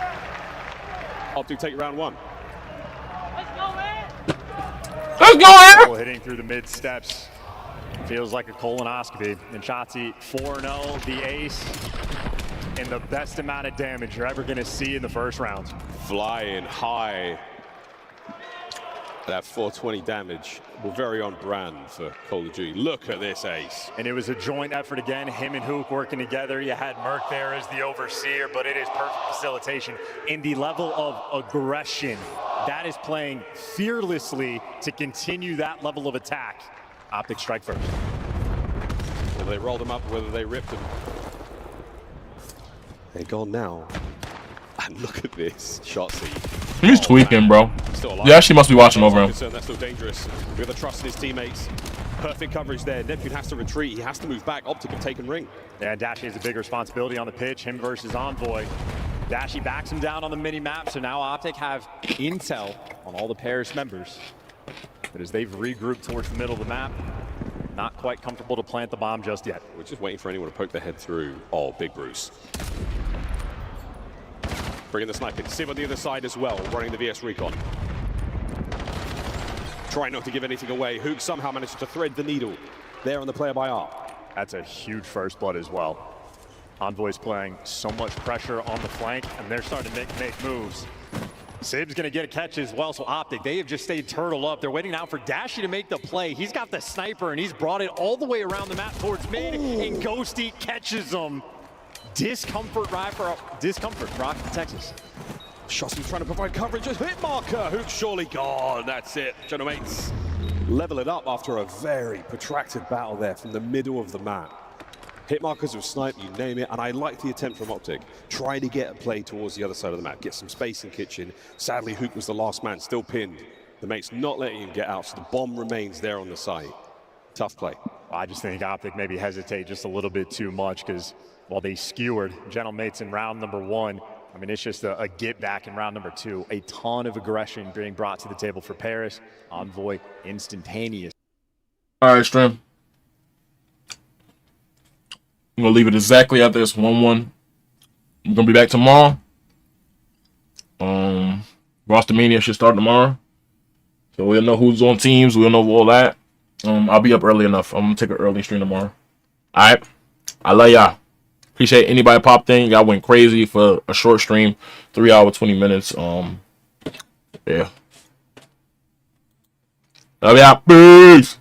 Optic take round 1. Let's go, man. Hitting through the mid steps. Feels like a colonoscopy. And SHOTZZY 4-0, the ace, and the best amount of damage you're ever going to see in the first round. Flying high. That 420 damage. We're very on brand for Call of Duty. Look at this ace. And it was a joint effort again. Him and huke working together. You had Merc there as the overseer, but it is perfect facilitation in the level of aggression. That is playing fearlessly to continue that level of attack. Optic strike first. Whether they rolled him up, whether they ripped him. They're gone now. And look at this, SHOTZZY. He's tweaking, bro. You actually must be watching over him. That's still dangerous. We have the trust in his teammates. Perfect coverage there. Neptune has to retreat. He has to move back. Optic have taken ring. Yeah, Dashy has a big responsibility on the pitch. Him versus Envoy. Dashy backs him down on the mini map, so now Optic have intel on all the Paris members. But as they've regrouped towards the middle of the map, not quite comfortable to plant the bomb just yet. We're just waiting for anyone to poke their head through. Oh, Big Bruce. Bringing the sniper. Civ on the other side as well, running the VS Recon. Trying not to give anything away. Huke somehow manages to thread the needle there on the player by R. That's a huge first blood as well. Envoy's playing so much pressure on the flank, and they're starting to make moves. Sib's gonna get a catch as well, so Optic, they have just stayed turtle up. They're waiting now for Dashy to make the play. He's got the sniper, and he's brought it all the way around the map towards mid, and Ghosty catches him. Discomfort Rock, Texas. SHOTZZY trying to provide coverage. Just hit marker. Huke surely gone. That's it. Gentlemates level it up after a very protracted battle there from the middle of the map. Hit markers with snipe, you name it, and I like the attempt from Optic. Trying to get a play towards the other side of the map, get some space in kitchen. Sadly, Huke was the last man, still pinned. The mate's not letting him get out, so the bomb remains there on the site. Tough play. I just think Optic maybe hesitate just a little bit too much because while they skewered Gentlemates in round number 1, I mean, it's just a get back in round number 2. A ton of aggression being brought to the table for Paris. Envoy instantaneous. All right, stream. I'm going to leave it exactly at this 1-1. I'm going to be back tomorrow. ROSTERMANIA should start tomorrow. So we'll know who's on teams. We'll know all that. I'll be up early enough. I'm going to take an early stream tomorrow. All right. I love y'all. Appreciate anybody popped in. Y'all went crazy for a short stream. 3 hours, 20 minutes. Yeah. Love y'all. Peace.